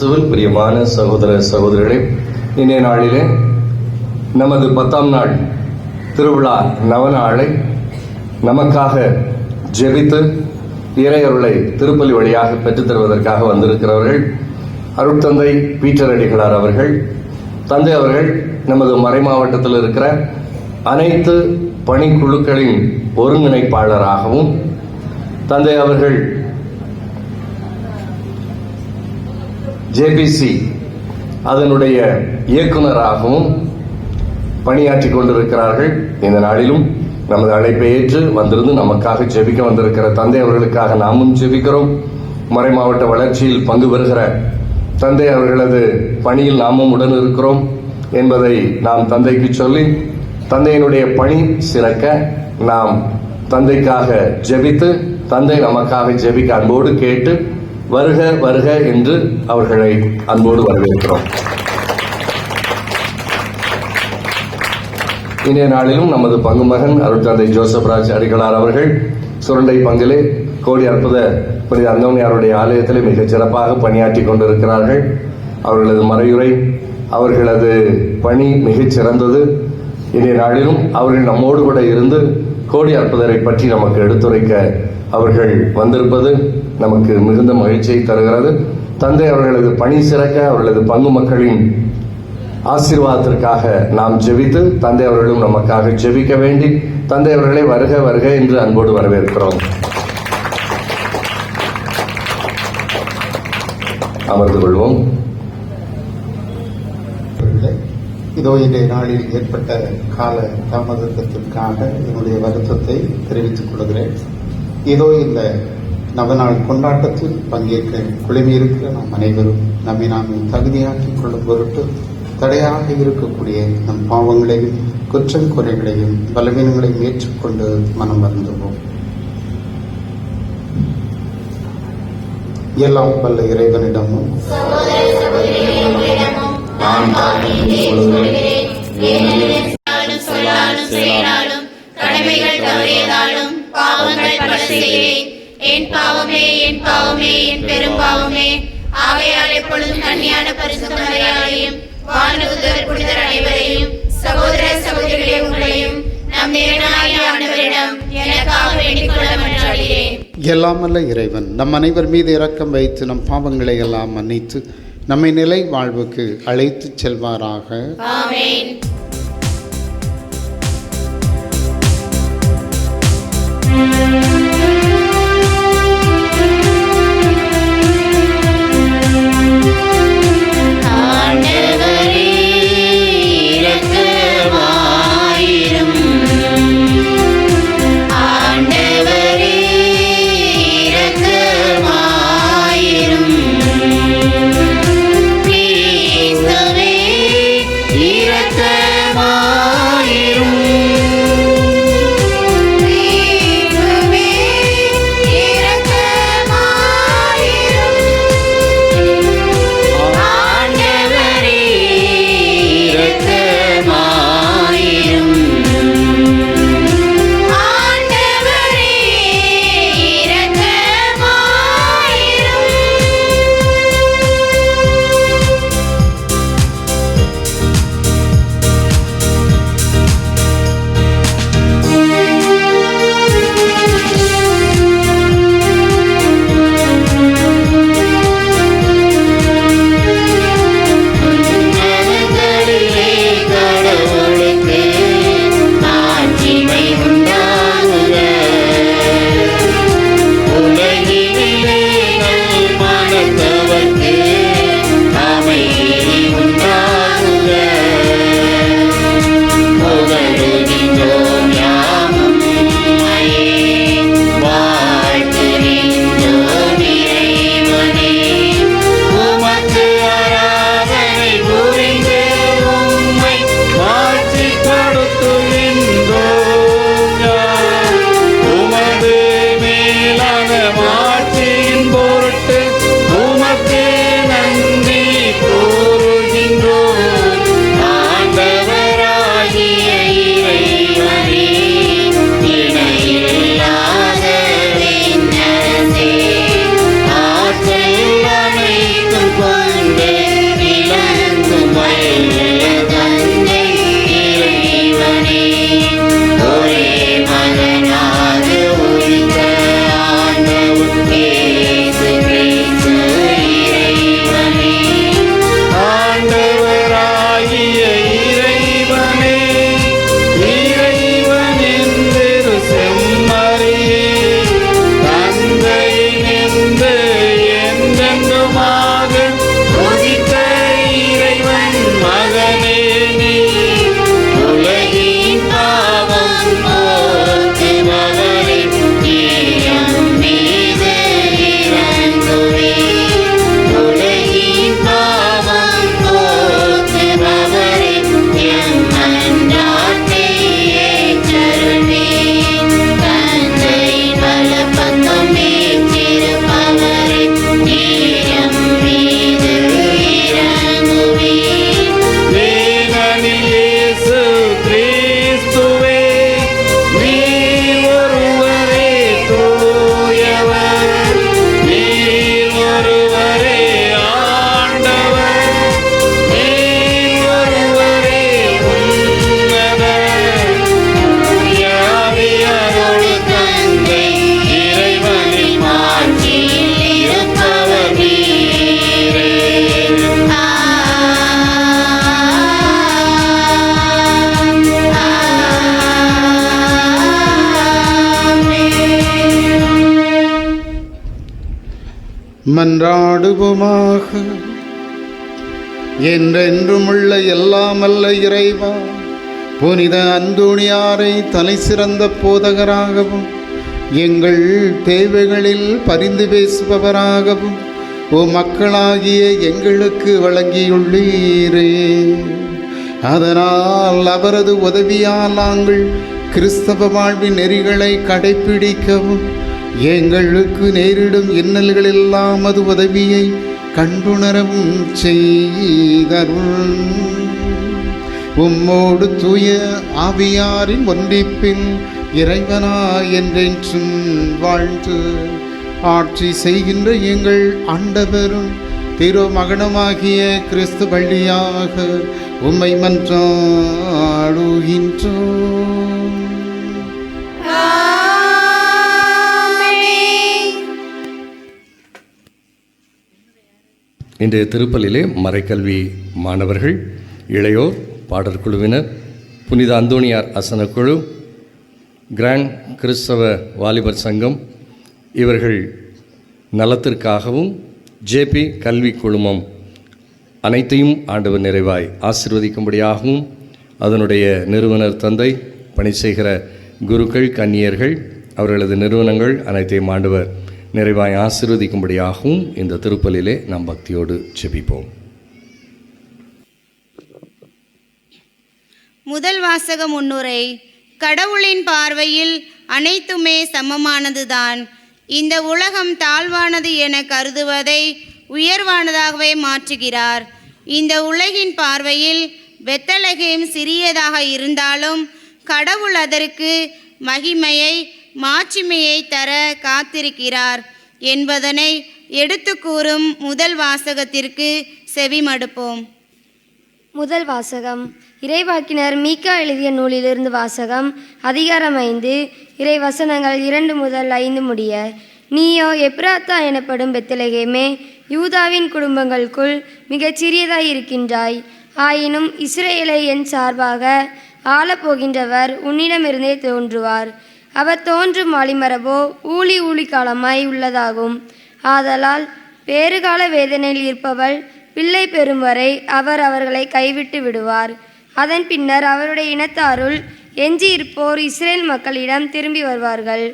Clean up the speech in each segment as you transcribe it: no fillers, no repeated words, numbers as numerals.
கிறிஸ்துவில் பிரியமான சகோதர சகோதரிகளே, இன்றைய நாளிலே நமது 10ஆம் நாள் திருவிழா நவநாளை நமக்காக ஜெபித்து இறையருளை திருப்பலி வழியாக பெற்றுத் தருவதற்காக வந்திருக்கிறவர்கள் அருட்தந்தை பீட்டர் அடிகளார் அவர்கள். தந்தை அவர்கள் நமது மறை மாவட்டத்தில் இருக்கிற அனைத்து பணிக்குழுக்களின் ஒருங்கிணைப்பாளராகவும், தந்தை அவர்கள் JPC அதனுடைய இயக்குநராகவும் பணியாற்றிக் கொண்டிருக்கிறார்கள். இந்த நாளிலும் நமது அழைப்பை ஏற்று வந்திருந்து நமக்காக ஜெபிக்க வந்திருக்கிற தந்தை அவர்களுக்காக நாமும் ஜெபிக்கிறோம். மறை மாவட்ட வளர்ச்சியில் பங்கு பெறுகிற தந்தை அவர்களது பணியில் நாமும் உடன் இருக்கிறோம் என்பதை நாம் தந்தைக்கு சொல்லி, தந்தையினுடைய பணி சிறக்க நாம் தந்தைக்காக ஜெபித்து, தந்தை நமக்காக ஜெபிக்க அன்போடு கேட்டு வருக வருக என்று அவர்களை அன்போடு வரவேற்கிறோம். இன்றைய நாளிலும் நமது பங்கு மகன் அருட்தந்தை ஜோசப் ராஜ் அடிகளார் அவர்கள் சுரண்டை பங்கிலே கோடி அற்புத புனித அந்தோனியாருடைய ஆலயத்திலே மிகச் சிறப்பாக பணியாற்றி கொண்டிருக்கிறார்கள். அவர்களது மறையுரை, அவர்களது பணி மிகச் சிறந்தது. இன்றைய நாளிலும் அவர்கள் நம்மோடு கூட இருந்து கோடி அற்புதரை பற்றி நமக்கு எடுத்துரைக்க அவர்கள் வந்திருப்பது நமக்கு மிகுந்த மகிழ்ச்சியை தருகிறது. தந்தை அவர்களது பணி சிறக்க, அவர்களது பங்கு மக்களின் ஆசீர்வாதத்திற்காக நாம் ஜெபித்து, தந்தை அவர்களும் நமக்காக ஜெபிக்க வேண்டி தந்தை அவர்களை வருக வருக என்று அன்போடு வரவேற்கிறோம். அமர்ந்து கொள்வோம். இதோ இன்றைய நாளில் ஏற்பட்ட கால தாமதத்திற்காக என்னுடைய வருத்தத்தை தெரிவித்துக் கொள்கிறேன். இதோ இந்த நவநாள் கொண்டாட்டத்தில் பங்கேற்க குழுமியிருக்கிற நாம் அனைவரும் நம்மை நாம் தகுதியாக்கிக் கொள்ளும் பொருட்டு தடையாக இருக்கக்கூடிய நம் பாவங்களையும் குற்றம் குறைகளையும் பலவீனங்களையும் ஏற்றுக்கொண்டு மனம் வருந்துவோம். எல்லாம் வல்ல இறைவனிடமும் கடமைகள் தவறியதாலும் பாவங்கள் பல செய்கிறேன். என் பாவமே, என் பாவமே, என் பெரும் பாவமே. ஆகையால் எப்பொழுதும் கன்னியான பரிசுத்த மரியாதையும் வானதூதர் புனிதர் அனைவரையும் சகோதர சகோதரிகளே உங்களையும் நம் இறைவனாகிய ஆண்டவரிடம் எனக்காக வேண்டிக் கொள்ள மன்றாடுகிறேன். எல்லாம் அல்ல இறைவன் நம் அனைவர் மீது இரக்கம் வைத்து நம் பாவங்களை எல்லாம் மன்னித்து நம்மை நிலை வாழ்வுக்கு அழைத்து செல்வாராக. ஆமென். இரக்கமாயிரும் மன்றாடுவோமாக. என்றென்றும் உள்ள எல்லாமல்ல இறைவா, புனித அந்தோணியாரை தலை சிறந்த போதகராகவும் எங்கள் தேவைகளில் பரிந்து பேசுபவராகவும் மக்களாகிய எங்களுக்கு வழங்கியுள்ளீரே. அதனால் அவரது உதவியால் நாங்கள் கிறிஸ்தவ வாழ்வின் நெறிகளை கடைப்பிடிக்கவும் எங்களுக்கு நேரிடும் இன்னல்கள் எல்லாம் அது உதவியை கண்டுணரவும் செய்தருள். உம்மோடு தூய ஆவியாரின் ஒன்றிப்பில் இறைவனாய் என்றென்றும் வாழ்ந்து ஆட்சி செய்கின்ற எங்கள் ஆண்டவரும் திருமகனுமாகிய கிறிஸ்து வழியாக உம்மை மன்றாடுகின்றோம். இன்றைய திருப்பலிலே மறைக்கல்வி மாணவர்கள், இளையோர், பாடற்குழுவினர், புனித அந்தோணியார் அசனக்குழு, கிராண்ட் கிறிஸ்தவ வாலிபர் சங்கம் இவர்கள் நலத்திற்காகவும் ஜேபி கல்வி குழுமம் அனைத்தையும் ஆண்டவர் நிறைவாய் ஆசீர்வதிக்கும்படியாகவும் அதனுடைய நிறுவனர் தந்தை, பணி செய்கிற குருக்கள், கன்னியர்கள், அவர்களது நிறுவனங்கள் அனைத்தையும் ஆண்டவர் நிறைவாய் ஆசீர்வதிக்கும்படியாகவும் இந்த திருப்பலிலே நாம் பக்தியோடு ஜெபிப்போம். முதல் வாசக முன்னுரை. கடவுளின் பார்வையில் அனைத்துமே சமமானதுதான். இந்த உலகம் தாழ்வானது என கருதுவதை உயர்வானதாகவே மாற்றுகிறார். இந்த உலகின் பார்வையில் பெத்லகேம் சிறியதாக இருந்தாலும் கடவுள் அதற்கு மகிமையை, மாட்சிமையை தர காத்திருக்கிறார் என்பதனை எடுத்து கூறும் முதல் வாசகத்திற்கு செவிமடுப்போம். முதல் வாசகம். இறைவாக்கினர் மீகா எழுதிய நூலிலிருந்து வாசகம். அதிகாரம் 5, இறை வசனங்கள் 2 முதல் 5 முடிய. நீயோ எப்ராத்தா எனப்படும் பெத்லகேமே, யூதாவின் குடும்பங்களுக்குள் மிகச் சிறியதாய் இருக்கின்றாய். ஆயினும் இஸ்ரேலை என் சார்பாக ஆளப்போகின்றவர் உன்னிடமிருந்தே தோன்றுவார். அவர் தோன்றும் வழிமரபோ ஊழி காலமாய் உள்ளதாகும். ஆதலால் பேறுகால வேதனையில் இருப்பவள் பிள்ளை பெறும் வரை அவர் அவர்களை கைவிட்டு விடுவார். அதன் பின்னர் அவருடைய இனத்தாருள் எஞ்சியிருப்போர் இஸ்ரேல் மக்களிடம் திரும்பி வருவார்கள்.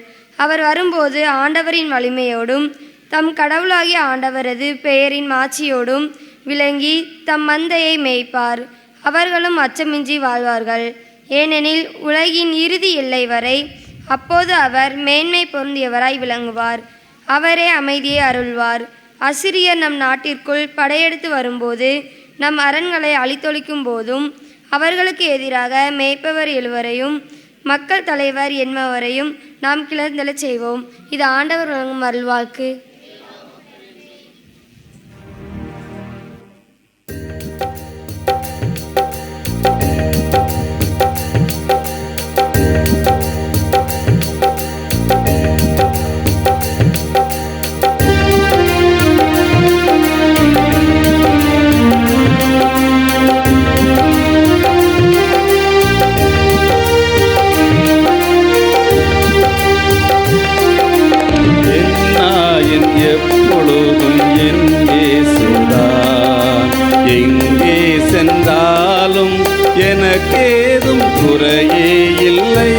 அவர் வரும்போது ஆண்டவரின் வலிமையோடும் தம் கடவுளாகிய ஆண்டவரது பெயரின் மாட்சியோடும் விளங்கி தம் மந்தையை மேய்ப்பார். அவர்களும் அச்சமின்றி வாழ்வார்கள். ஏனெனில் உலகின் இறுதி எல்லை வரை அப்போது அவர் மேன்மை பொருந்தியவராய் விளங்குவார். அவரே அமைதியை அருள்வார். அசிரியர் நம் நாட்டிற்குள் படையெடுத்து வரும்போது, நம் அரண்களை அழித்தொழிக்கும் போதும் அவர்களுக்கு எதிராக மேய்ப்பவர் எழுவரையும் மக்கள் தலைவர் என்பவரையும் நாம் கிளர்ந்தெழச் செய்வோம். இது ஆண்டவர் வழங்கும் அருள்வாக்கு. எப்பொழுதும் என் இயேசுதான். எங்கே சென்றாலும் எனக்கேதும் குறையே இல்லை.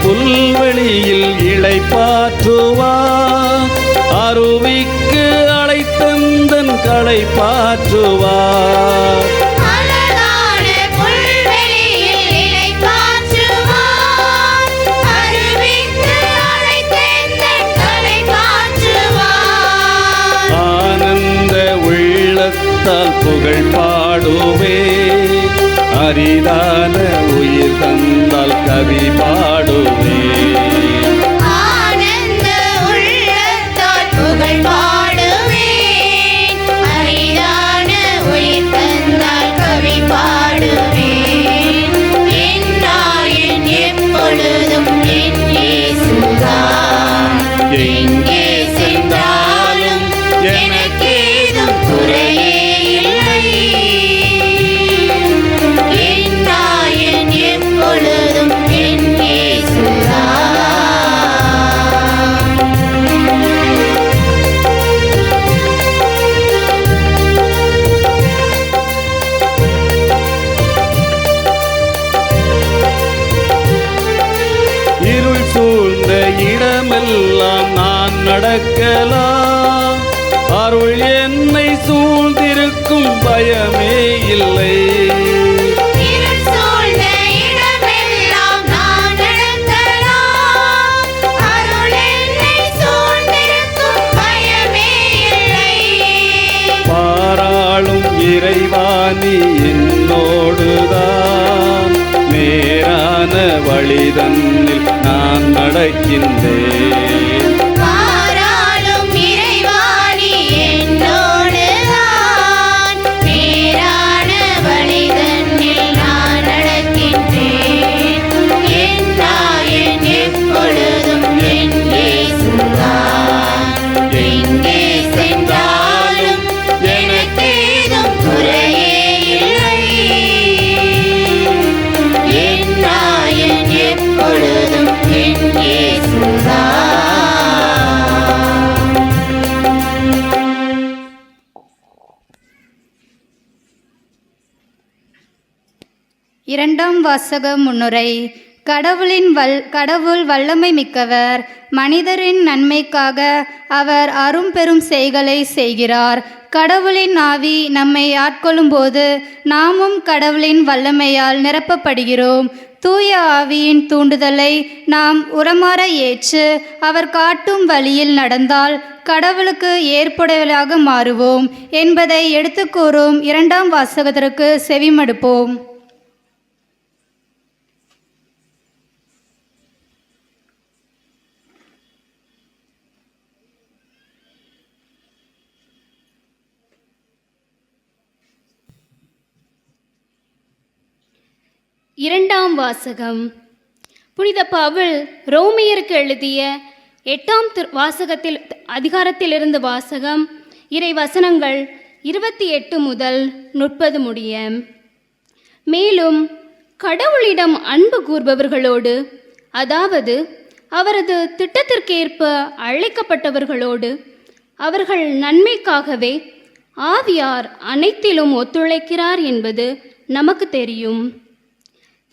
புல்வெளியில் இளைப்பாற்றுவார், அருவிக்கு அழைத்தந்தன் களைப்பாற்றுவார். ஆனந்த உள்ளத்தால் புகழ் பாடுவே, அரிதான உயிர் தந்தால் கவி பாடு. நடக்கலாம். அருள் என்னை சூழ்ந்திருக்கும் பயமே இல்லை. இருள் சூழ்ந்த இடமெல்லாம் நான் நடக்கலாம். அருள் என்னை சூழ்ந்திருக்கும் பயமே இல்லை. பாராளும் இறைவாணி என்னோடுதான், நேரான வழிதன்னில் நான் நடக்கின்றேன். பாராளும் இறைவாணி என்னோடுதான், நேரான வழிதன்னில் நான் நடக்கின்றேன். என் நாயன் எப்பொழுதும் என் இயேசுதான். எங்கே சென்றாலும் எனக்கேதும் குறையே இல்லை. என் நாயன் எப்பொழுதும் என் இயேசுதான். இரண்டாம் வாசகம் முன்னுரை. கடவுள் வல்லமை மிக்கவர். மனிதரின் நன்மைக்காக அவர் அரும்பெரும் செய்களை செய்கிறார். கடவுளின் ஆவி நம்மை ஆட்கொள்ளும் போது நாமும் கடவுளின் வல்லமையால் நிரப்பப்படுகிறோம். தூய ஆவியின் தூண்டுதலை நாம் உரமாற ஏற்று அவர் காட்டும் வழியில் நடந்தால் கடவுளுக்கு ஏற்புடையவர்களாக மாறுவோம் என்பதை எடுத்துக் கூறும் இரண்டாம் வாசகத்திற்கு செவிமடுப்போம். இரண்டாம் வாசகம். புனித பவுல் ரோமியருக்கு எழுதிய 8ஆம் அதிகாரத்திலிருந்து வாசகம். இறை வசனங்கள் 28 முதல் 30 முடிய. மேலும் கடவுளிடம் அன்பு கூர்பவர்களோடு, அதாவது அவரது திட்டத்திற்கேற்ப அழைக்கப்பட்டவர்களோடு, அவர்கள் நன்மைக்காகவே ஆவியார் அனைத்திலும் ஒத்துழைக்கிறார் என்பது நமக்கு தெரியும்.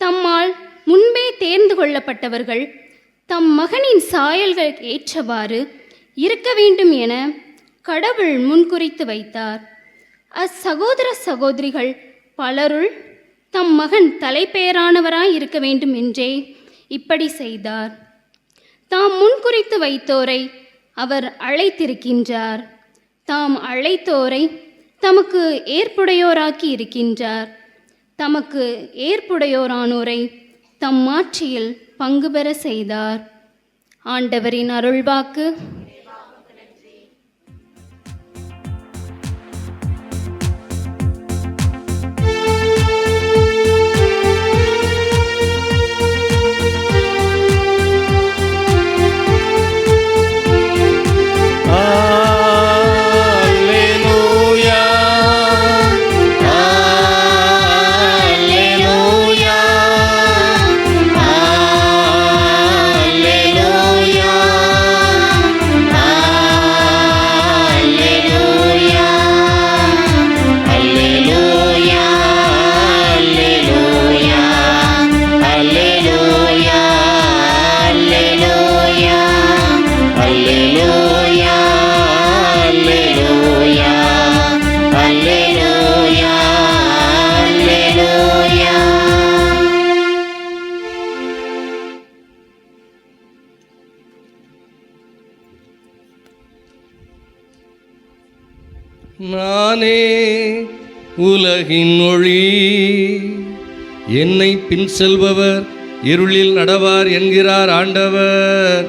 தம்மால் முன்பே தேர்ந்து கொள்ளப்பட்டவர்கள் தம் மகனின் சாயல்கள் ஏற்றவாறு இருக்க வேண்டும் என கடவுள் முன்குறித்து வைத்தார். அச்சகோதர சகோதரிகள் பலருள் தம் மகன் தலைப்பெயரானவராய் இருக்க வேண்டும் என்றே இப்படி செய்தார். தாம் முன்குறித்து வைத்தோரை அவர் அழைத்திருக்கின்றார். தாம் அழைத்தோரை தமக்கு ஏற்புடையோராக்கி இருக்கின்றார். தமக்கு ஏற்புடையோரானோரை தம் மாட்சியில் பங்கு பெற செய்தார். ஆண்டவரின் அருள்வாக்கு. நானே உலகின் ஒளி, என்னை பின் செல்பவர் இருளில் நடவார் என்கிறார் ஆண்டவர்.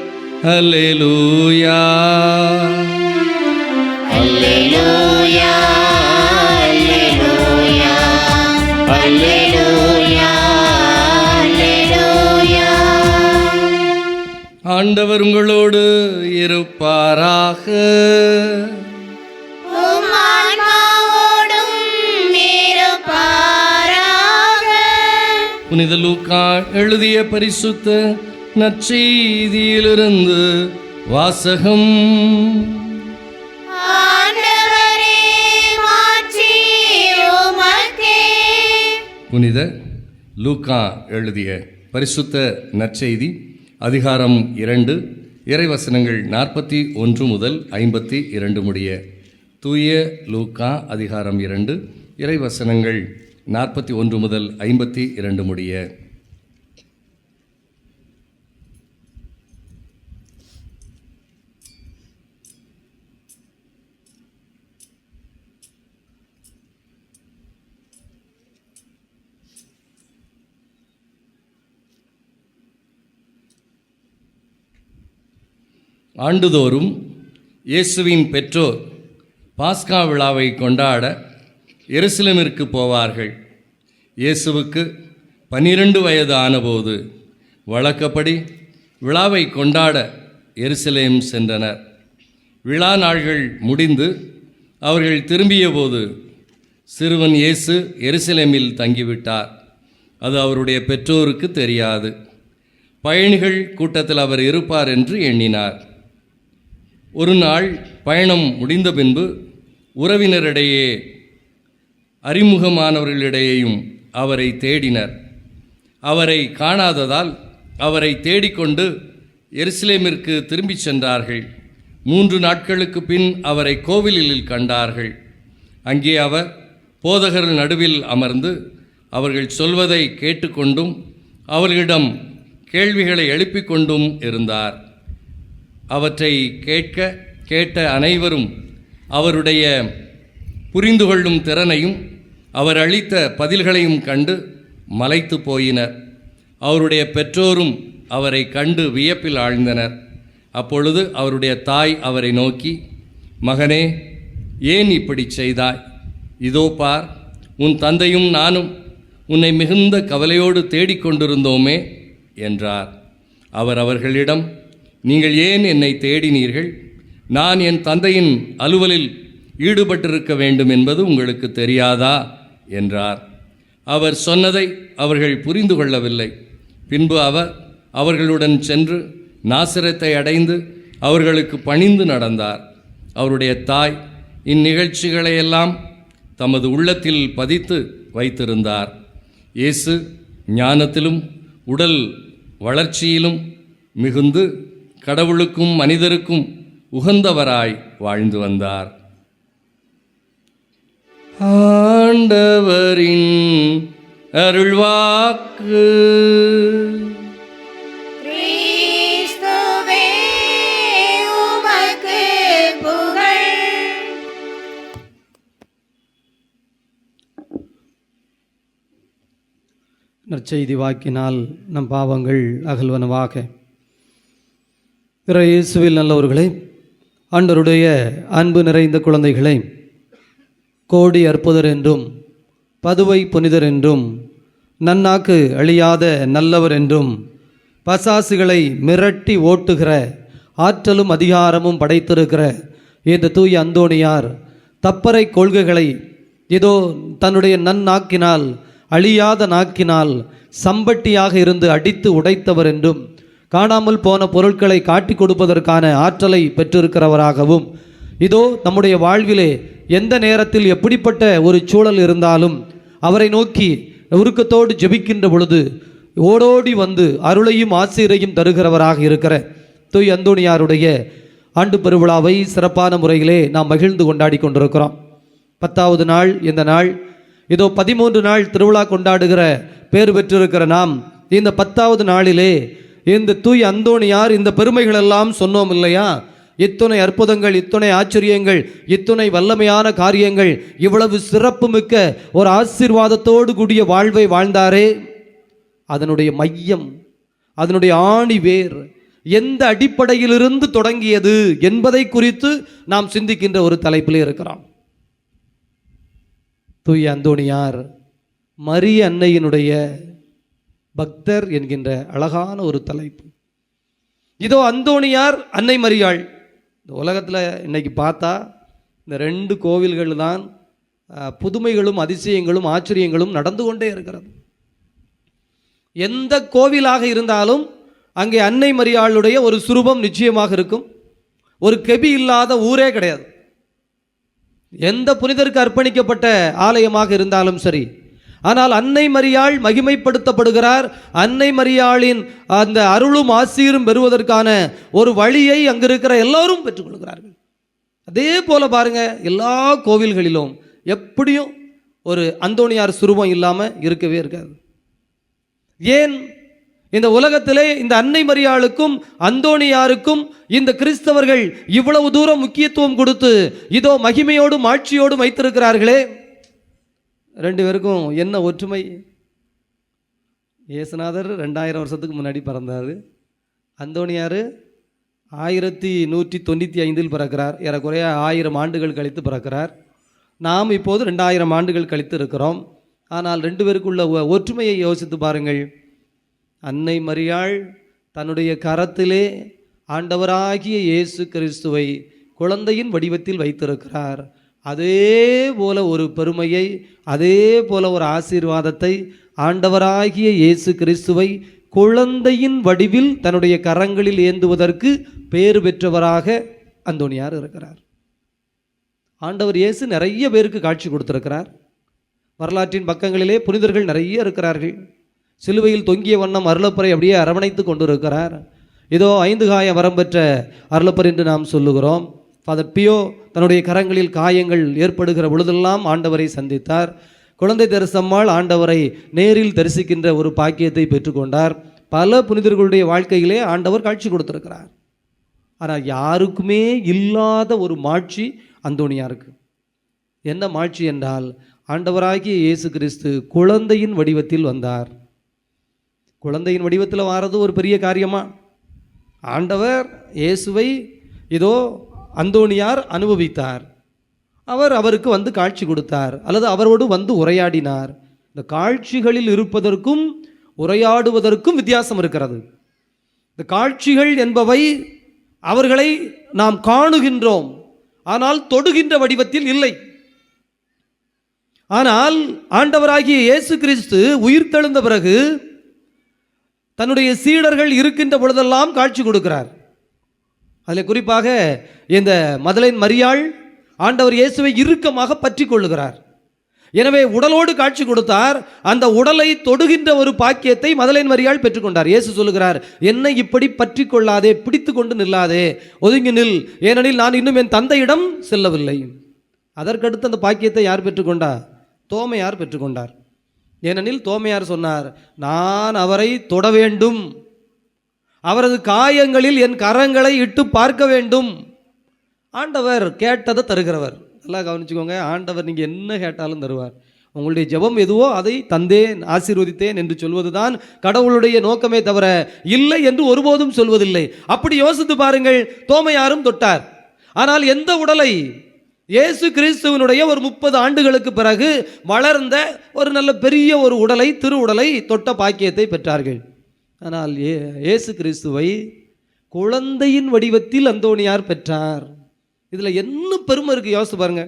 அல்லேலூயா அல்லேலூயா அல்லேலூயா அல்லேலூயா அல்லேலூயா. ஆண்டவர் உங்களோடு இருப்பாராக. உம் ஆன்மாவோடும் இருப்பாராக. புனித லூக்கா எழுதிய பரிசுத்த நற்செய்தியிலிருந்து வாசகம். ஆண்டவரே, மாட்சி உமக்கே. புனித லூக்கா எழுதிய பரிசுத்த நற்செய்தி அதிகாரம் 2 இறைவசனங்கள் 41 முதல் 52 முடிய. தூய லூக்கா அதிகாரம் 2 இறைவசனங்கள் 41 முதல் 52 முடிய. ஆண்டுதோறும் இயேசுவின் பெற்றோர் பாஸ்கா விழாவை கொண்டாட எருசலேமிற்கு போவார்கள். இயேசுவுக்கு 12 வயது ஆனபோது வழக்கப்படி விழாவை கொண்டாட எருசலேம் சென்றனர். விழா நாள்கள் முடிந்து அவர்கள் திரும்பியபோது சிறுவன் இயேசு எருசலேமில் தங்கிவிட்டார். அது அவருடைய பெற்றோருக்கு தெரியாது. பயணிகள் கூட்டத்தில் அவர் இருப்பார் என்று எண்ணினார். ஒரு நாள் பயணம் முடிந்த பின்பு உறவினரிடையே அறிமுகமானவர்களிடையேயும் அவரை தேடினர். அவரை காணாததால் அவரை தேடிக்கொண்டு எருசலேமிற்கு திரும்பிச் சென்றார்கள். 3 நாட்களுக்கு பின் அவரை கோவிலில் கண்டார்கள். அங்கே அவர் போதகர்கள் நடுவில் அமர்ந்து அவர்கள் சொல்வதை கேட்டுக்கொண்டும் அவர்களிடம் கேள்விகளை எழுப்பிக் கொண்டும் இருந்தார். அவற்றை கேட்ட அனைவரும் அவருடைய புரிந்து கொள்ளும் திறனையும் அவர் அளித்த பதில்களையும் கண்டு மலைத்து போயினர். அவருடைய பெற்றோரும் அவரை கண்டு வியப்பில் ஆழ்ந்தனர். அப்பொழுது அவருடைய தாய் அவரை நோக்கி, மகனே, ஏன் இப்படி செய்தாய்? இதோ பார், உன் தந்தையும் நானும் உன்னை மிகுந்த கவலையோடு தேடிக்கொண்டிருந்தோமே என்றார். அவர் அவர்களிடம், நீங்கள் ஏன் என்னை தேடினீர்கள்? நான் என் தந்தையின் அலுவலில் ஈடுபட்டிருக்க வேண்டும் என்பது உங்களுக்கு தெரியாதா என்றார். அவர் சொன்னதை அவர்கள் புரிந்து கொள்ளவில்லை. பின்பு அவர் அவர்களுடன் சென்று நாசரத்தை அடைந்து அவர்களுக்கு பணிந்து நடந்தார். அவருடைய தாய் இந்நிகழ்ச்சிகளையெல்லாம் தமது உள்ளத்தில் பதித்து வைத்திருந்தார். இயேசு ஞானத்திலும் உடல் வளர்ச்சியிலும் மிகுந்து கடவுளுக்கும் மனிதருக்கும் உகந்தவராய் வாழ்ந்து வந்தார். ஆண்டவரின் அருள்வாக்கு. கிறிஸ்துவே உமக்கு புகழ். நற்செய்தி வாக்கினால் நம் பாவங்கள் அகல்வனவாக. இயேசுவில் நல்லவர்களே, ஆண்டவருடைய அன்பு நிறைந்த குழந்தைகளை, கோடி அற்புதர் என்றும் பதுவை புனிதர் என்றும் நன்னாக்கு அழியாத நல்லவர் என்றும் பசாசுகளை மிரட்டி ஓட்டுகிற ஆற்றலும் அதிகாரமும் படைத்திருக்கிற இந்த தூய அந்தோணியார் தப்பறை கொள்கைகளை இதோ தன்னுடைய நன்னாக்கினால், அழியாத நாக்கினால் சம்பட்டியாக இருந்து அடித்து உடைத்தவர் என்றும், காணாமல் போன பொருட்களை காட்டி கொடுப்பதற்கான ஆற்றலை பெற்றிருக்கிறவராகவும், இதோ நம்முடைய வாழ்விலே எந்த நேரத்தில் எப்படிப்பட்ட ஒரு சூழல் இருந்தாலும் அவரை நோக்கி உருக்கத்தோடு ஜெபிக்கின்ற பொழுது ஓடோடி வந்து அருளையும் ஆசிரியையும் தருகிறவராக இருக்கிற தூய் அந்தோணியாருடைய ஆண்டு பெருவிழாவை சிறப்பான முறையிலே நாம் மகிழ்ந்து கொண்டாடி கொண்டிருக்கிறோம். 10வது நாள் இந்த நாள். இதோ 13 நாள் திருவிழா கொண்டாடுகிற பேர் பெற்றிருக்கிற நாம் இந்த 10வது நாளிலே இந்த தூய் அந்தோணியார் இந்த பெருமைகள் எல்லாம் சொன்னோம் இல்லையா? இத்துணை அற்புதங்கள், இத்துணை ஆச்சரியங்கள், இத்துணை வல்லமையான காரியங்கள், இவ்வளவு சிறப்புமிக்க ஒரு ஆசீர்வாதத்தோடு கூடிய வாழ்வை வாழ்ந்தாரே, அதனுடைய மையம், அதனுடைய ஆணி வேர் எந்த அடிப்படையிலிருந்து தொடங்கியது என்பதை குறித்து நாம் சிந்திக்கின்ற ஒரு தலைப்பிலே இருக்கிறோம். தூய அந்தோணியார் மரிய அன்னையினுடைய பக்தர் என்கின்ற அழகான ஒரு தலைப்பு. இதோ அந்தோணியார், அன்னை மரியாள். இந்த உலகத்தில் இன்னைக்கு பார்த்தா இந்த 2 கோவில்கள் தான் புதுமைகளும் அதிசயங்களும் ஆச்சரியங்களும் நடந்து கொண்டே இருக்கிறது. எந்த கோவிலாக இருந்தாலும் அங்கே அன்னை மரியாளுடைய ஒரு சுரூபம் நிச்சயமாக இருக்கும். ஒரு கெபி இல்லாத ஊரே கிடையாது. எந்த புனிதருக்கு அர்ப்பணிக்கப்பட்ட ஆலயமாக இருந்தாலும் சரி, ஆனால் அன்னை மரியாள் மகிமைப்படுத்தப்படுகிறார். அன்னை மரியாளின் அந்த அருளும் ஆசீரும் பெறுவதற்கான ஒரு வழியை அங்கு இருக்கிற எல்லோரும் பெற்றுக்கொள்கிறார்கள். அதே போல பாருங்க, எல்லா கோவில்களிலும் எப்படியும் ஒரு அந்தோணியார் சுரூபம் இல்லாமல் இருக்கவே இருக்காது. ஏன்? இந்த உலகத்திலே இந்த அன்னை மரியாளுக்கும் அந்தோணியாருக்கும் இந்த கிறிஸ்தவர்கள் இவ்வளவு தூரம் முக்கியத்துவம் கொடுத்து இதோ மகிமையோடும் ஆட்சியோடும் வைத்திருக்கிறார்களே, ரெண்டு பேருக்கும் என்ன ஒற்றுமை? இயேசுநாதர் 2000 வருஷத்துக்கு முன்னாடி பிறந்தார். அந்தோணியார் 1195 பிறக்கிறார். ஏறக்குறைய 1000 ஆண்டுகள் கழித்து பிறக்கிறார். நாம் இப்போது 2000 ஆண்டுகள் கழித்து இருக்கிறோம். ஆனால் ரெண்டு பேருக்குள்ள ஒற்றுமையை யோசித்து பாருங்கள். அன்னை மரியாள் தன்னுடைய கரத்திலே ஆண்டவராகிய இயேசு கிறிஸ்துவை குழந்தையின் வடிவத்தில் வைத்திருக்கிறார். அதே போல ஒரு பெருமையை, அதே போல ஒரு ஆசீர்வாதத்தை ஆண்டவராகிய இயேசு கிறிஸ்துவை குழந்தையின் வடிவில் தன்னுடைய கரங்களில் ஏந்துவதற்கு பேறு பெற்றவராக அந்தோணியார் இருக்கிறார். ஆண்டவர் இயேசு நிறைய பேருக்கு காட்சி கொடுத்திருக்கிறார். வரலாற்றின் பக்கங்களிலே புனிதர்கள் நிறைய இருக்கிறார்கள். சிலுவையில் தொங்கிய வண்ணம் அருளப்பரை அப்படியே அரவணைத்து கொண்டிருக்கிறார். இதோ 5 காய வரம் பெற்ற அருளப்பர் என்று நாம் சொல்லுகிறோம். ஃபாதர் பியோ தன்னுடைய கரங்களில் காயங்கள் ஏற்படுகிற பொழுதெல்லாம் ஆண்டவரை சந்தித்தார். குழந்தை தெரசம்மாள் ஆண்டவரை நேரில் தரிசிக்கின்ற ஒரு பாக்கியத்தை பெற்றுக்கொண்டார். பல புனிதர்களுடைய வாழ்க்கையிலே ஆண்டவர் காட்சி கொடுத்திருக்கிறார். ஆனால் யாருக்குமே இல்லாத ஒரு மாட்சி அந்தோணியாருக்கு. என்ன மாட்சி என்றால், ஆண்டவராகிய இயேசு கிறிஸ்து குழந்தையின் வடிவத்தில் வந்தார். குழந்தையின் வடிவத்தில் வாரது ஒரு பெரிய காரியமா? ஆண்டவர் இயேசுவை இதோ அந்தோணியார் அனுபவித்தார். அவருக்கு வந்து காட்சி கொடுத்தார், அல்லது அவரோடு வந்து உரையாடினார். இந்த காட்சிகளில் இருப்பதற்கும் உரையாடுவதற்கும் வித்தியாசம் இருக்கிறது. இந்த காட்சிகள் என்பவை அவர்களை நாம் காணுகின்றோம், ஆனால் தொடுகின்ற வடிவத்தில் இல்லை. ஆனால் ஆண்டவராகிய இயேசு கிறிஸ்து உயிர்த்தெழுந்த பிறகு தன்னுடைய சீடர்கள் இருக்கின்ற பொழுதெல்லாம் காட்சி கொடுக்கிறார். அதில் குறிப்பாக இந்த மதலைன் மரியாள் ஆண்டவர் இயேசுவை இறுக்கமாக பற்றி கொள்ளுகிறார். எனவே உடலோடு காட்சி கொடுத்தார். அந்த உடலை தொடுகின்ற ஒரு பாக்கியத்தை மதலைன் மரியாள் பெற்றுக்கொண்டார். இயேசு சொல்லுகிறார், என்னை இப்படி பற்றி கொள்ளாதே, பிடித்து கொண்டு நில்லாதே, ஒதுங்கி நில், ஏனெனில் நான் இன்னும் என் தந்தையிடம் செல்லவில்லை. அதற்கடுத்து அந்த பாக்கியத்தை யார் பெற்றுக்கொண்டார்? தோமையார் பெற்றுக்கொண்டார். ஏனெனில் தோமையார் சொன்னார், நான் அவரை தொட வேண்டும், அவரது காயங்களில் என் கரங்களை இட்டு பார்க்க வேண்டும். ஆண்டவர் கேட்டதை தருகிறவர். நல்லா கவனிச்சுக்கோங்க, ஆண்டவர் நீங்கள் என்ன கேட்டாலும் தருவார். உங்களுடைய ஜெபம் எதுவோ அதை தந்தேன், ஆசீர்வதித்தேன் என்று சொல்வதுதான் கடவுளுடைய நோக்கமே தவிர இல்லை என்று ஒருபோதும் சொல்வதில்லை. அப்படி யோசித்து பாருங்கள், தோமையாரும் தொட்டார். ஆனால் எந்த உடலை? இயேசு கிறிஸ்துவனுடைய ஒரு 30 ஆண்டுகளுக்கு பிறகு வளர்ந்த ஒரு நல்ல பெரிய ஒரு உடலை, திரு உடலை தொட்ட பாக்கியத்தை பெற்றார்கள். ஆனால் இயேசு கிறிஸ்துவை குழந்தையின் வடிவத்தில் அந்தோணியார் பெற்றார். இதில் என்ன பெருமை இருக்குது யோசித்து பாருங்க.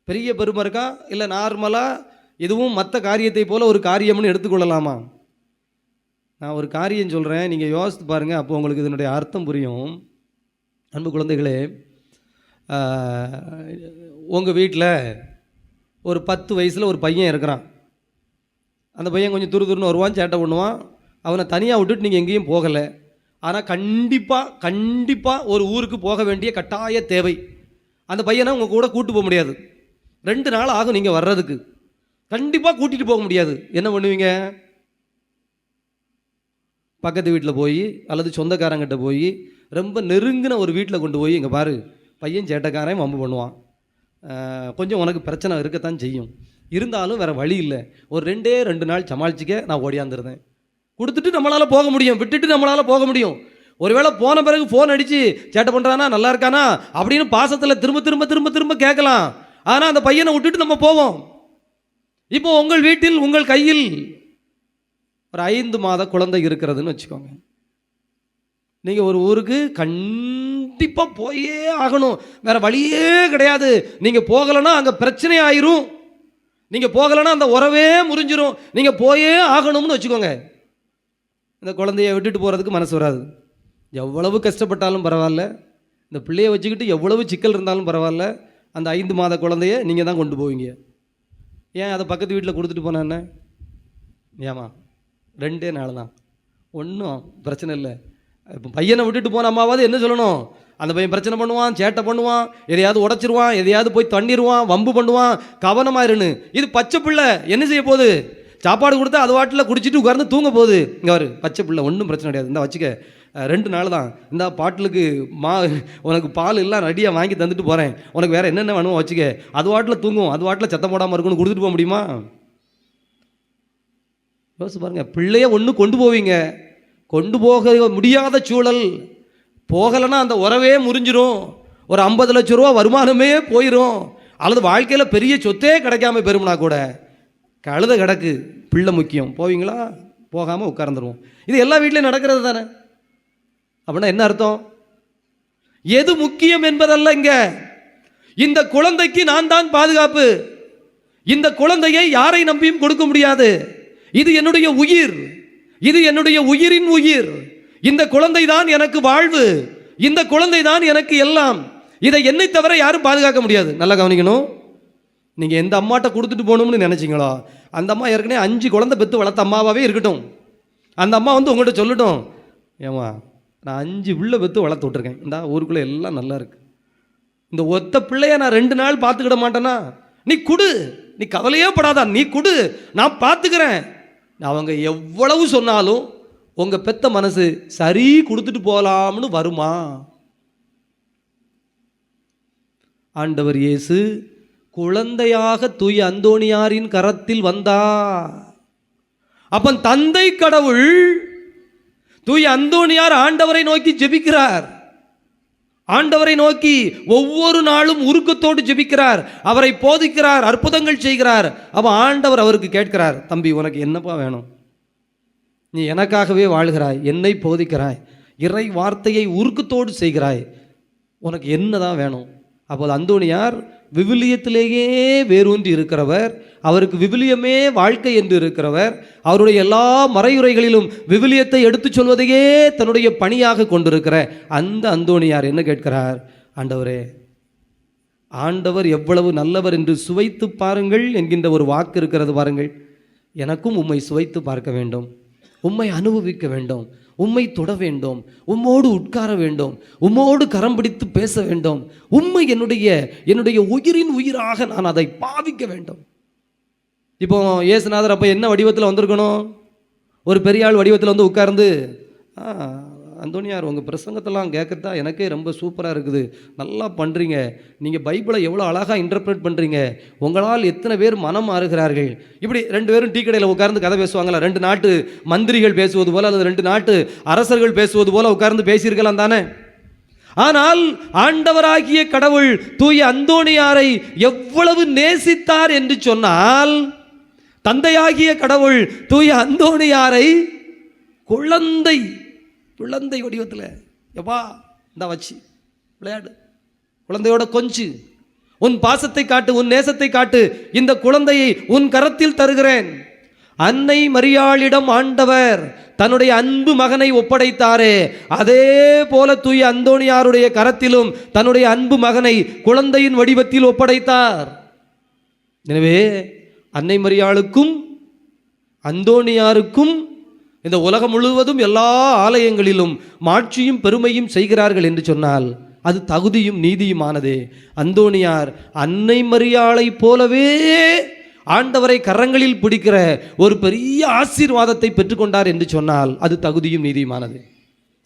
பெரிய பெருமை இருக்கா? இல்லை நார்மலாக இதுவும் மற்ற காரியத்தை போல ஒரு காரியம்னு எடுத்துக்கொள்ளலாமா? நான் ஒரு காரியம் சொல்கிறேன், நீங்கள் யோசித்து பாருங்கள், அப்போ உங்களுக்கு இதனுடைய அர்த்தம் புரியும். அன்பு குழந்தைகளே, உங்கள் வீட்டில் ஒரு 10 வயசில் ஒரு பையன் இருக்கிறான். அந்த பையன் கொஞ்சம் துருதுருன்னு வருவான், சேட்டை பண்ணுவான். அவனை தனியாக விட்டுட்டு நீங்கள் எங்கேயும் போகலை. ஆனால் கண்டிப்பாக ஒரு ஊருக்கு போக வேண்டிய கட்டாய தேவை. அந்த பையனை உங்கள் கூட கூட்டு போக முடியாது. 2 நாள் ஆகும் நீங்கள் வர்றதுக்கு. கண்டிப்பாக கூட்டிகிட்டு போக முடியாது. என்ன பண்ணுவீங்க? பக்கத்து வீட்டில் போய் அல்லது சொந்தக்காரங்கிட்ட போய் ரொம்ப நெருங்கின ஒரு வீட்டில் கொண்டு போய், இங்கே பாரு பையன் சேட்டைக்காரன் வம்பு பண்ணுவான், கொஞ்சம் உனக்கு பிரச்சனை இருக்கத்தான் செய்யும், இருந்தாலும் வேறு வழி இல்லை, ஒரு 2 நாள் சமாளிச்சிக்க நான் ஓடியாந்துருந்தேன். கொடுத்துட்டு நம்மளால் போக முடியும், விட்டுட்டு நம்மளால் போக முடியும். ஒருவேளை போன பிறகு ஃபோன் அடித்து சேட்டை பண்ணுறானா, நல்லா இருக்கானா அப்படின்னு பாசத்தில் திரும்ப திரும்ப திரும்ப திரும்ப கேட்கலாம். ஆனால் அந்த பையனை விட்டுட்டு நம்ம போவோம். இப்போ உங்கள் வீட்டில் உங்கள் கையில் ஒரு 5 மாத குழந்தை இருக்கிறதுன்னு வச்சுக்கோங்க. நீங்கள் ஒரு ஊருக்கு கண்டிப்பாக போயே ஆகணும், வேற வழியே கிடையாது. நீங்கள் போகலைன்னா அங்கே பிரச்சனை ஆயிரும், நீங்கள் போகலைன்னா அந்த உறவே முறிஞ்சிரும், நீங்கள் போயே ஆகணும்னு வச்சுக்கோங்க. இந்த குழந்தைய விட்டுட்டு போகிறதுக்கு மனசு வராது. எவ்வளவு கஷ்டப்பட்டாலும் பரவாயில்ல, இந்த பிள்ளையை வச்சுக்கிட்டு எவ்வளவு சிக்கல் இருந்தாலும் பரவாயில்ல, அந்த 5 மாத குழந்தைய நீங்கள் தான் கொண்டு போவீங்க. ஏன் அதை பக்கத்து வீட்டில் கொடுத்துட்டு போனேன்னு? ஏமா 2 நாள் தான், ஒன்றும் பிரச்சனை இல்லை. இப்போ பையனை விட்டுட்டு போன அம்மாவாவது என்ன சொல்லணும்? அந்த பையன் பிரச்சனை பண்ணுவான், சேட்டை பண்ணுவான், எதையாவது உடைச்சிருவான், எதையாவது போய் தண்ணிடுவான், வம்பு பண்ணுவான், கவனமாயிருன்னு. இது பச்சை பிள்ளை என்ன செய்ய போகுது? சாப்பாடு கொடுத்தா அது வாட்டில் குடிச்சிட்டு உட்கார்ந்து தூங்க போகுது. இங்கே வரு, பச்சை பிள்ளை ஒன்றும் பிரச்சனை கிடையாது. இந்த வச்சுக்க 2 நாள் தான், இந்த பாட்டிலுக்கு உனக்கு பால் எல்லாம் ரெடியாக வாங்கி தந்துட்டு போகிறேன், உனக்கு வேறு என்னென்ன வேணுமோ வச்சுக்க, அது வாட்டில் தூங்கும், அது வாட்டில் சத்தம் போடாமல் இருக்குன்னு கொடுத்துட்டு போக முடியுமா? யோசிச்சு பாருங்க. பிள்ளைய ஒன்று கொண்டு போவீங்க, கொண்டு போக முடியாத சூழல், போகலைன்னா அந்த உறவே முறிஞ்சிரும், ஒரு 50 லட்ச ரூபா வருமானமே போயிடும், அல்லது வாழ்க்கையில் பெரிய சொத்தே கிடைக்காம பெருமினா கூட கழுத கிடக்கு, பிள்ளை முக்கியம், போவீங்களா? போகாமல் உட்கார்ந்துருவோம். இது எல்லா வீட்லையும் நடக்கிறது தானே. அப்படின்னா என்ன அர்த்தம்? எது முக்கியம் என்பதல்ல இங்க. இந்த குழந்தைக்கு நான் தான் பாதுகாப்பு. இந்த குழந்தையை யாரை நம்பியும் கொடுக்க முடியாது. இது என்னுடைய உயிர், இது என்னுடைய உயிரின் உயிர். இந்த குழந்தை தான் எனக்கு வாழ்வு, இந்த குழந்தை தான் எனக்கு எல்லாம். இதை என்னை தவிர யாரும் பாதுகாக்க முடியாது. நல்லா கவனிக்கணும். நீங்கள் எந்த அம்மாட்ட கொடுத்துட்டு போகணும்னு நினச்சிங்களோ, அந்த அம்மா ஏற்கனவே 5 குழந்தை பெற்று வளர்த்த அம்மாவாகவே இருக்கட்டும். அந்த அம்மா வந்து உங்கள்கிட்ட சொல்லட்டும், ஏம்மா நான் 5 பிள்ளை பெற்று வளர்த்து விட்ருக்கேன், இந்த ஊருக்குள்ளே எல்லாம் நல்லா இருக்கு, இந்த ஒத்த பிள்ளைய நான் 2 நாள் பார்த்துக்கிட மாட்டேன்னா, நீ குடு, நீ கவலையே படாதா, நீ குடு, நான் பார்த்துக்கிறேன். அவங்க எவ்வளவு சொன்னாலும் உங்கள் பெத்த மனசு சரி கொடுத்துட்டு போகலாம்னு வருமா? ஆண்டவர் இயேசு குழந்தையாக தூய அந்தோணியாரின் கரத்தில் வந்தார். அப்ப தந்தை கடவுள் தூய அந்தோணியார் ஆண்டவரை நோக்கி ஜெபிக்கிறார். ஆண்டவரை நோக்கி ஒவ்வொரு நாளும் உருக்கத்தோடு ஜெபிக்கிறார், அவரை போதிக்கிறார், அற்புதங்கள் செய்கிறார். அப்ப ஆண்டவர் அவருக்கு கேட்கிறார், தம்பி உனக்கு என்னப்பா வேணும்? நீ எனக்காகவே வாழ்கிறாய், என்னை போதிக்கிறாய், இறை வார்த்தையை உருக்கத்தோடு செய்கிறாய், உனக்கு என்னதான் வேணும்? அப்போது அந்தோணியார் விவிலியத்திலேயே வேரூன்றி இருக்கிறவர், அவருக்கு விவிலியமே வாழ்க்கை என்று இருக்கிறவர், அவருடைய எல்லா மறையுரைகளிலும் விவிலியத்தை எடுத்துச் சொல்வதையே தன்னுடைய பணியாக கொண்டிருக்கிற அந்த அந்தோணியார் என்ன கேட்கிறார்? ஆண்டவரே, ஆண்டவர் எவ்வளவு நல்லவர் என்று சுவைத்து பாருங்கள் என்கின்ற ஒரு வாக்கு இருக்கிறது பாருங்கள். எனக்கும் உம்மை சுவைத்து பார்க்க வேண்டும், உம்மை அனுபவிக்க வேண்டும், உம்மை தொட வேண்டும், உம்மோடு உட்கார வேண்டும், உம்மோடு கரம் பிடித்து பேச வேண்டும், உம்மை என்னுடைய உயிரின் உயிராக நான் அதை பாவிக்க வேண்டும். இப்போ இயேசுநாதர் அப்போ என்ன வடிவத்தில் வந்திருக்கணும்? ஒரு பெரிய ஆள் வடிவத்தில் வந்து உட்கார்ந்து, அந்தோணியார் உங்கள் பிரசங்கத்தெல்லாம் கேட்குறதா எனக்கே ரொம்ப சூப்பராக இருக்குது, நல்லா பண்ணுறீங்க, நீங்கள் பைபிளை எவ்வளோ அழகாக இன்டர்பிரேட் பண்ணுறீங்க, உங்களால் எத்தனை பேர் மனம் மாறுகிறார்கள். இப்படி 2 பேரும் டீ கடையில் உட்கார்ந்து கதை பேசுவாங்களா? 2 நாட்டு மந்திரிகள் பேசுவது போல அல்லது 2 நாட்டு அரசர்கள் பேசுவது போல உட்கார்ந்து பேசியிருக்கலாம் தானே. ஆனால் ஆண்டவராகிய கடவுள் தூய அந்தோணியாரை எவ்வளவு நேசித்தார் என்று சொன்னால், தந்தையாகிய கடவுள் தூய அந்தோணியாரை குழந்தை வடிவத்தில், எப்பா இந்த வச்சு விளையாடு, குழந்தையோட கொஞ்சு, உன் பாசத்தை காட்டு, உன் நேசத்தை காட்டு, இந்த குழந்தையை உன் கரத்தில் தருகிறேன். அன்னை மரியாளிடம் ஆண்டவர் தன்னுடைய அன்பு மகனை ஒப்படைத்தாரே, அதே போல தூய அந்தோணியாருடைய கரத்திலும் தன்னுடைய அன்பு மகனை குழந்தையின் வடிவத்தில் ஒப்படைத்தார். எனவே அன்னை மரியாளுக்கும் அந்தோணியாருக்கும் இந்த உலகம் முழுவதும் எல்லா ஆலயங்களிலும் மாட்சியும் பெருமையும் செய்கிறார்கள் என்று சொன்னால் அது தகுதியும் நீதியுமானதே. அந்தோணியார் அன்னை மரியாளை போலவே ஆண்டவரை கரங்களில் பிடிக்கிற ஒரு பெரிய ஆசீர்வாதத்தை பெற்றுக்கொண்டார் என்று சொன்னால் அது தகுதியும் நீதியுமானது.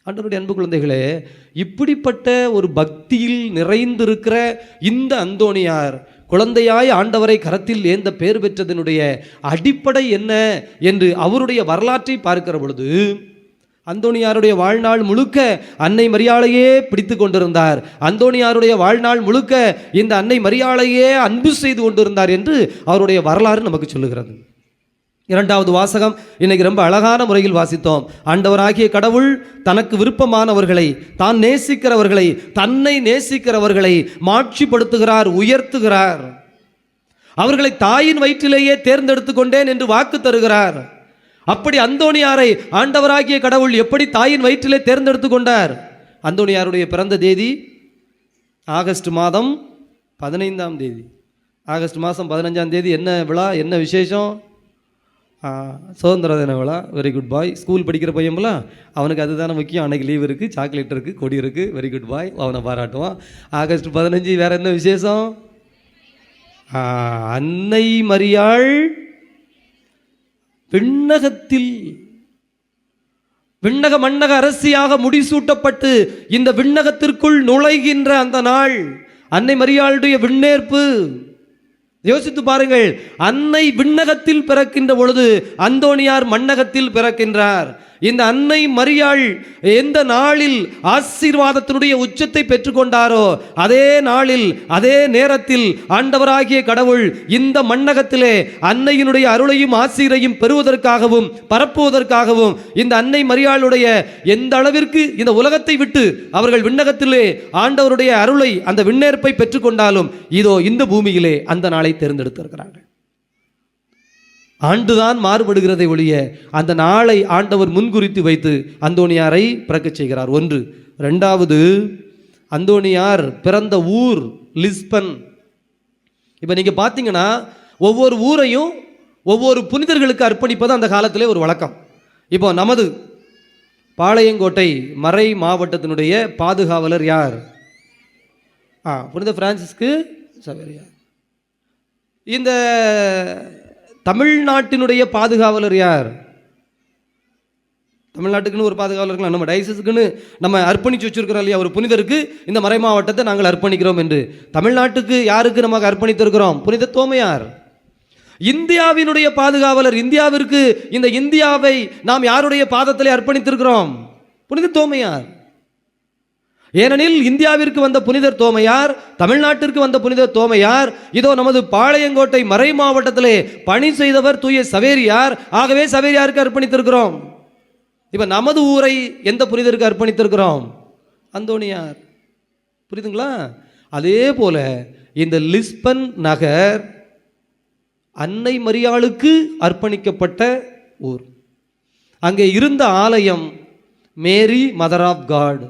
ஆண்டவருடைய அன்பு குழந்தைகளே, இப்படிப்பட்ட ஒரு பக்தியில் நிறைந்திருக்கிற இந்த அந்தோணியார் குழந்தையாய் ஆண்டவரை கரத்தில் ஏந்த பேர் பெற்றதனுடைய அடிப்படை என்ன என்று அவருடைய வரலாற்றை பார்க்கிற பொழுது, அந்தோணியாருடைய வாழ்நாள் முழுக்க அன்னை மரியாளையே பிடித்து கொண்டிருந்தார், அந்தோணியாருடைய வாழ்நாள் முழுக்க இந்த அன்னை மரியாளையே அன்பு செய்து கொண்டிருந்தார் என்று அவருடைய வரலாறு நமக்கு சொல்லுகிறது. 2வது வாசகம் இன்னைக்கு ரொம்ப அழகான முறையில் வாசித்தோம். ஆண்டவராகிய கடவுள் தனக்கு விருப்பமானவர்களை, தான் நேசிக்கிறவர்களை, தன்னை நேசிக்கிறவர்களை மாட்சிப்படுத்துகிறார், உயர்த்துகிறார். அவர்களை தாயின் வயிற்றிலேயே தேர்ந்தெடுத்து கொண்டேன் என்று வாக்கு தருகிறார். அப்படி அந்தோணியாரை ஆண்டவராகிய கடவுள் எப்படி தாயின் வயிற்றிலே தேர்ந்தெடுத்து கொண்டார்? அந்தோணியாருடைய பிறந்த தேதி ஆகஸ்ட் மாதம் 15ஆம் தேதி. ஆகஸ்ட் மாதம் 15ஆம் தேதி என்ன விழா, என்ன விசேஷம்? சுதந்திர தின விழா. வெரி குட் பாய். ஸ்கூல் படிக்கிற பையன்லாம் அவனுக்கு அதுதானே முக்கியம். அன்னைக்கு லீவ் இருக்குது, சாக்லேட் இருக்குது, கொடி இருக்குது. வெரி குட் பாய், அவனை பாராட்டுவான். ஆகஸ்ட் 15 வேறு என்ன விசேஷம்? அன்னை மரியாள் விண்ணகத்தில் விண்ணக மண்ணக அரசியாக முடிசூட்டப்பட்டு இந்த விண்ணகத்திற்குள் நுழைகின்ற அந்த நாள் அன்னை மரியாளுடைய விண்ணேற்பு. யோசித்து பாருங்கள், அன்னை விண்ணகத்தில் பிறக்கின்ற பொழுது அந்தோணியார் மண்ணகத்தில் பிறக்கின்றார். இந்த அன்னை மரியாள் எந்த நாளில் ஆசீர்வாதத்தினுடைய உச்சத்தை பெற்றுக்கொண்டாரோ அதே நாளில் அதே நேரத்தில் ஆண்டவராகிய கடவுள் இந்த மண்ணகத்திலே அன்னையினுடைய அருளையும் ஆசீரையும் பெறுவதற்காகவும் பரப்புவதற்காகவும் இந்த அன்னை மரியாளுடைய எந்த அளவிற்கு இந்த உலகத்தை விட்டு அவர்கள் விண்ணகத்திலே ஆண்டவருடைய அருளை அந்த விண்ணேற்பை பெற்றுக்கொண்டாலும் இதோ இந்த பூமியிலே அந்த நாளை தேர்ந்தெடுத்திருக்கிறார்கள். ஆண்டுதான் மாறுபடுகிறதை ஒழிய அந்த நாளை ஆண்டவர் முன்குறித்து வைத்து அந்தோணியாரை பிறக்கச் செய்கிறார். ஒன்று. ரெண்டாவது, அந்தோணியார் பிறந்த ஊர் லிஸ்பன். இப்போ நீங்கள் பார்த்தீங்கன்னா ஒவ்வொரு ஊரையும் ஒவ்வொரு புனிதர்களுக்கு அர்ப்பணிப்பது அந்த காலத்திலே ஒரு வழக்கம். இப்போ நமது பாளையங்கோட்டை மறை மாவட்டத்தினுடைய பாதுகாவலர் யார்? புனித பிரான்சிஸ்கு சவேரியார். இந்த தமிழ்நாட்டினுடைய பாதுகாவலர் யார்? தமிழ்நாட்டுக்குன்னு ஒரு பாதுகாவலர் இருக்கலாம். நம்ம டைசஸுக்குன்னு நம்ம அர்ப்பணிச்சு வச்சிருக்கிறோம் இல்லையா, ஒரு புனிதருக்கு இந்த மறை மாவட்டத்தை நாங்கள் அர்ப்பணிக்கிறோம் என்று. தமிழ்நாட்டுக்கு யாருக்கு நமக்கு அர்ப்பணித்திருக்கிறோம்? புனித தோமையார். இந்தியாவினுடைய பாதுகாவலர், இந்தியாவிற்கு இந்த இந்தியாவை நாம் யாருடைய பாதத்திலே அர்ப்பணித்திருக்கிறோம்? புனித தோமையார். ஏனெனில் இந்தியாவிற்கு வந்த புனிதர் தோமையார், தமிழ்நாட்டிற்கு வந்த புனிதர் தோமையார், இதோ நமது பாளையங்கோட்டை மறை மாவட்டத்திலே பணி செய்தவர் தூய சவேரியார். ஆகவே சவேரியாருக்கு அர்ப்பணித்திருக்கிறோம். இப்ப நமது ஊரை எந்த புனிதருக்கு அர்ப்பணித்திருக்கிறோம்? அந்தோணியார். புரியுதுங்களா? அதே போல இந்த லிஸ்பன் நகர் அன்னை மரியாளுக்கு அர்ப்பணிக்கப்பட்ட ஊர். அங்கே இருந்த ஆலயம் மேரி மதர் ஆஃப் காட்,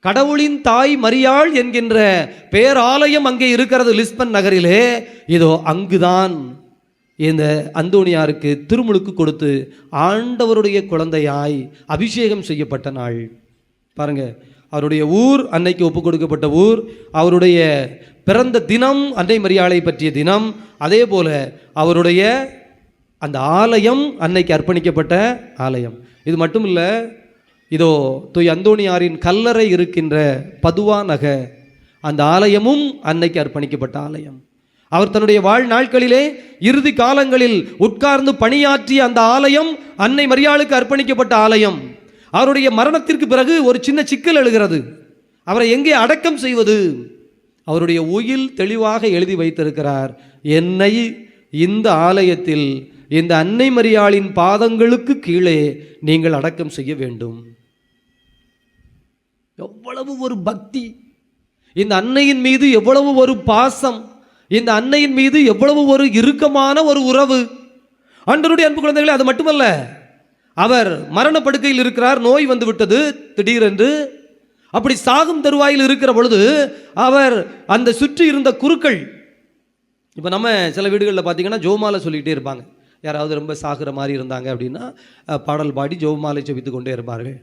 கடவுளின் தாய் மரியாள் என்கின்ற பேராலயம் அங்கே இருக்கிறது லிஸ்பன் நகரிலே. இதோ அங்குதான் இந்த அந்தோணியாருக்கு திருமுழுக்கு கொடுத்து ஆண்டவருடைய குழந்தையாய் அபிஷேகம் செய்யப்பட்ட நாள். பாருங்க, அவருடைய ஊர் அன்னைக்கு ஒப்பு கொடுக்கப்பட்ட ஊர், அவருடைய பிறந்த தினம் அன்னை மரியாளை பற்றிய தினம். அதே போல அவருடைய அந்த ஆலயம் அன்னைக்கு அர்ப்பணிக்கப்பட்ட ஆலயம். இது மட்டும் இல்லை, இதோ தூய் அந்தோணியாரின் கல்லறை இருக்கின்ற பதுவா நகர், அந்த ஆலயமும் அன்னைக்கு அர்ப்பணிக்கப்பட்ட ஆலயம். அவர் தன்னுடைய வாழ்நாட்களிலே இறுதி காலங்களில் உட்கார்ந்து பணியாற்றிய அந்த ஆலயம் அன்னை மரியாளுக்கு அர்ப்பணிக்கப்பட்ட ஆலயம். அவருடைய மரணத்திற்கு பிறகு ஒரு சின்ன சிக்கல் எழுகிறது. அவரை எங்கே அடக்கம் செய்வது? அவருடைய உயில் தெளிவாக எழுதி வைத்திருக்கிறார், என்னை இந்த ஆலயத்தில் இந்த அன்னை மரியாளின் பாதங்களுக்கு கீழே நீங்கள் அடக்கம் செய்ய வேண்டும். எவ்வளவு ஒரு பக்தி, இந்த அன்னையின் மீது எவ்வளவு ஒரு பாசம், இந்த அன்னையின் மீது எவ்வளவு ஒரு இறுக்கமான ஒரு உறவு. ஆண்டவருடைய அன்பு குழந்தைகளே, அது மட்டுமல்ல, அவர் மரணப்படுக்கையில் இருக்கிறார், நோய் வந்து விட்டது திடீரென்று. அப்படி சாகும் தருவாயில் இருக்கிற பொழுது அவர் அந்த சுற்றி இருந்த குருக்கள், இப்போ நம்ம சில வீடுகளில் பார்த்தீங்கன்னா ஜோமாலை சொல்லிக்கிட்டே இருப்பாங்க. யாராவது ரொம்ப சாகிற மாதிரி இருந்தாங்க அப்படின்னா பாடல் பாடி ஜோமாலை செபித்து கொண்டே இருப்பார்கள்.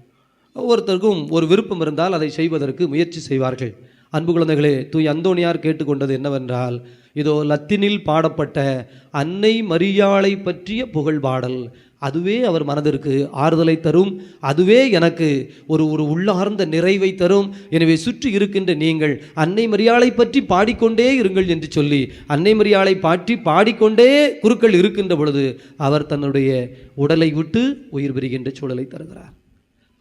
ஒவ்வொருத்தருக்கும் ஒரு விருப்பம் இருந்தால் அதை செய்வதற்கு முயற்சி செய்வார்கள். அன்பு குழந்தைகளே, தூய் அந்தோணியார் கேட்டுக்கொண்டது என்னவென்றால், இதோ லத்தீனில் பாடப்பட்ட அன்னை மரியாளை பற்றிய புகழ் பாடல், அதுவே அவர் மனதிற்கு ஆறுதலை தரும், அதுவே எனக்கு ஒரு உள்ளார்ந்த நிறைவை தரும். எனவே சுற்றி இருக்கின்ற நீங்கள் அன்னை மரியாளை பற்றி பாடிக்கொண்டே இருங்கள் என்று சொல்லி அன்னை மரியாளை பற்றி பாடிக்கொண்டே குருக்கள் இருக்கின்ற பொழுது அவர் தன்னுடைய உடலை விட்டு உயிர் பெறுகின்ற சூழலை தருகிறார்.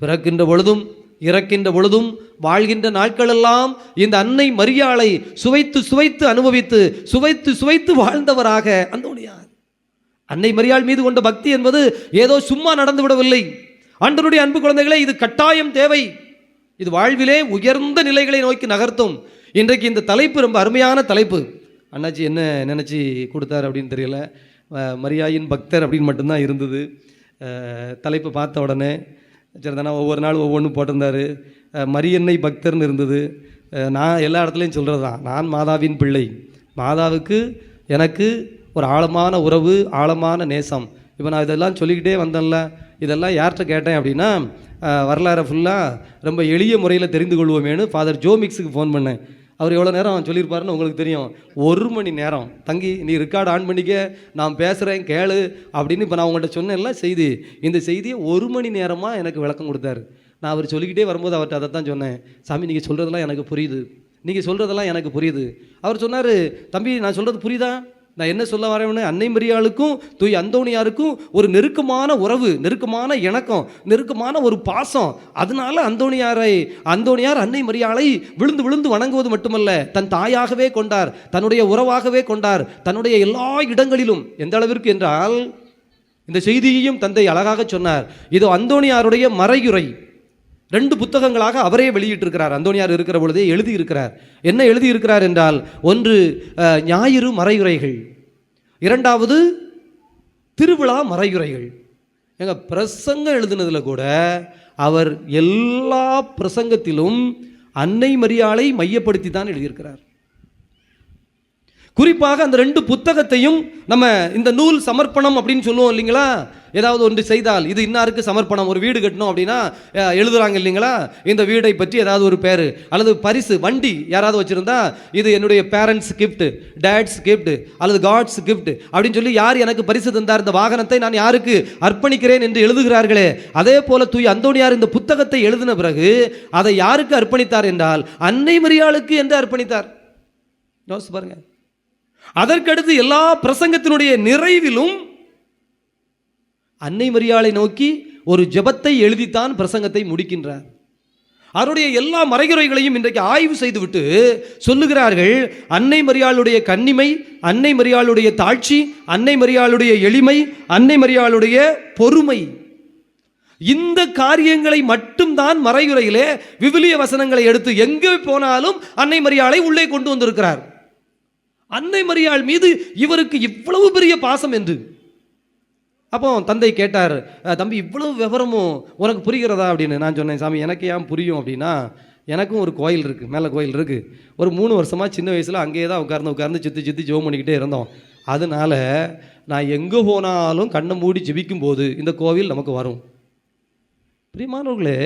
பிறக்கின்ற பொழுதும் இறக்கின்ற பொழுதும் வாழ்கின்ற நாட்களெல்லாம் இந்த அன்னை மரியாளை சுவைத்து சுவைத்து அனுபவித்து சுவைத்து சுவைத்து வாழ்ந்தவராக அந்தோணியார். அன்னை மரியாள் மீது கொண்ட பக்தி என்பது ஏதோ சும்மா நடந்து விடவில்லை. ஆண்டவருடைய அன்பு குழந்தைகளே, இது கட்டாயம் தேவை. இது வாழ்விலே உயர்ந்த நிலைகளை நோக்கி நகர்த்தும். இன்றைக்கு இந்த தலைப்பு ரொம்ப அருமையான தலைப்பு. அண்ணாச்சி என்ன நினச்சி கொடுத்தார் அப்படின்னு தெரியல, மரியாயின் பக்தர் அப்படின்னு மட்டும்தான் இருந்தது. தலைப்பு பார்த்த உடனே சரிதானா, ஒவ்வொரு நாள் ஒவ்வொன்றும் போட்டிருந்தார். மரியன்னை பக்தர்னு இருந்தது. நான் எல்லா இடத்துலையும் சொல்கிறது தான், நான் மாதாவின் பிள்ளை, மாதாவுக்கு எனக்கு ஒரு ஆழமான உறவு, ஆழமான நேசம். இப்போ நான் இதெல்லாம் சொல்லிக்கிட்டே வந்தேன்ல, இதெல்லாம் யார்கிட்ட கேட்டேன் அப்படின்னா, வரலாறை ஃபுல்லாக ரொம்ப எளிய முறையில் தெரிந்து கொள்வோமேனு ஃபாதர் ஜோமிக்ஸுக்கு ஃபோன் பண்ணேன். அவர் எவ்வளோ நேரம் சொல்லியிருப்பாருன்னு உங்களுக்கு தெரியும். 1 மணி நேரம். தங்கி நீ ரெக்கார்டு ஆன் பண்ணிக்க, நான் பேசுகிறேன் கேளு அப்படின்னு இப்போ நான் உங்கள்கிட்ட சொன்னேன்ல செய்தி. இந்த செய்தியை 1 மணி நேரமாக எனக்கு விளக்கம் கொடுத்தாரு. நான் அவர் சொல்லிக்கிட்டே வரும்போது அவர்கிட்ட அதை தான் சொன்னேன். சாமி, நீங்கள் சொல்கிறதெல்லாம் எனக்கு புரியுது, நீங்கள் சொல்கிறதெல்லாம் எனக்கு புரியுது. அவர் சொன்னார், தம்பி நான் சொல்கிறது புரியுதா? நான் என்ன சொல்ல வரேன்னு, அன்னை மரியாளுக்கும் தூய் அந்தோணியாருக்கும் ஒரு நெருக்கமான உறவு, நெருக்கமான இணக்கம், நெருக்கமான ஒரு பாசம். அதனால அந்தோணியார் அன்னை மரியாளை விழுந்து விழுந்து வணங்குவது மட்டுமல்ல, தன் தாயாகவே கொண்டார், தன்னுடைய உறவாகவே கொண்டார், தன்னுடைய எல்லா இடங்களிலும். எந்த அளவிற்கு என்றால், இந்த செய்தியையும் தந்தை அழகாக சொன்னார். இது அந்தோணியாருடைய மறையுரை 2 புத்தகங்களாக அவரே வெளியிட்டிருக்கிறார். அந்தோணியார் இருக்கிற பொழுதே எழுதியிருக்கிறார். என்ன எழுதியிருக்கிறார் என்றால், ஒன்று ஞாயிறு மறையுரைகள், 2வது திருவிழா மறையுரைகள். எங்க பிரசங்கம் எழுதுனதில் கூட அவர் எல்லா பிரசங்கத்திலும் அன்னை மரியாளை மையப்படுத்தி தான் எழுதியிருக்கிறார். குறிப்பாக அந்த 2 புத்தகத்தையும் நம்ம இந்த நூல் சமர்ப்பணம் அப்படின்னு சொல்லுவோம் இல்லைங்களா. ஏதாவது ஒன்று செய்தால் இது இன்னாருக்கு சமர்ப்பணம். ஒரு வீடு கட்டணும் அப்படின்னா எழுதுறாங்க இல்லைங்களா, இந்த வீடை பற்றி ஏதாவது ஒரு பேர் அல்லது பரிசு. வண்டி யாராவது வச்சுருந்தா இது என்னுடைய பேரண்ட்ஸ் கிஃப்ட், டேட்ஸ் கிஃப்ட் அல்லது காட்ஸ் கிஃப்ட் அப்படின்னு சொல்லி யார் எனக்கு பரிசு தந்தார், இந்த வாகனத்தை நான் யாருக்கு அர்ப்பணிக்கிறேன் என்று எழுதுகிறார்களே. அதே போல தூய் அந்தோணியார் இந்த புத்தகத்தை எழுதின பிறகு அதை யாருக்கு அர்ப்பணித்தார் என்றால் அன்னை மரியாளுக்கு என்று அர்ப்பணித்தார். யோசிச்சு பாருங்க. அதற்கடுத்து எல்லா பிரசங்கத்தினுடைய நிறைவிலும் அன்னை மரியாளை நோக்கி ஒரு ஜெபத்தை எழுதித்தான் பிரசங்கத்தை முடிக்கின்றார். அவருடைய எல்லா மறைகுறைகளையும் இன்றைக்கு ஆய்வு செய்துவிட்டு சொல்லுகிறார்கள், அன்னை மரியாளுடைய கன்னிமை, அன்னை மரியாளுடைய தாழ்ச்சி, அன்னை மரியாளுடைய எளிமை, அன்னை மரியாளுடைய பொறுமை, இந்த காரியங்களை மட்டும்தான் மறைகுறையிலே விவிலிய வசனங்களை எடுத்து எங்கே போனாலும் அன்னை மரியாளை உள்ளே கொண்டு வந்திருக்கிறார். அன்னை மரியாள் மீது இவருக்கு இவ்வளவு பெரிய பாசம் என்று. அப்போ தந்தை கேட்டார், தம்பி இவ்வளவு விவரமும் உனக்கு புரிகிறதா அப்படின்னு. நான் சொன்னேன், சாமி எனக்கு ஏன் புரியும் அப்படின்னா, எனக்கும் ஒரு கோயில் இருக்குது, மேலே கோயில் இருக்குது. ஒரு 3 வருஷமாக சின்ன வயசில் அங்கேயே தான் உட்கார்ந்து சுற்றி ஜெபம் பண்ணிக்கிட்டே இருந்தோம். அதனால நான் எங்கே போனாலும் கண்ணை மூடி ஜெபிக்கும் போது இந்த கோவில் நமக்கு வரும். பிரியமானவர்களே,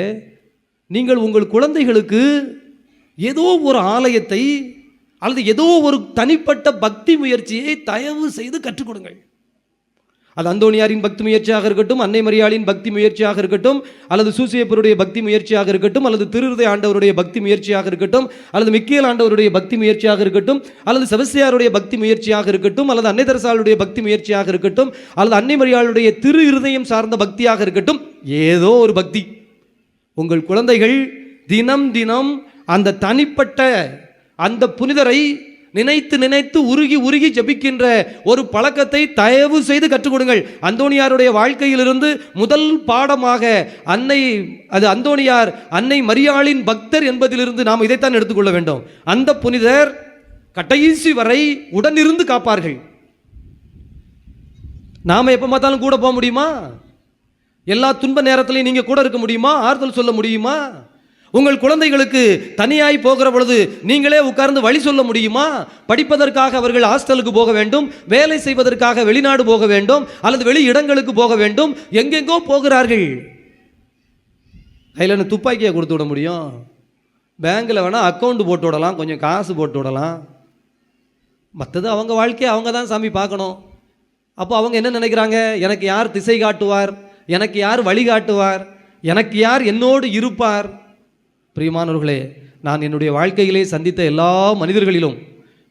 நீங்கள் உங்கள் குழந்தைகளுக்கு ஏதோ ஒரு ஆலயத்தை அல்லது ஏதோ ஒரு தனிப்பட்ட பக்தி முயற்சியை தயவு செய்து கற்றுக் கொடுங்கள். அது அந்தோணியாரின் பக்தி முயற்சியாக இருக்கட்டும், அன்னை மரியாளின் பக்தி முயற்சியாக இருக்கட்டும், அல்லது சூசியப்பருடைய பக்தி முயற்சியாக இருக்கட்டும், அல்லது திருஹிருதய ஆண்டவருடைய பக்தி முயற்சியாக இருக்கட்டும், அல்லது மிக்கேல் ஆண்டவருடைய பக்தி முயற்சியாக இருக்கட்டும், அல்லது செபஸ்தியாருடைய பக்தி முயற்சியாக இருக்கட்டும், அல்லது அன்னை தெரசாளுடைய பக்தி முயற்சியாக இருக்கட்டும், அல்லது அன்னை மரியாளுடைய திரு இருதயம் சார்ந்த பக்தியாக இருக்கட்டும், ஏதோ ஒரு பக்தி. உங்கள் குழந்தைகள் தினம் தினம் அந்த தனிப்பட்ட அந்த புனிதரை நினைத்து நினைத்து உருகி உருகி ஜபிக்கின்ற ஒரு பழக்கத்தை தயவு செய்து கற்றுக் கொடுங்கள். அந்தோணியாருடைய வாழ்க்கையிலிருந்து முதல் பாடமாக அந்தோணியார் அன்னை மரியாளின் பக்தர் என்பதிலிருந்து நாம் இதைத்தான் எடுத்துக்கொள்ள வேண்டும். அந்த புனிதர் கடைசி வரை உடனிருந்து காப்பார்கள். நாம எப்ப பார்த்தாலும் கூட போக முடியுமா? எல்லா துன்ப நேரத்திலையும் நீங்க கூட இருக்க முடியுமா? ஆறுதல் சொல்ல முடியுமா? உங்கள் குழந்தைகளுக்கு தனியாய் போகிற பொழுது நீங்களே உட்கார்ந்து வழி சொல்ல முடியுமா? படிப்பதற்காக அவர்கள் ஹாஸ்டலுக்கு போக வேண்டும், வேலை செய்வதற்காக வெளிநாடு போக வேண்டும், அல்லது வெளி இடங்களுக்கு போக வேண்டும், எங்கெங்கோ போகிறார்கள். அதில் துப்பாக்கியை கொடுத்து விட முடியும்? பேங்கில் வேணால் அக்கௌண்ட் போட்டு விடலாம், கொஞ்சம் காசு போட்டு விடலாம். மற்றது அவங்க வாழ்க்கையை அவங்க தான் சாமி பார்க்கணும். அப்போ அவங்க என்ன நினைக்கிறாங்க? எனக்கு யார் திசை காட்டுவார், எனக்கு யார் வழிகாட்டுவார், எனக்கு யார் என்னோடு இருப்பார்? பிரியமானவர்களே, நான் என்னுடைய வாழ்க்கையிலே சந்தித்த எல்லா மனிதர்களிலும்,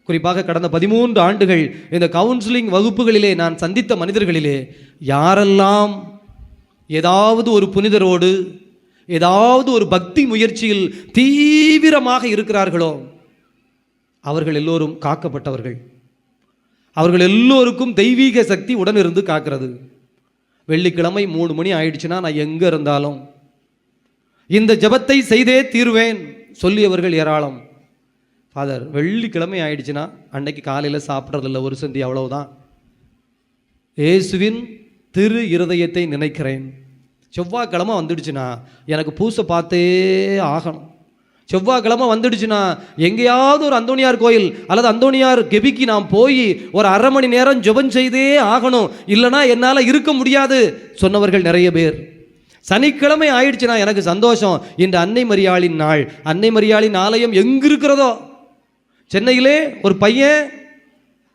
குறிப்பாக கடந்த 13 ஆண்டுகள் இந்த கவுன்சிலிங் வகுப்புகளிலே நான் சந்தித்த மனிதர்களிலே யாரெல்லாம் ஏதாவது ஒரு புனிதரோடு ஏதாவது ஒரு பக்தி முயற்சியில் தீவிரமாக இருக்கிறார்களோ அவர்கள் எல்லோரும் காக்கப்பட்டவர்கள். அவர்கள் எல்லோருக்கும் தெய்வீக சக்தி உடனிருந்து காக்கிறது. வெள்ளிக்கிழமை 3 மணி ஆயிடுச்சுன்னா நான் எங்கே இருந்தாலும் இந்த ஜபத்தை செய்தே தீர்வேன் சொல்லியவர்கள் ஏராளம். ஃபாதர், வெள்ளிக்கிழமை ஆயிடுச்சுன்னா அன்னைக்கு காலையில் சாப்பிட்றதில்ல, ஒரு சந்தி, அவ்வளவுதான். இயேசுவின் திரு இருதயத்தை நினைக்கிறேன். செவ்வாய்க்கிழமை வந்துடுச்சுன்னா எனக்கு பூசை பார்த்தே ஆகணும். செவ்வாய்க்கிழமை வந்துடுச்சுன்னா எங்கேயாவது ஒரு அந்தோணியார் கோயில் அல்லது அந்தோணியார் கெபிக்கு நான் போய் ஒரு அரை மணி நேரம் ஜெபம் செய்தே ஆகணும், இல்லைனா என்னால் இருக்க முடியாது சொன்னவர்கள் நிறைய பேர். சனிக்கிழமை ஆயிடுச்சுன்னா எனக்கு சந்தோஷம், இன்று அன்னை மரியாளின் நாள். அன்னை மரியாளின் ஆலயம் எங்கு இருக்கிறதோ, சென்னையிலே ஒரு பையன்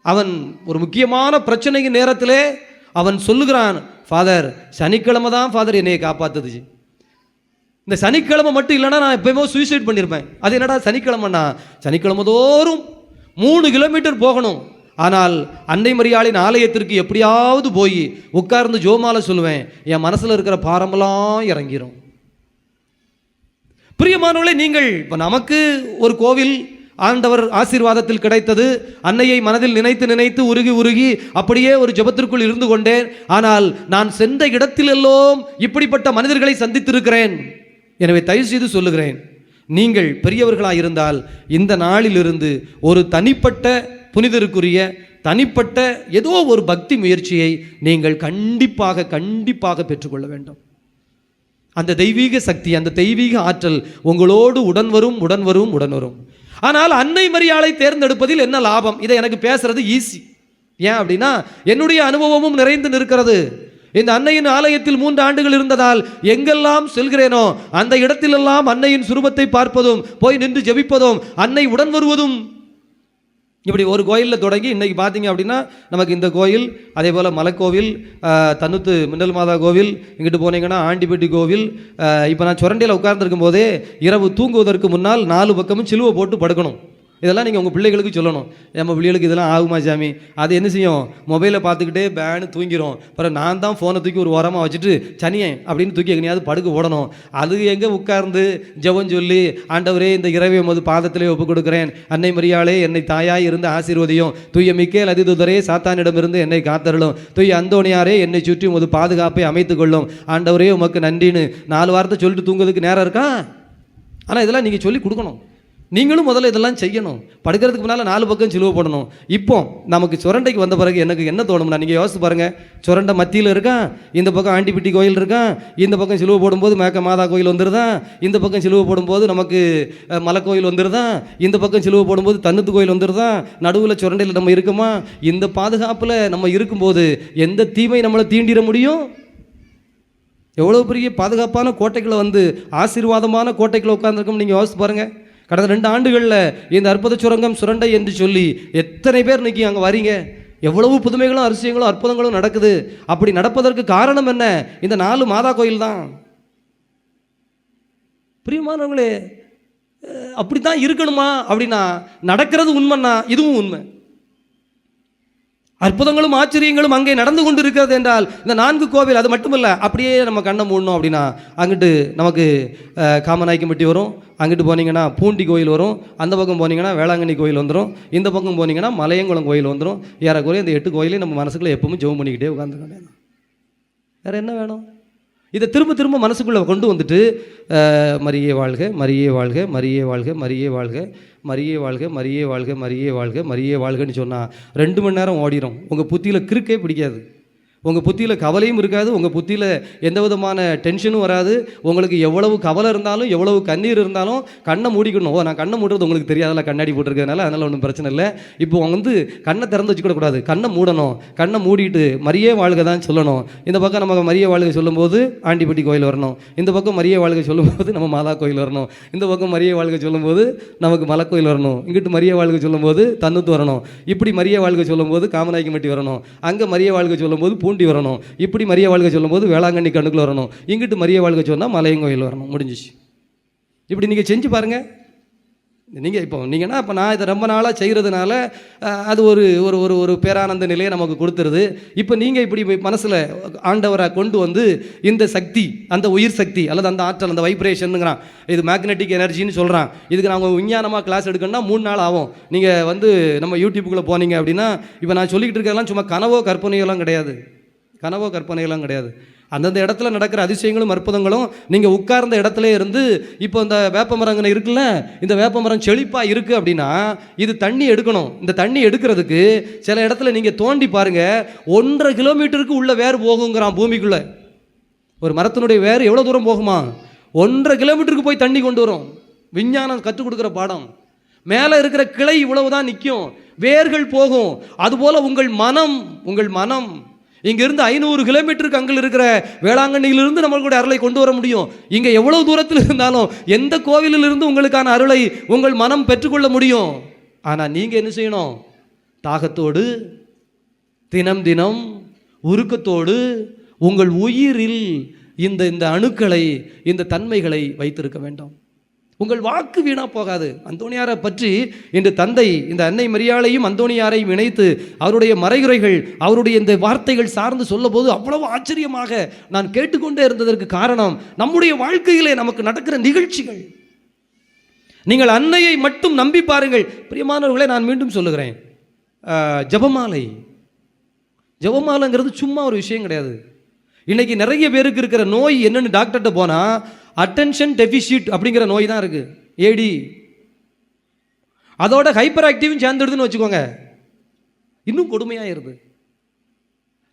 அவன் ஒரு முக்கியமான பிரச்சனைக்கு நேரத்திலே அவன் சொல்லுகிறான், ஃபாதர் சனிக்கிழமை தான் ஃபாதர் என்னையை காப்பாத்துச்சு, இந்த சனிக்கிழமை மட்டும் இல்லைன்னா நான் எப்பயுமே சூசைட் பண்ணியிருப்பேன். அது என்னடா சனிக்கிழமைன்னா, சனிக்கிழமை தோறும் 3 கிலோமீட்டர் போகணும். ஆனால் அன்னை மரியாளின் ஆலயத்திற்கு எப்படியாவது போய் உட்கார்ந்து ஜோமால சொல்லுவேன், என் மனசில் இருக்கிற பாரமெல்லாம் இறங்கிரும். பிரியமானவர்களே, நீங்கள் இப்போ நமக்கு ஒரு கோவில் ஆண்டவர் ஆசீர்வாதத்தில் கிடைத்தது, அன்னையை மனதில் நினைத்து நினைத்து உருகி உருகி அப்படியே ஒரு ஜெபத்திற்குள் இருந்து கொண்டேன். ஆனால் நான் சென்ற இடத்திலெல்லாம் இப்படிப்பட்ட மனிதர்களை சந்தித்திருக்கிறேன். எனவே தயவு செய்து சொல்லுகிறேன், நீங்கள் பெரியவர்களாக இருந்தால் இந்த நாளிலிருந்து ஒரு தனிப்பட்ட புனிதருக்குரிய தனிப்பட்ட ஏதோ ஒரு பக்தி முயற்சியை நீங்கள் கண்டிப்பாக பெற்றுக்கொள்ள வேண்டும். அந்த தெய்வீக சக்தி, அந்த தெய்வீக ஆற்றல் உங்களோடு உடன் வரும். ஆனால் அன்னை மரியாளை தேர்ந்தெடுப்பதில் என்ன லாபம்? இதை எனக்கு பேசுறது ஈஸி. ஏன் அப்படின்னா என்னுடைய அனுபவமும் நிறைந்து நிற்கிறது. இந்த அன்னையின் ஆலயத்தில் 3 ஆண்டுகள் இருந்ததால் எங்கெல்லாம் செல்கிறேனோ அந்த இடத்திலெல்லாம் அன்னையின் சுரூபத்தை பார்ப்பதும் போய் நின்று ஜெபிப்பதும் அன்னை உடன் வருவதும். இப்படி ஒரு கோயிலில் தொடங்கி இன்னைக்கு பார்த்தீங்க அப்படின்னா நமக்கு இந்த கோயில், அதே போல் மலைக்கோவில், தன்னுத்து மின்னல் மாதா கோவில், இங்கிட்டு போனீங்கன்னா ஆண்டிப்பட்டி கோவில். இப்போ நான் சுரண்டையில் உட்கார்ந்துருக்கும் போதே இரவு தூங்குவதற்கு முன்னால் 4 பக்கமும் சிலுவை போட்டு படுக்கணும். இதெல்லாம் நீங்கள் உங்கள் பிள்ளைகளுக்கு சொல்லணும். நம்ம பிள்ளைகளுக்கு இதெல்லாம் ஆகுமா சாமி? அது என்ன செய்யும், மொபைலை பார்த்துக்கிட்டே பேனு தூங்கிடும். அப்புறம் நான் தான் ஃபோனை தூக்கி ஒரு ஓரமாக வச்சுட்டு சனியன் அப்படின்னு தூக்கி எங்கேயாவது படுக்க ஓடணும். அது எங்கே உட்கார்ந்து ஜெபம் சொல்லி, ஆண்டவரே இந்த இரவை உமது பாதத்திலே ஒப்புக் கொடுக்கிறேன், அன்னை மரியாளே என்னை தாயாய் இருந்து ஆசீர்வதியும், தூய மிக்கேல் அதிதூதரே சாத்தானிடமிருந்து என்னை காத்தருளும், தூய அந்தோணியாரே என்னை சுற்றி உமது பாதுகாப்பை அமைத்துக் கொள்ளும், ஆண்டவரே உமக்கு நன்றின்னு 4 வாரத்தை சொல்லிட்டு தூங்குறதுக்கு நேரம் இருக்கா? ஆனால் இதெல்லாம் நீங்கள் சொல்லி கொடுக்கணும். நீங்களும் முதல்ல இதெல்லாம் செய்யணும். படுக்கிறதுக்கு முன்னால் 4 பக்கம் சிலுவை போடணும். இப்போ நமக்கு சுரண்டைக்கு வந்த பிறகு எனக்கு என்ன தோணும்னா, நீங்கள் யோசிச்சு பாருங்கள், சுரண்டை மத்தியில் இருக்கான், இந்த பக்கம் ஆண்டிப்பட்டி கோயில் இருக்கான், இந்த பக்கம் சிலுவை போடும்போது மேக்க மாதா கோயில் வந்துடுதான், இந்த பக்கம் சிலுவை போடும்போது நமக்கு மலை கோயில் வந்துடுதான், இந்த பக்கம் சிலுவை போடும்போது தன்னுத்து கோயில் வந்துடுதான், நடுவில் சுரண்டையில் நம்ம இருக்குமா? இந்த பாதுகாப்பில் நம்ம இருக்கும்போது எந்த தீமை நம்மளை தீண்டிட முடியும்? எவ்வளோ பெரிய பாதுகாப்பான கோட்டைகளை வந்து ஆசீர்வாதமான கோட்டைகளை உட்காந்துருக்கோம். நீங்கள் யோசிச்சு பாருங்கள். கடந்த 2 ஆண்டுகளில் இந்த அற்புத சுரங்கம் சுரண்டை என்று சொல்லி எத்தனை பேர் இன்னைக்கு அங்கே வரீங்க? எவ்வளவு புதுமைகளும் அதிசயங்களும் அற்புதங்களும் நடக்குது. அப்படி நடப்பதற்கு காரணம் என்ன? இந்த 4 மாதா கோயில் தான். பிரியமானவங்களே, அப்படித்தான் இருக்கணுமா அப்படின்னா, நடக்கிறது உண்மைன்னா இதுவும் உண்மை. அற்புதங்களும் ஆச்சரியங்களும் அங்கே நடந்து கொண்டு இருக்கிறது என்றால் இந்த 4 கோவில் அது மட்டுமல்ல. அப்படியே நம்ம கண்ணை மூடணும் அப்படின்னா அங்கிட்டு நமக்கு காமநாயக்கம்பட்டி வரும், அங்கிட்டு போனீங்கன்னா பூண்டி கோயில் வரும், அந்த பக்கம் போனீங்கன்னா வேளாங்கண்ணி கோயில் வந்துடும், இந்த பக்கம் போனீங்கன்னா மலையங்குளம் கோயில் வந்துடும். ஏறக்குறைய இந்த 8 கோயிலையும் நம்ம மனசுக்குள்ளே எப்பவும் ஜெபம் பண்ணிக்கிட்டே உட்காந்துருக்கோம். வேறு என்ன வேணும்? இதை திரும்ப மனசுக்குள்ளே கொண்டு வந்துட்டு மரியே வாழ்க, மரியே வாழ்க, மரியே வாழ்க, மரியே வாழ்க, மரியே வாழ்க, மரியே வாழ்க, மரியே வாழ்க, மரியே வாழ்கன்னு சொன்னால் 2 மணி நேரம் ஓடிடும். உங்கள் புத்தியில் கிறுக்கே பிடிக்காது, உங்கள் புத்தியில் கவலையும் இருக்காது, உங்கள் புத்தியில் எந்த விதமான டென்ஷனும் வராது. உங்களுக்கு எவ்வளவு கவலை இருந்தாலும் எவ்வளவு கண்ணீர் இருந்தாலும் கண்ணை மூடிக்கணும். நான் கண்ணை மூடுறது உங்களுக்கு தெரியாதுல்ல, கண்ணாடி போட்டிருக்கிறதுனால, அதனால் ஒன்றும் பிரச்சனை இல்லை. இப்போ வந்து கண்ணை திறந்து வச்சுக்கூடாது, கண்ணை மூடணும். கண்ணை மூடிட்டு மரியே வாழ்க தான் சொல்லணும். இந்த பக்கம் நம்ம மரியே வாழ்க சொல்லும்போது ஆண்டிப்பட்டி கோயில் வரணும், இந்த பக்கம் மரியே வாழ்க சொல்லும்போது நம்ம மாதா கோயில் வரணும், இந்த பக்கம் மரியே வாழ்க சொல்லும்போது நமக்கு மலை கோயில் வரணும், இங்கிட்டு மரியே வாழ்க சொல்லும்போது தன்னுத்து வரணும், இப்படி மரியே வாழ்க சொல்லும்போது காமநாயக்கம்பட்டி வரணும், அங்கே மரியே வாழ்க சொல்லும்போது பூண்டி வரணும், இப்படி மரியே வாழ்க சொல்லும்போது வேளாங்கண்ணி கண்ணுக்குள்ள வரணும், இங்கிட்டு மரியே வாழ்க சொன்னால் மலையங்கோயில் வரணும். முடிஞ்சிச்சு. இப்படி நீங்கள் செஞ்சு பாருங்கள். நீங்கள் இப்போ நான் இதை ரொம்ப நாளாக செய்கிறதுனால அது ஒரு ஒரு ஒரு பேரானந்த நிலையை நமக்கு கொடுத்துருது. இப்போ நீங்கள் இப்படி மனசில் ஆண்டவரை கொண்டு வந்து இந்த சக்தி, அந்த உயிர் சக்தி அல்லது அந்த ஆற்றல், அந்த வைப்ரேஷனுங்கிறான், இது மேக்னெட்டிக் எனர்ஜின்னு சொல்கிறான். இதுக்கு நாங்கள் விஞ்ஞானமாக கிளாஸ் எடுக்கணும்னா 3 நாள் ஆகும். நீங்கள் வந்து நம்ம யூடியூப்புக்குள்ளே போனீங்க அப்படின்னா, இப்போ நான் சொல்லிக்கிட்டு இருக்கிறதெல்லாம் சும்மா கனவோ கற்பனையெல்லாம் கிடையாது. அந்தந்த இடத்துல நடக்கிற அதிசயங்களும் அற்புதங்களும் நீங்கள் உட்கார்ந்த இடத்துல இருந்து. இப்போ இந்த வேப்ப மரங்கள் இருக்குல்ல, இந்த வேப்ப மரம் செழிப்பாக இருக்குது அப்படின்னா இது தண்ணி எடுக்கணும். இந்த தண்ணி எடுக்கிறதுக்கு சில இடத்துல நீங்கள் தோண்டி பாருங்கள், 1.5 கிலோமீட்டருக்கு உள்ள வேர் போகுங்கிறான் பூமிக்குள்ளே. ஒரு மரத்தினுடைய வேர் எவ்வளோ தூரம் போகுமா? 1.5 கிலோமீட்டருக்கு போய் தண்ணி கொண்டு வரும். விஞ்ஞானம் கற்றுக் கொடுக்குற பாடம். மேலே இருக்கிற கிளை இவ்வளவுதான் நிற்கும், வேர்கள் போகும். அதுபோல உங்கள் மனம் இங்கிருந்து 500 கிலோமீட்டருக்கு அங்கே இருக்கிற வேளாங்கண்ணியிலிருந்து நம்மளுடைய அருளை கொண்டு வர முடியும். இங்கே எவ்வளவு தூரத்தில் இருந்தாலும் எந்த கோவிலிலிருந்து உங்களுக்கான அருளை உங்கள் மனம் பெற்றுக்கொள்ள முடியும். ஆனால் நீங்கள் என்ன செய்யணும்? தாகத்தோடு, தினம் தினம் உருக்கத்தோடு உங்கள் உயிரில் இந்த அணுக்களை, இந்த தன்மைகளை வைத்திருக்க வேண்டும். உங்கள் வாக்கு வீணா போகாது. அந்தோணியாரை பற்றி இன்று தந்தை இந்த அன்னை மரியாளையும் அந்தோணியாரையும் இணைத்து அவருடைய மறைகுறைகள், அவருடைய இந்த வார்த்தைகள் சார்ந்து சொல்லும் போது அவ்வளவு ஆச்சரியமாக நான் கேட்டுக்கொண்டே இருந்ததற்கு காரணம் நம்முடைய வாழ்க்கையிலே நமக்கு நடக்கிற நிகழ்ச்சிகள். நீங்கள் அன்னையை மட்டும் நம்பி பாருங்கள். பிரியமானவர்களே, நான் மீண்டும் சொல்லுகிறேன், ஜெபமாலைங்கிறது சும்மா ஒரு விஷயம் கிடையாது. இன்னைக்கு நிறைய பேருக்கு இருக்கிற நோய் என்னன்னு டாக்டர்கிட்ட போனால் அட்டென்ஷன் டெபிசிட் அப்படிங்கிற நோய் தான் இருக்குது, ஏடி. அதோட ஹைப்பர் ஆக்டிவும் சேர்ந்துடுதுன்னு வச்சுக்கோங்க, இன்னும் கொடுமையாயிருது.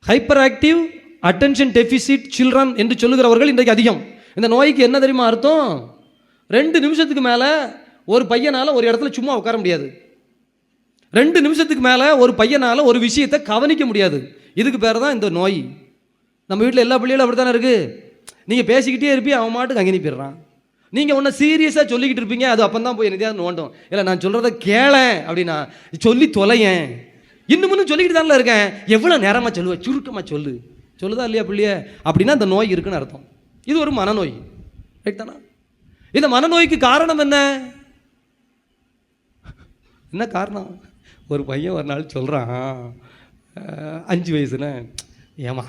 Hyperactive attention deficit children என்று சொல்லுகிறவர்கள் இன்றைக்கு அதிகம். இந்த நோய்க்கு என்ன தெரியுமா அர்த்தம்? 2 நிமிஷத்துக்கு மேலே ஒரு பையனால் ஒரு இடத்துல சும்மா உட்கார முடியாது. 2 நிமிஷத்துக்கு மேலே ஒரு பையனால் ஒரு விஷயத்தை கவனிக்க முடியாது. இதுக்கு பேர் தான் இந்த நோய். நம்ம வீட்டில் எல்லா பிள்ளைகளும் அப்படி தானே இருக்குது. நீங்கள் பேசிக்கிட்டே இருப்பீங்க, அவன் மாட்டுக்கு அங்கே நிற்பிடுறான். நீங்கள் ஒன்றை சீரியஸாக சொல்லிக்கிட்டு இருப்பீங்க, அது அப்போ தான் போய் என்னதையாவது நோண்டும். இல்லை, நான் சொல்கிறத கேளேன் அப்படின்னா சொல்லி தொலையேன். இன்னும் சொல்லிக்கிட்டு தானே இருக்கேன், எவ்வளோ நேரமாக சொல்லுவேன், சுருக்கமாக சொல்லுதா இல்லையா பிள்ளைய? அப்படின்னா அந்த நோய் இருக்குன்னு அர்த்தம். இது ஒரு மனநோய், ரைட் தானா? இந்த மனநோய்க்கு காரணம் என்ன காரணம்? ஒரு பையன் ஒரு நாள் சொல்கிறான், 5 வயசுன்னு, ஏமா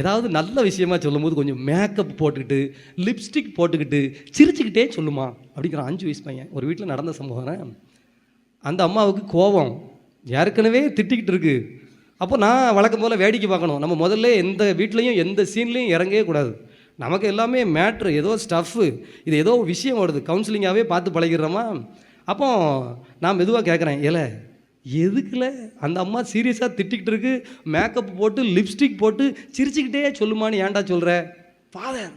ஏதாவது நல்ல விஷயமா சொல்லும் போது கொஞ்சம் மேக்கப் போட்டுக்கிட்டு லிப்ஸ்டிக் போட்டுக்கிட்டு சிரிச்சுக்கிட்டே சொல்லுமா அப்படிங்கிறான். 5 வயசு பையன். ஒரு வீட்டில் நடந்த சம்பவம். அந்த அம்மாவுக்கு கோபம் ஏற்கனவே திட்டிக்கிட்டு இருக்கு. அப்போ நான் வழக்கம் போல் வேடிக்கை பார்க்கணும். நம்ம முதல்ல எந்த வீட்லேயும் எந்த சீன்லேயும் இறங்கவே கூடாது. நமக்கு எல்லாமே மேட்ரு, ஏதோ ஸ்டஃப்பு, இது ஏதோ விஷயம் வருது, கவுன்சிலிங்காகவே பார்த்து பழகிடுறோமா. அப்போ நான் மெதுவாக கேட்குறேன், எதுக்குல அந்த அம்மா சீரியஸாக திட்டிக்கிட்டு இருக்கு, மேக்கப் போட்டு லிப்ஸ்டிக் போட்டு சிரிச்சுக்கிட்டே சொல்லுமான்னு ஏன்டா சொல்கிற? ஃபாதர்,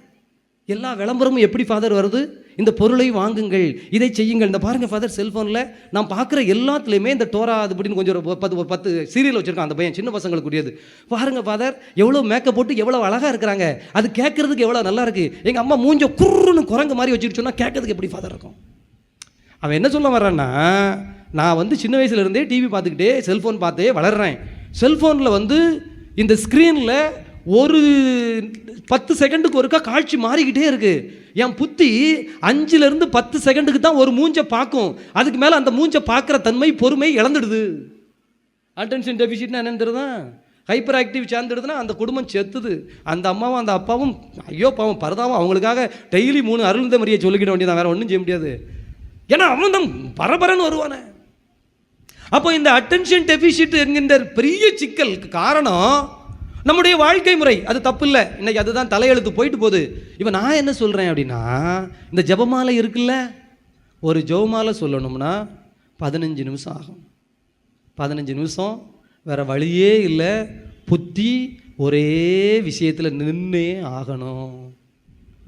எல்லா விளம்பரமும் எப்படி ஃபாதர் வருது? இந்த பொருளை வாங்குங்கள், இதை செய்யுங்கள். இந்த பாருங்கள் ஃபாதர், செல்ஃபோனில் நான் பார்க்குற எல்லாத்துலேயுமே இந்த டோரா அது அப்படின்னு கொஞ்சம் ஒரு 10 சீரியல் வச்சுருக்கான் அந்த பையன், சின்ன பசங்களுக்குரியது. பாருங்கள் ஃபாதர், எவ்வளோ மேக்கப் போட்டு எவ்வளோ அழகாக இருக்கிறாங்க, அது கேட்குறதுக்கு எவ்வளோ நல்லா இருக்குது. எங்கள் அம்மா மூஞ்ச குருன்னு குரங்கு மாதிரி வச்சுக்கிட்டு சொன்னால் கேட்கறதுக்கு எப்படி ஃபாதர் இருக்கும்? அவன் என்ன சொல்ல வர்றான்னா, நான் சின்ன வயசுலேருந்தே டிவி பார்த்துக்கிட்டே செல்ஃபோன் பார்த்தே வளர்கிறேன். செல்ஃபோனில் இந்த ஸ்க்ரீனில் ஒரு 10 செகண்டுக்கு ஒருக்கா காட்சி மாறிக்கிட்டே இருக்குது. என் புத்தி 5லேருந்து 10 செகண்டுக்கு தான் ஒரு மூஞ்சை பார்க்கும். அதுக்கு மேலே அந்த மூஞ்சை பார்க்குற தன்மை, பொறுமை இழந்துடுது. அட்டென்ஷன் டெபிசிட்னா என்னன்னு தெரியுதா? ஹைப்பர் ஆக்டிவ் சேர்ந்துடுதுன்னா அந்த குடும்பம் செத்துது. அந்த அம்மாவும் அந்த அப்பாவும் ஐயோ பாவம் பரதாவும் அவங்களுக்காக டெய்லி 3 அருள்ந்த மாதிரியை சொல்லிக்கிட வேண்டியதான், வேறு ஒன்றும் செய்ய முடியாது. ஏன்னா அவன் தான் பரபரன்னு வருவானே. அப்போ இந்த அட்டென்ஷன் டெபிசிட் என்கின்ற பெரிய சிக்கலுக்கு காரணம் நம்முடைய வாழ்க்கை முறை. அது தப்பு இல்லை, இன்னைக்கு அதுதான் தலையெழுத்து போயிட்டு போகுது. இப்போ நான் என்ன சொல்கிறேன் அப்படின்னா, இந்த ஜெபமாலை இருக்குல்ல, ஒரு ஜெபமாலை சொல்லணும்னா 15 நிமிஷம் ஆகும். 15 நிமிஷம், வேறு வழியே இல்லை. புத்தி ஒரே விஷயத்தில் நின்னே ஆகணும்.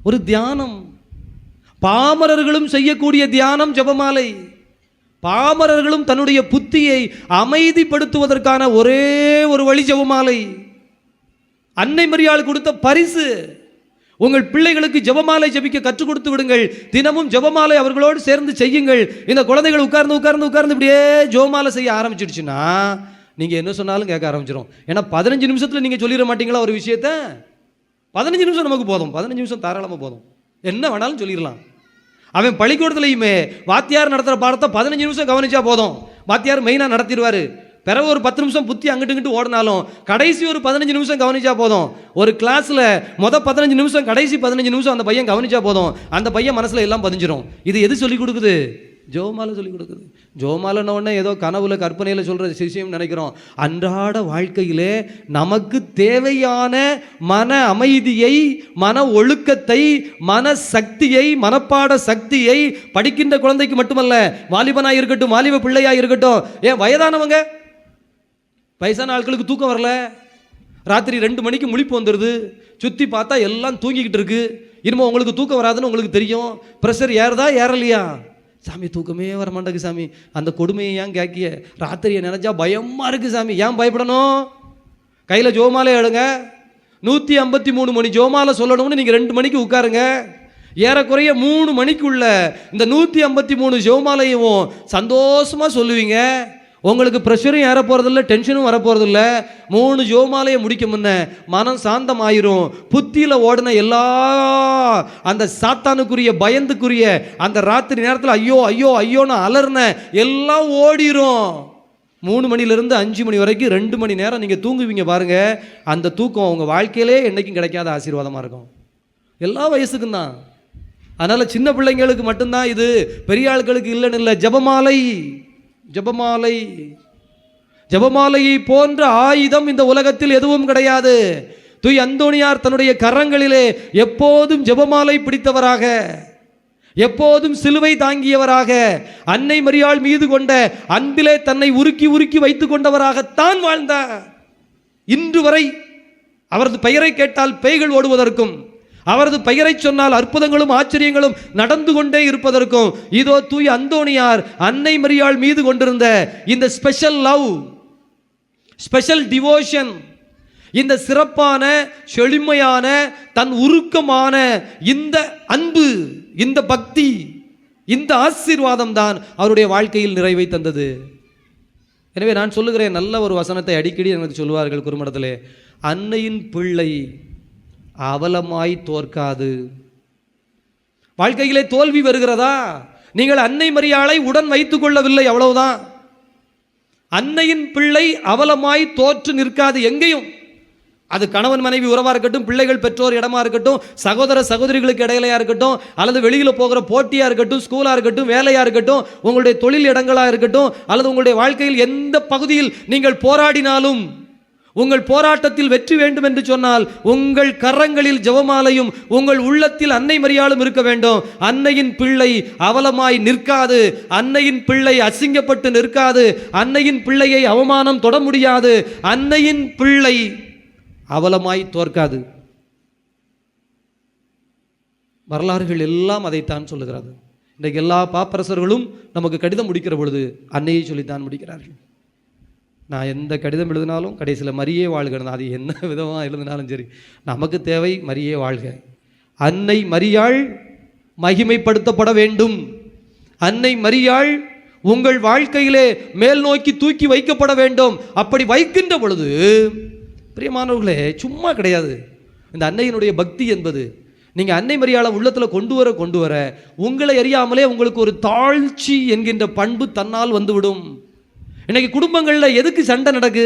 ஒரு தியானம், பாமரர்களும் செய்யக்கூடிய தியானம் ஜெபமாலை. பாமரர்களும் தன்னுடைய புத்தியை அமைதிப்படுத்துவதற்கான ஒரே ஒரு வழி ஜெபமாலை. அன்னை மரியாள் கொடுத்த பரிசு. உங்கள் பிள்ளைகளுக்கு ஜெபமாலை ஜெபிக்க கற்றுக் கொடுத்து விடுங்கள். தினமும் ஜெபமாலை அவர்களோடு சேர்ந்து செய்யுங்கள். இந்த குழந்தைகள் உட்கார்ந்து இப்படியே ஜெபமாலை செய்ய ஆரம்பிச்சிடுச்சுன்னா நீங்கள் என்ன சொன்னாலும் கேட்க ஆரம்பிச்சிடும். ஏன்னா 15 நிமிஷத்தில் நீங்கள் சொல்லிட மாட்டீங்களா ஒரு விஷயத்த? 15 நிமிஷம் நமக்கு போதும், 15 நிமிஷம் தாராளமாக போதும், என்ன வேணாலும் சொல்லிடலாம். அவன் பள்ளிக்கூடத்துலையுமே வாத்தியார் நடத்துகிற பாடத்தை 15 நிமிஷம் கவனிச்சா போதும், வாத்தியார் மெயினாக நடத்திடுவார். பிறகு ஒரு 10 நிமிஷம் புத்தி அங்கிட்டு ஓடினாலும் கடைசி ஒரு 15 நிமிஷம் கவனிச்சா போதும். ஒரு கிளாஸில் 15 நிமிஷம், கடைசி 15 நிமிஷம் அந்த பையன் கவனிச்சா போதும், அந்த பையன் மனசில் எல்லாம் பதிஞ்சிடும். இது எது சொல்லிக் கொடுக்குது? ஜெபமாலை சொல்லிக் கொடுக்குது. ஜெபமாலைன்ன உடனே ஏதோ கனவுல கற்பனையில் சொல்கிற விஷயம் நினைக்கிறோம். அன்றாட வாழ்க்கையிலே நமக்கு தேவையான மன அமைதியை, மன ஒழுக்கத்தை, மன சக்தியை, மனப்பாட சக்தியை படிக்கின்ற குழந்தைக்கு மட்டுமல்ல, வாலிபனாக இருக்கட்டும், வாலிப பிள்ளையாக இருக்கட்டும், ஏன் வயதானவங்க, வயசான ஆட்களுக்கு தூக்கம் வரல, ராத்திரி 2 மணிக்கு முழிப்பு வந்துடுது, சுற்றி பார்த்தா எல்லாம் தூங்கிக்கிட்டு இருக்கு, இனிமே உங்களுக்கு தூக்கம் வராதுன்னு உங்களுக்கு தெரியும். ப்ரெஷர் ஏறுதா ஏறலையா? சாமி தூக்கமே வர மாட்டேங்குது சாமி, அந்த கொடுமையை ஏன் கேட்கிய, ராத்திரியை நினைச்சா பயமா இருக்கு சாமி. ஏன் பயப்படணும்? கையில் ஜோமாலை எடுங்க, 153 மணி ஜோமாலை சொல்லணும்னு நீங்கள் 2 மணிக்கு உட்காருங்க. ஏறக்குறைய 3 மணிக்குள்ள இந்த 153 ஜோமாலையும் சந்தோஷமா சொல்லுவீங்க. உங்களுக்கு ப்ரெஷரும் ஏற போகிறதில்ல, டென்ஷனும் வரப்போகிறதில்ல. 3 ஜோமாலையை முடிக்க முன்ன மனம் சாந்தம் ஆயிரும். புத்தியில் ஓடின எல்லா அந்த சாத்தானுக்குரிய பயந்துக்குரிய அந்த ராத்திரி நேரத்தில் ஐயோ ஐயோ ஐயோன்னு அலர்ன எல்லாம் ஓடிரும். 3 மணிலேருந்து 5 மணி வரைக்கும் 2 மணி நேரம் நீங்கள் தூங்குவீங்க பாருங்க. அந்த தூக்கம் உங்கள் வாழ்க்கையிலே என்றைக்கும் கிடைக்காத ஆசீர்வாதமாக இருக்கும். எல்லா வயசுக்கும் தான். அதனால் சின்ன பிள்ளைங்களுக்கு மட்டும்தான் இது, பெரிய ஆட்களுக்கு இல்லைன்னு இல்லை. ஜபமாலை, ஜபமாலை, ஜபமாலையை போன்ற ஆயுதம் இந்த உலகத்தில் எதுவும் கிடையாது. தூய் அந்தோணியார் தன்னுடைய கரங்களிலே எப்போதும் ஜபமாலை பிடித்தவராக, எப்போதும் சிலுவை தாங்கியவராக, அன்னை மரியாள் மீது கொண்ட அன்பிலே தன்னை உருக்கி உருக்கி வைத்துக் கொண்டவராகத்தான் வாழ்ந்தார். இன்று வரை அவரது பெயரை கேட்டால் பேய்கள் ஓடுவதற்கும், அவரது பெயரை சொன்னால் அற்புதங்களும் ஆச்சரியங்களும் நடந்து கொண்டே இருப்பதற்கும் இதோ தூய் அந்தோணியார் அன்னை மரியாள் மீது கொண்டிருந்த இந்த ஸ்பெஷல் லவ், ஸ்பெஷல் டிவோஷன், இந்த சிறப்பான செழுமையான தன் உருக்கமான இந்த அன்பு, இந்த பக்தி, இந்த ஆசீர்வாதம் தான் அவருடைய வாழ்க்கையில் நிறைவை தந்தது. எனவே நான் சொல்லுகிறேன், நல்ல ஒரு வசனத்தை அடிக்கடி எனக்கு சொல்லுவார்கள் குறுமடத்திலே, அன்னையின் பிள்ளை அவலமாய் தோற்காது. வாழ்க்கையிலே தோல்வி வருகிறதா, நீங்கள் அன்னை மரியாளை உடன் வைத்துக் கொள்ளவில்லை, அவ்வளவுதான். அன்னையின் பிள்ளை அவலமாய் தோற்று நிற்காது எங்கேயும். அது கணவன் மனைவி உறவாக இருக்கட்டும், பிள்ளைகள் பெற்றோர் இடமா இருக்கட்டும், சகோதர சகோதரிகளுக்கு இடையிலையா இருக்கட்டும், அல்லது வெளியில் போகிற போட்டியாக இருக்கட்டும், ஸ்கூலாக இருக்கட்டும், வேலையாக இருக்கட்டும், உங்களுடைய தொழில் இடங்களாக இருக்கட்டும், அல்லது உங்களுடைய வாழ்க்கையில் எந்த பகுதியில் நீங்கள் போராடினாலும், உங்கள் போராட்டத்தில் வெற்றி வேண்டும் என்று சொன்னால் உங்கள் கரங்களில் ஜெபமாலையும் உங்கள் உள்ளத்தில் அன்னை மரியாளும் இருக்க வேண்டும். அன்னையின் பிள்ளை அவலமாய் நிற்காது, அன்னையின் பிள்ளை அசிங்கப்பட்டு நிற்காது, அன்னையின் பிள்ளையை அவமானம் தொட முடியாது, அன்னையின் பிள்ளை அவலமாய் தோற்காது. வரலாறுகள் எல்லாம் அதைத்தான் சொல்லுகிறது. இன்றைக்கு எல்லா பாப்பரசர்களும் நமக்கு கடிதம் முடிக்கிற பொழுது அன்னையை சொல்லித்தான் முடிக்கிறார்கள். நான் எந்த கடிதம் எழுதினாலும் கடைசியில் மரியே வாழ்கிறது, அது என்ன விதமாக எழுதினாலும் சரி, நமக்கு தேவை மரியே வாழ்க. அன்னை மரியாள் மகிமைப்படுத்தப்பட வேண்டும். அன்னை மரியாள் உங்கள் வாழ்க்கையிலே மேல் நோக்கி தூக்கி வைக்கப்பட வேண்டும். அப்படி வைக்கின்ற பொழுது பிரியமானவர்களே, சும்மா கிடையாது இந்த அன்னையினுடைய பக்தி என்பது. நீங்கள் அன்னை மரியாளை உள்ளத்தில் கொண்டு வர உங்களை அறியாமலே உங்களுக்கு ஒரு தாழ்ச்சி என்கின்ற பண்பு தன்னால் வந்துவிடும். இன்னைக்கு குடும்பங்களில் எதுக்கு சண்டை நடக்கு?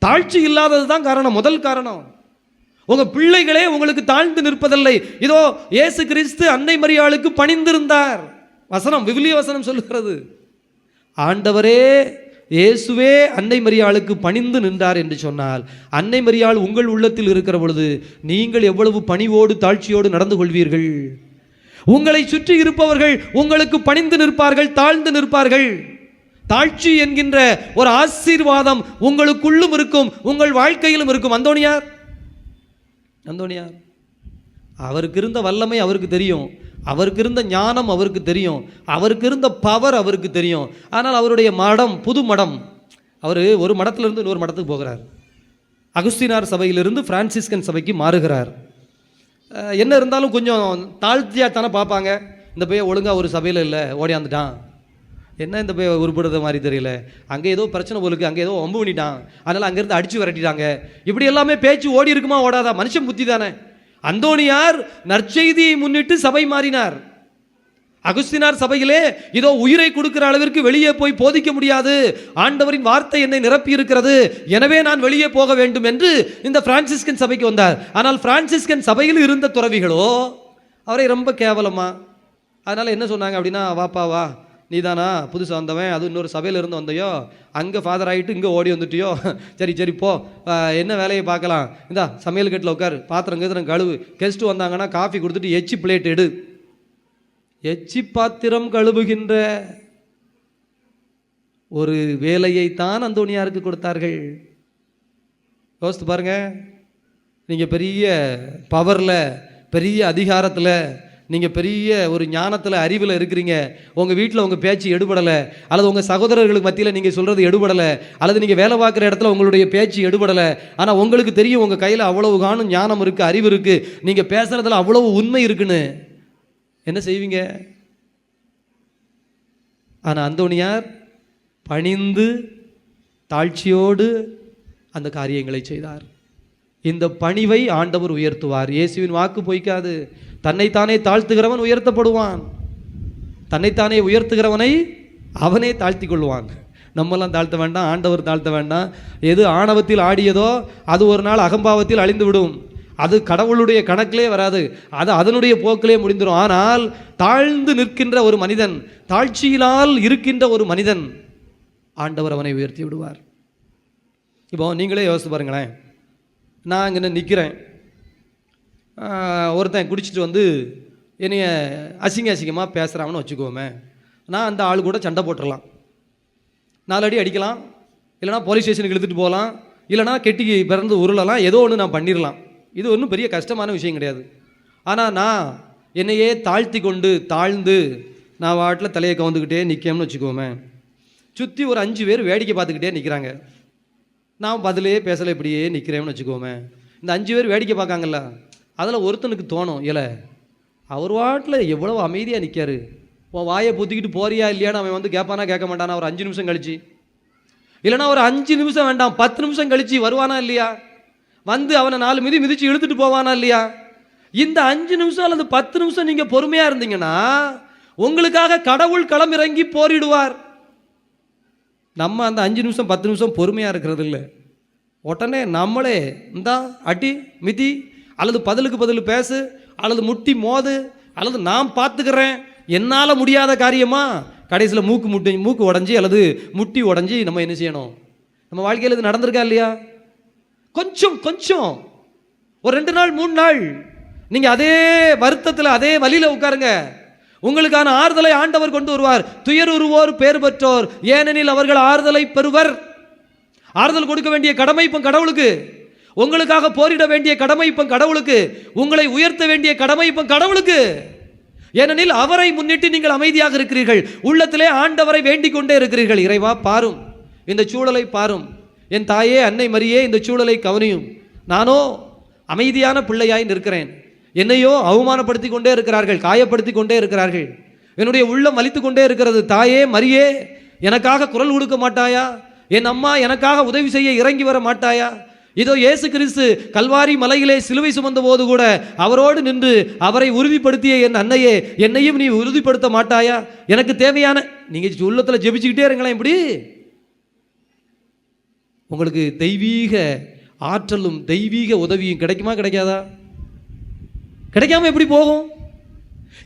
தாழ்ச்சி இல்லாதது தான் காரணம், முதல் காரணம். உங்க பிள்ளைகளே உங்களுக்கு தாழ்ந்து நிற்பதில்லை. இதோ இயேசு கிறிஸ்து அன்னை மரியாளுக்கு பணிந்திருந்தார். வசனம், விவிலிய வசனம் சொல்லுகிறது, ஆண்டவரே இயேசுவே அன்னை மரியாளுக்கு பணிந்து நின்றார் என்று சொன்னால், அன்னை மரியாள் உங்கள் உள்ளத்தில் இருக்கிற பொழுது நீங்கள் எவ்வளவு பணிவோடு தாழ்ச்சியோடு நடந்து கொள்வீர்கள். உங்களை சுற்றி இருப்பவர்கள் உங்களுக்கு பணிந்து நிற்பார்கள், தாழ்ந்து நிற்பார்கள். தாழ்ச்சி என்கின்ற ஒரு ஆசீர்வாதம் உங்களுக்குள்ளும் இருக்கும், உங்கள் வாழ்க்கையிலும் இருக்கும். அந்தோணியார் அவருக்கு இருந்த வல்லமை அவருக்கு தெரியும், அவருக்கு இருந்த ஞானம் அவருக்கு தெரியும், அவருக்கு இருந்த பவர் அவருக்கு தெரியும். ஆனால் அவருடைய மடம், புது மடம், அவர் ஒரு மடத்திலிருந்து இன்னொரு மடத்துக்கு போகிறார். அகுஸ்தினார் சபையிலிருந்து பிரான்சிஸ்கன் சபைக்கு மாறுகிறார். என்ன இருந்தாலும் கொஞ்சம் தாழ்த்தியாக தானே பார்ப்பாங்க. இந்த பையன் ஒழுங்காக ஒரு சபையில் இல்லை, ஓடியாந்துட்டான், என்ன இந்த போய் உருப்படுற மாதிரி தெரியல, அங்கே ஏதோ பிரச்சனை போலுக்கு, அங்கே ஏதோ வம்பு பண்ணிட்டான், அதனால் அங்கேருந்து அடித்து விரட்டிட்டாங்க, இப்படி எல்லாமே பேச்சு ஓடி இருக்குமா ஓடாதா? மனுஷன் புத்தி தானே. அந்தோணியார் நற்செய்தியை முன்னிட்டு சபை மாறினார். அகுஸ்தினார் சபையிலே இதோ உயிரை கொடுக்கிற அளவிற்கு வெளியே போய் போதிக்க முடியாது, ஆண்டவரின் வார்த்தை என்னை நிரப்பி இருக்கிறது, எனவே நான் வெளியே போக வேண்டும் என்று இந்த பிரான்சிஸ்கன் சபைக்கு வந்தார். ஆனால் பிரான்சிஸ்கன் சபையில் இருந்த துறவிகளோ அவரை ரொம்ப கேவலமா, அதனால் என்ன சொன்னாங்க அப்படின்னா, வாப்பா வா, நீ தானா புதுசாக வந்தவன், அது இன்னொரு சபையில் இருந்து வந்தையோ, அங்கே ஃபாதர் ஆகிட்டு இங்கே ஓடி வந்துட்டியோ, சரி போ, என்ன வேலையை பார்க்கலாம், இந்தா சமையல் கட்டில் உட்கார், பாத்திரம் கேத்திரம் கழுவு, கெஸ்ட்டு வந்தாங்கன்னா காஃபி கொடுத்துட்டு எச்சி பிளேட் எடு. எச்சி பாத்திரம் கழுவுகின்ற ஒரு வேலையைத்தான் அந்தோணியாருக்கு கொடுத்தார்கள். யோசித்து பாருங்க, நீங்கள் பெரிய பவரில் பெரிய அதிகாரத்தில், நீங்கள் பெரிய ஒரு ஞானத்தில், அறிவில் இருக்கிறீங்க, உங்கள் வீட்டில் உங்கள் பேச்சு எடுபடலை, அல்லது உங்கள் சகோதரர்களுக்கு மத்தியில் நீங்கள் சொல்கிறது எடுபடலை, அல்லது நீங்கள் வேலை பார்க்குற இடத்துல உங்களுடைய பேச்சு எடுபடலை. ஆனால் உங்களுக்கு தெரியும் உங்கள் கையில் அவ்வளவு காணும் ஞானம் இருக்குது, அறிவு இருக்குது, நீங்கள் பேசுகிறதுல அவ்வளவு உண்மை இருக்குன்னு. என்ன செய்வீங்க? ஆனால் அந்தோனியார் பணிந்து தாழ்ச்சியோடு அந்த காரியங்களை செய்தார். இந்த பணிவை ஆண்டவர் உயர்த்துவார். இயேசுவின் வாக்கு பொய்க்காது. தன்னைத்தானே தாழ்த்துகிறவன் உயர்த்தப்படுவான், தன்னைத்தானே உயர்த்துகிறவனை அவனே தாழ்த்தி கொள்வான். நம்மெல்லாம் தாழ்த்த வேண்டாம், ஆண்டவர் தாழ்த்த வேண்டாம். எது ஆணவத்தில் ஆடியதோ அது ஒரு நாள் அகம்பாவத்தில் அழிந்து விடும். அது கடவுளுடைய கணக்கிலே வராது, அது அதனுடைய போக்கிலே முடிந்துடும். ஆனால் தாழ்ந்து நிற்கின்ற ஒரு மனிதன், தாழ்ச்சியினால் இருக்கின்ற ஒரு மனிதன், ஆண்டவர் அவனை உயர்த்தி விடுவார். இப்போ நீங்களே யோசித்து பாருங்களேன். நான் இங்கே நிற்கிறேன், ஒருத்தன் குடிச்சிட்டு வந்து என்னைய அசிங்கமாக பேசுகிறான்னு வச்சுக்கோமே. நான் அந்த ஆள் கூட சண்டை போட்டுடலாம், 4 அடி அடிக்கலாம், இல்லைனா போலீஸ் ஸ்டேஷனுக்கு இழுத்துட்டு போகலாம், இல்லைனா கெட்டி பிறந்து உருளலாம், ஏதோ ஒன்று நான் பண்ணிடலாம். இது ஒன்றும் பெரிய கஷ்டமான விஷயம் கிடையாது. ஆனால் நான் என்னையே தாழ்த்தி கொண்டு தாழ்ந்து நான் வாட்டில் தலையை கவுந்துக்கிட்டே நிற்கணும்னு வச்சுக்கோமே. சுற்றி ஒரு 5 பேர் வேடிக்கை பார்த்துக்கிட்டே நிற்கிறாங்க, நான் பதிலே பேசலை, இப்படியே நிற்கிறேன்னு வச்சுக்கோமே. இந்த 5 பேர் வேடிக்கை பார்க்காங்கல்ல, அதில் ஒருத்தனுக்கு தோணும், இல்லை அவர் வாட்டில் எவ்வளோ அமைதியாக நிற்காரு, உன் வாயை புத்திக்கிட்டு போறியா இல்லையான்னு அவன் வந்து கேட்பானா கேட்க மாட்டானா ஒரு 5 நிமிஷம் கழிச்சு, இல்லைனா ஒரு 5 நிமிஷம் வேண்டாம் 10 நிமிஷம் கழிச்சு வருவானா இல்லையா, வந்து அவனை 4 மிதிச்சு இழுத்துட்டு போவானா இல்லையா. இந்த 5 நிமிஷம் அல்லது 10 நிமிஷம் நீங்கள் பொறுமையாக இருந்தீங்கன்னா உங்களுக்காக கடவுள் களமிறங்கி போரிடுவார். நம்ம அந்த 5 நிமிஷம் 10 நிமிஷம் பொறுமையாக இருக்கிறது இல்லை. உடனே நம்மளே இந்தா அடி மிதி, அல்லது பதிலுக்கு பதில் பேசு, அல்லது முட்டி மோது, அல்லது நான் பார்த்துக்கிறேன், என்னால் முடியாத காரியமா கடைசியில் மூக்கு உடஞ்சி அல்லது முட்டி உடஞ்சி நம்ம என்ன செய்யணும்? நம்ம வாழ்க்கையில் இது நடந்திருக்கா இல்லையா? கொஞ்சம் ஒரு 2 நாள் 3 நாள் நீங்கள் அதே வருத்தத்தில் அதே வழியில் உட்காருங்க. உங்களுக்கான ஆறுதலை ஆண்டவர் கொண்டு வருவார். துயருவோர் பேர் பெற்றோர், ஏனெனில் அவர்கள் ஆறுதலை பெறுவர். ஆறுதல் கொடுக்க வேண்டிய கடமை இப்போ கடவுளுக்கு, உங்களுக்காக போரிட வேண்டிய கடமை இப்போ கடவுளுக்கு, உங்களை உயர்த்த வேண்டிய கடமை இப்போ கடவுளுக்கு. ஏனெனில் அவரை முன்னிட்டு நீங்கள் அமைதியாக இருக்கிறீர்கள், உள்ளத்திலே ஆண்டவரை வேண்டிக் கொண்டே இருக்கிறீர்கள். இறைவா பாரும், இந்த சூழலை பாரும், என் தாயே அன்னை மரியே இந்த சூழலை கவனியும். நானோ அமைதியான பிள்ளையாய் நிற்கிறேன், என்னையோ அவமானப்படுத்தி கொண்டே இருக்கிறார்கள், காயப்படுத்தி கொண்டே இருக்கிறார்கள், என்னுடைய உள்ளம் வலித்து கொண்டே இருக்கிறது. தாயே மரியே எனக்காக குரல் கொடுக்க மாட்டாயா? என் அம்மா எனக்காக உதவி செய்ய இறங்கி வர மாட்டாயா? இதோ இயேசு கிறிஸ்து கல்வாரி மலையிலே சிலுவை சுமந்த போது கூட அவரோடு நின்று அவரை உறுதிப்படுத்திய என் அன்னையே, என்னையும் நீ உறுதிப்படுத்த மாட்டாயா? எனக்கு தேவையான நீங்கள் உள்ளத்தில் ஜெபிச்சுக்கிட்டே இருங்களேன். இப்படி உங்களுக்கு தெய்வீக ஆற்றலும் தெய்வீக உதவியும் கிடைக்குமா கிடைக்காதா? கிடைக்காம எப்படி போகும்?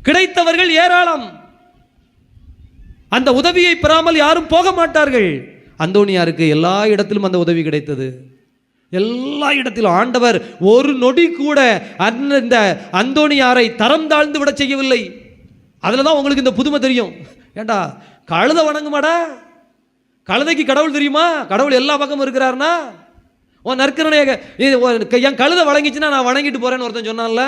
கிடைத்தவர்கள் ஏராளம், அந்த உதவியை பெறாமல் யாரும் போக மாட்டார்கள். அந்தோனியாருக்கு எல்லா இடத்திலும் அந்த உதவி கிடைத்தது, எல்லா இடத்திலும். ஆண்டவர் ஒரு நொடி கூட இந்த அந்தோனியாரை தரம் தாழ்ந்து விட செய்யவில்லை. அதில் தான் உங்களுக்கு இந்த புதுமை தெரியும். ஏண்டா கழுதை வணங்குமாடா? கழுதைக்கு கடவுள் தெரியுமா? கடவுள் எல்லா பக்கமும் இருக்கிறாருன்னா உன் நற்கரணைய என் கழுதை வழங்கிச்சுன்னா நான் வணங்கிட்டு போறேன்னு ஒருத்தன் சொன்னான்ல,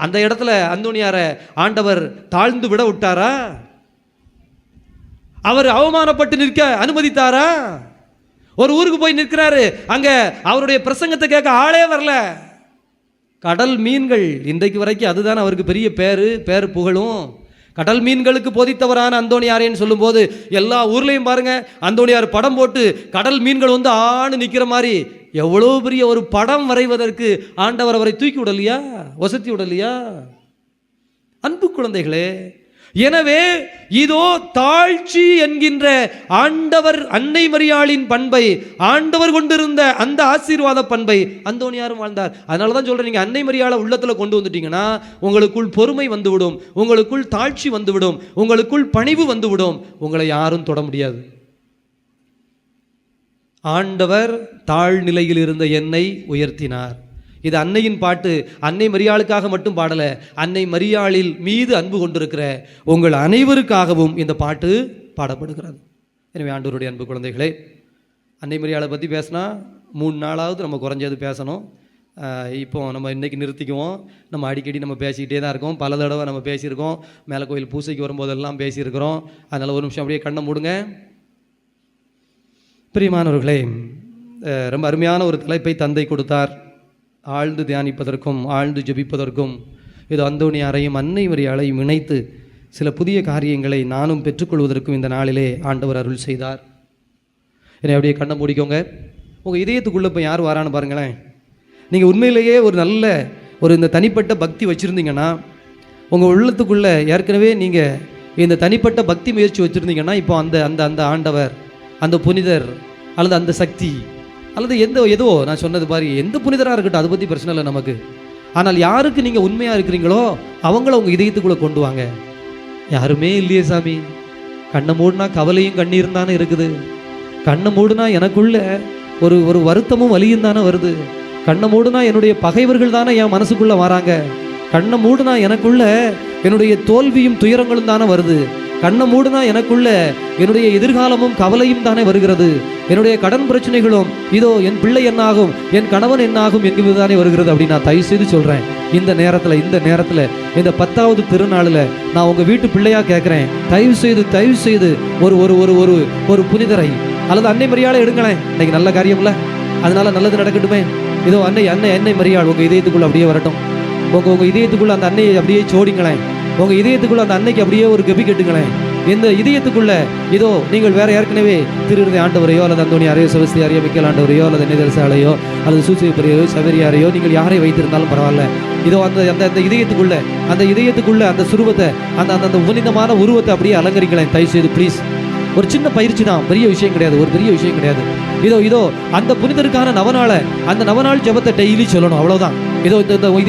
அந்த இடத்துல அந்தோனியாரை ஆண்டவர் தாழ்ந்து விட விட்டாரா? அவர் அவமானப்பட்டு நிற்க அனுமதித்தாரா? ஒரு ஊருக்கு போய் நிற்கிறாரு, அங்க அவருடைய பிரசங்கத்தை கேட்க ஆளே வரல. கடல் மீன்கள் இன்றைக்கு வரைக்கும் அதுதான் அவருக்கு பெரிய பேர் புகழும். கடல் மீன்களுக்கு போதித்தவரான அந்தோனியாரேன்னு சொல்லும்போது எல்லா ஊர்லேயும் பாருங்க அந்தோனியார் படம் போட்டு கடல் மீன்கள் வந்து ஆணு நிற்கிற மாதிரி எவ்வளோ பெரிய ஒரு படம் வரைவதற்கு ஆண்டவர் அவரை தூக்கி விடலையா, வசதி விடலையா? அன்பு குழந்தைகளே, எனவே இதோ தாழ்ச்சி என்கின்ற ஆண்டவர் அன்னை மரியாளின் பண்பை, ஆண்டவர் கொண்டிருந்த அந்த ஆசீர்வாத பண்பை அந்தோனியாரும் வாழ்ந்தார். அதனால தான் சொல்கிறேன், நீங்கள் அன்னை மரியாளை உள்ளத்தில் கொண்டு வந்துட்டீங்கன்னா உங்களுக்குள் பொறுமை வந்துவிடும், உங்களுக்குள் தாழ்ச்சி வந்துவிடும், உங்களுக்குள் பணிவு வந்துவிடும், உங்களை யாரும் தொட முடியாது. ஆண்டவர் தாழ்நிலையில் இருந்த என்னை உயர்த்தினார். இது அன்னையின் பாட்டு. அன்னை மரியாளுக்காக மட்டும் பாடலை, அன்னை மரியாளில் மீது அன்பு கொண்டிருக்கிற உங்கள் அனைவருக்காகவும் இந்த பாட்டு பாடப்படுகிறது. எனவே ஆண்டவருடைய அன்பு குழந்தைகளே, அன்னை மரியாளை பற்றி பேசினா 3 நாளாவது நம்ம குறைஞ்சது பேசணும். இப்போ நம்ம இன்றைக்கி நிறுத்திக்குவோம். நம்ம அடிக்கடி நம்ம பேசிக்கிட்டே தான் இருக்கோம். பல தடவை நம்ம பேசியிருக்கோம். மேலே கோயில் பூசைக்கு வரும்போதெல்லாம் பேசியிருக்கிறோம். அதனால் ஒரு நிமிஷம் அப்படியே கண்ணை மூடுங்க. பிரியமானவர்களே, ரொம்ப அருமையான ஒரு தலைப்பை தந்தை கொடுத்தார். ஆழ்ந்து தியானிப்பதற்கும் ஆழ்ந்து ஜெபிப்பதற்கும் இது அந்தோணியாரையும் அன்னை மரியாளையும் இணைத்து சில புதிய காரியங்களை நானும் பெற்றுக்கொள்வதற்கும் இந்த நாளிலே ஆண்டவர் அருள் செய்தார். என்னை அப்படியே கண்ணை மூடிக்கோங்க. உங்கள் இதயத்துக்குள்ளே இப்போ யார் வரான்னு பாருங்களேன். நீங்கள் உண்மையிலேயே ஒரு நல்ல இந்த தனிப்பட்ட பக்தி வச்சுருந்தீங்கன்னா, உங்கள் உள்ளத்துக்குள்ளே ஏற்கனவே நீங்கள் இந்த தனிப்பட்ட பக்தி முயற்சி வச்சுருந்தீங்கன்னா, இப்போ அந்த அந்த அந்த ஆண்டவர், அந்த புனிதர் அல்லது அந்த சக்தி அல்லது ஏதோ நான் சொன்னது மாதிரி எந்த புனிதராக இருக்கட்டும், அதை பற்றி பிரச்சனை இல்லை நமக்கு. ஆனால் யாருக்கு நீங்கள் உண்மையாக இருக்கிறீங்களோ அவங்கள உங்கள் இதயத்துக்குள்ளே கொண்டு வாங்க. யாருமே இல்லையே சாமி, கண்ணை மூடினா கவலையும் கண்ணீரும் தானே இருக்குது. கண்ணை மூடுனா எனக்குள்ள ஒரு வருத்தமும் வலியும் தானே வருது. கண்ணை மூடுனா என்னுடைய பகைவர்கள் தானே என் மனசுக்குள்ளே வராங்க. கண்ணை மூடுனா எனக்குள்ள என்னுடைய தோல்வியும் துயரங்களும் தானே வருது. கண்ணை மூடுனா எனக்குள்ள என்னுடைய எதிர்காலமும் கவலையும் தானே வருகிறது. என்னுடைய கடன் பிரச்சனைகளும் இதோ என் பிள்ளை என்னாகும், என் கணவன் என்னாகும் என்கிறது தானே வருகிறது. அப்படி நான் தயவு செய்து சொல்கிறேன், இந்த நேரத்தில் இந்த 10வது திருநாளில் நான் உங்கள் வீட்டு பிள்ளையாக கேட்குறேன், தயவு செய்து ஒரு ஒரு ஒரு ஒரு ஒரு புனிதரை அல்லது அன்னை மரியாதை எடுங்களேன். இன்னைக்கு நல்ல காரியம்ல, அதனால நல்லது நடக்கட்டுமே. இதோ அன்னை மரியாள் உங்கள் இதயத்துக்குள்ளே அப்படியே வரட்டும். உங்கள் இதயத்துக்குள்ளே அந்த அன்னையை அப்படியே சோடிங்களேன். உங்கள் இதயத்துக்குள்ளே அந்த அன்னைக்கு அப்படியே ஒரு கெபி கட்டுங்களேன். இந்த இதயத்துக்குள்ளே இதோ நீங்கள் வேறு ஏற்கனவே திருவிதை ஆண்டவரையோ அல்லது அந்தோணியாரையோ செபஸ்தியாரையோ மிக்கேல் ஆண்டவரையோ அல்லது நிதர்சாலையோ அல்லது சூசைப்பரையோ சவேரியாரையோ நீங்கள் யாரை வைத்திருந்தாலும் பரவாயில்ல. இதோ அந்த இதயத்துக்குள்ளே அந்த சுருவத்தை அந்த புனிதமான உருவத்தை அப்படியே அலங்கரிக்கலாம். தயவு செய்து ப்ளீஸ். ஒரு சின்ன பயிற்சி தான், பெரிய விஷயம் கிடையாது, ஒரு பெரிய விஷயம் கிடையாது. இதோ அந்த புனிதருக்கான அந்த நவநாள் ஜெபத்தை டெய்லி சொல்லணும், அவ்வளோதான். இதோ இந்த உங்கள்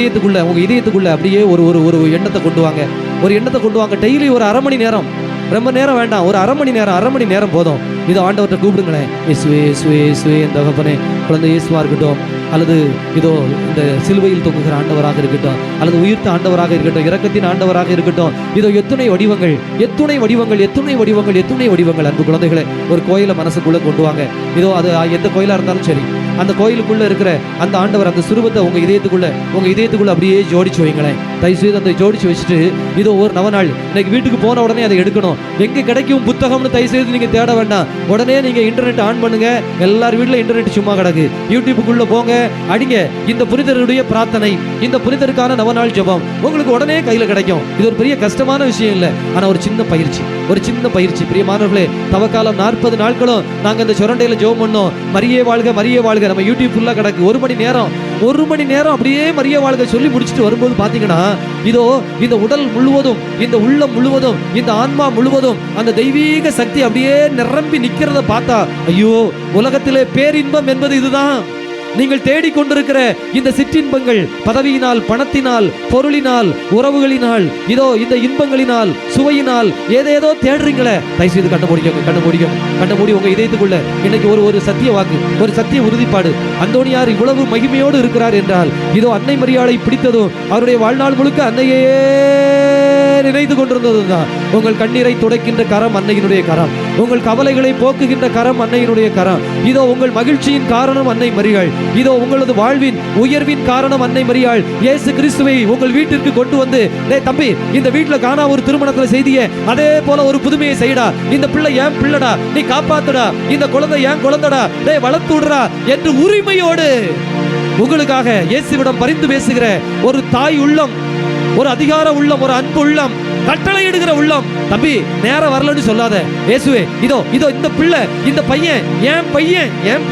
இதயத்துக்குள்ளே அப்படியே ஒரு எண்ணத்தை கொண்டு வாங்க. ஒரு எண்ணத்தை கொண்டு வாங்க. டெய்லி ஒரு அரை மணி நேரம், ரொம்ப நேரம் வேண்டாம், ஒரு அரை மணி நேரம் போதும். இதோ ஆண்டவர்கிட்ட கூப்பிடுங்களேன். இயேசுவே என் தகப்பனே, குழந்தை இயேசுவா இருக்கட்டும், அல்லது இதோ இந்த சிலுவையில் தொங்குகிற ஆண்டவராக இருக்கட்டும், அல்லது உயிர்த்த ஆண்டவராக இருக்கட்டும், இரக்கத்தின் ஆண்டவராக இருக்கட்டும். இதோ எத்தனை வடிவங்கள். அன்பு குழந்தைகளை, ஒரு கோயிலை மனசுக்குள்ளே கொண்டு வாங்க. இதோ அது எந்த கோயிலாக இருந்தாலும் சரி, அந்த கோயிலுக்குள்ளே இருக்கிற அந்த ஆண்டவர், அந்த சுரூபத்தை உங்கள் இதயத்துக்குள்ளே அப்படியே ஜோடிச்சு வைங்களேன். தயவுசெய்து அந்த ஜோடிச்சு வச்சுட்டு இதோ ஒரு நவநாள் இன்னைக்கு வீட்டுக்கு போன உடனே அதை எடுக்கணும். எங்கே கிடைக்கும் புத்தகம்னு தயவுசெய்து நீங்கள் தேட வேண்டாம். உடனே நீங்கள் இன்டர்நெட் ஆன் பண்ணுங்க. எல்லார் வீட்டில் இன்டர்நெட் சும்மா கிடக்கு. யூடியூப்புக்குள்ளே போங்க, அடிங்க இந்த புனிதருடைய பிரார்த்தனை, இந்த புனிதருக்கான நவநாள் ஜெபம், உங்களுக்கு உடனே கையில் கிடைக்கும். இது ஒரு பெரிய கஷ்டமான விஷயம் இல்லை, ஆனால் ஒரு சின்ன பயிற்சி. பிரியமானவர்களே, தவக்காலம் 40 நாட்களும் நாங்கள் இந்த சுரண்டையில் ஜெபம் பண்ணோம். மரியே வாழ்க. நம்ம யூடியூப் ஃபுல்லாக கிடக்கு. ஒரு மணி நேரம் அப்படியே மரியே வாழ்க சொல்லி முடிச்சுட்டு வரும்போது பார்த்தீங்கன்னா, இதோ இந்த உடல் முழுவதும், இந்த உள்ளம் முழுவதும், இந்த ஆன்மா முழுவதும் அந்த தெய்வீக சக்தி அப்படியே நிரம்பி நிற்கிறத பார்த்தா, ஐயோ, உலகத்திலே பேரின்பம் என்பது இதுதான். நீங்கள் தேடிக்கொண்டிருக்கிற இந்த சிற்றின்பங்கள், பதவியினால், பணத்தினால், பொருளினால், உறவுகளினால், இதோ இந்த இன்பங்களினால், சுவையினால் ஏதேதோ தேடுறீங்களே, தயவுசெய்து கண்ண மூடி உங்க இதயத்துக்குள்ள இன்னைக்கு ஒரு சத்திய வாக்கு, ஒரு சத்திய உறுதிப்பாடு. அந்தோணியார் இவ்வளவு மகிமையோடு இருக்கிறார் என்றால், இதோ அன்னை மரியாளை பிடித்ததும் அவருடைய வாழ்நாள் முழுக்க அன்னையே நினைத்து கொண்டிருந்ததுதான். உங்கள் கண்ணீரை துடைக்கின்ற கரம் அன்னையினுடைய கரம், உங்கள் கவலைகளை போக்குகின்ற கரம் அன்னையினுடைய கரம். இதோ உங்கள் மகிழ்ச்சியின் காரணம் அன்னை மரியாள். இதோ உங்களது வாழ்வின் உயர்வின் காரணம் அன்னை மரியாள். இயேசு கிறிஸ்துவை உங்கள் வீட்டிற்கு கொண்டு வந்து, டேய் தம்பி, இந்த வீட்டுல காணா ஒரு திருமணத்துல செய்தியே, அதே போல ஒரு புதுமையை செய்டா. இந்த பிள்ளை ஏன் பிள்ளடா, நீ காப்பாத்துடா. இந்த குழந்தை ஏன் குழந்தைடா, டேய் வளர்த்து விடுறா என்று உரிமையோடு உங்களுக்காக இயேசுவிடம் பரிந்து பேசுகிற ஒரு தாய் உள்ளம், ஒரு அதிகார உள்ளம், ஒரு அன்பு உள்ளம், கட்டளையிடுகிற உள்ளம். தம்பி, நேரம் வரலன்னு சொல்லாத. இயேசுவே, இதோ இந்த பிள்ளை, இந்த பையன், என்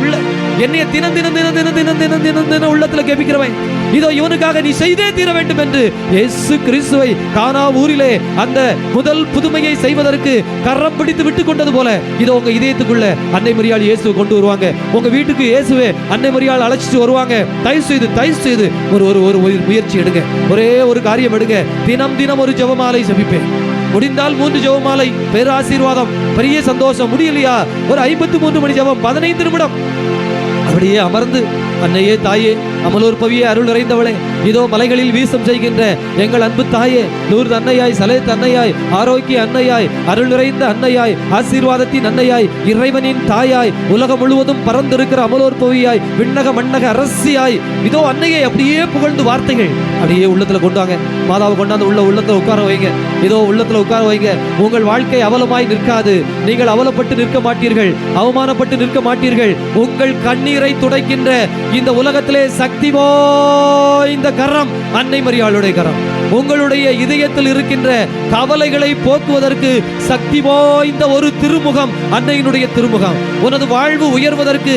பிள்ளை, என்னைய தினம் உள்ளத்துல கேட்கிறவன், இதோ இவனுக்காக நீ செய்தே தீர வேண்டும் என்று இயேசு கிறிஸ்துவை கானா ஊரிலே அந்த முதல் புதுமையை செய்வதற்கு கரம் பிடித்து விட்டு கொண்டது போல, இதோ உங்க இதயத்துக்குள்ள அன்னை மரியாள் இயேசுவை கொண்டு வருவாங்க. உங்க வீட்டுக்கு இயேசுவே அன்னை மரியாள் அழைச்சிட்டு வருவாங்க. தயவு செய்து ஒரு முயற்சி எடுங்க. ஒரே ஒரு காரியம் எடுங்க. தினம் ஒரு ஜெபமாலை ஜெபிப்பேன். முடிந்தால் 3 ஜெபமாலை, பேராசீர்வாதம், பெரிய சந்தோஷம். முடியலையா, ஒரு 53 மணி ஜெபம், 15 நிமிடம். அப்படியே அமர்ந்து, அன்னையே தாயே, அமலோற்பவியே, அருள் நிறைந்தவளே, இதோ மலைகளில் வீசம் செய்கின்ற எங்கள் அன்பு தாயே, லூர்து அன்னையாய், சலேத் அன்னையாய், ஆரோக்கிய அன்னையாய், அருள் நிறைந்த அன்னையாய், ஆசீர்வாதத்தின் அன்னையாய், இறைவனின் தாயாய், உலகம் முழுவதும் பறந்திருக்கிற அமலோற்பவியாய், விண்ணக மண்ணக அரசியாய், இதோ அன்னையை அப்படியே புகழ்ந்து வார்த்தைகள் அப்படியே உள்ளத்துல கொண்டாங்க. மாதாவை கொண்டாந்து உள்ளத்துல உட்கார வைங்க. இதோ உள்ளத்துல உட்கார வைங்க. உங்கள் வாழ்க்கை அவலமாய் நிற்காது. நீங்கள் அவலப்பட்டு நிற்க மாட்டீர்கள், அவமானப்பட்டு நிற்க மாட்டீர்கள். உங்கள் கண்ணீரை துடைக்கின்ற இந்த உலகத்திலே சக்தி வாய்ந்த கரம் அன்னை மரியாளுடைய கரம். உங்களுடைய இதயத்தில் இருக்கின்ற கவலைகளை போக்குவதற்கு சக்தி வாய்ந்த ஒரு திருமுகம் அன்னையினுடைய திருமுகம். உனது வாழ்வு உயர்வதற்கு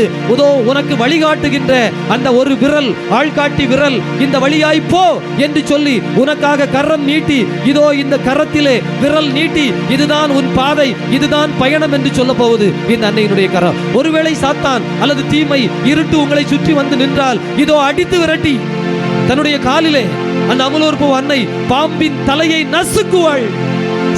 உனக்கு வழிகாட்டுகின்ற அந்த ஒரு விரல், ஆள்காட்டி விரல், இந்த வழியாய் போ என்று சொல்லி உனக்காக கரம் நீட்டி, இதோ இந்த கரத்திலே விரல் நீட்டி, இதுதான் உன் பாதை, இதுதான் பயணம் என்று சொல்ல போவது இந்த அன்னையினுடைய கரம். ஒருவேளை சாத்தான் அல்லது தீமை, இருட்டு உங்களை சுற்றி வந்து நின்றால், இதோ அடித்து விரட்டி தன்னுடைய காலிலே அந்த அமலோற்பு அன்னை பாம்பின் தலையை நசுக்குவாள்,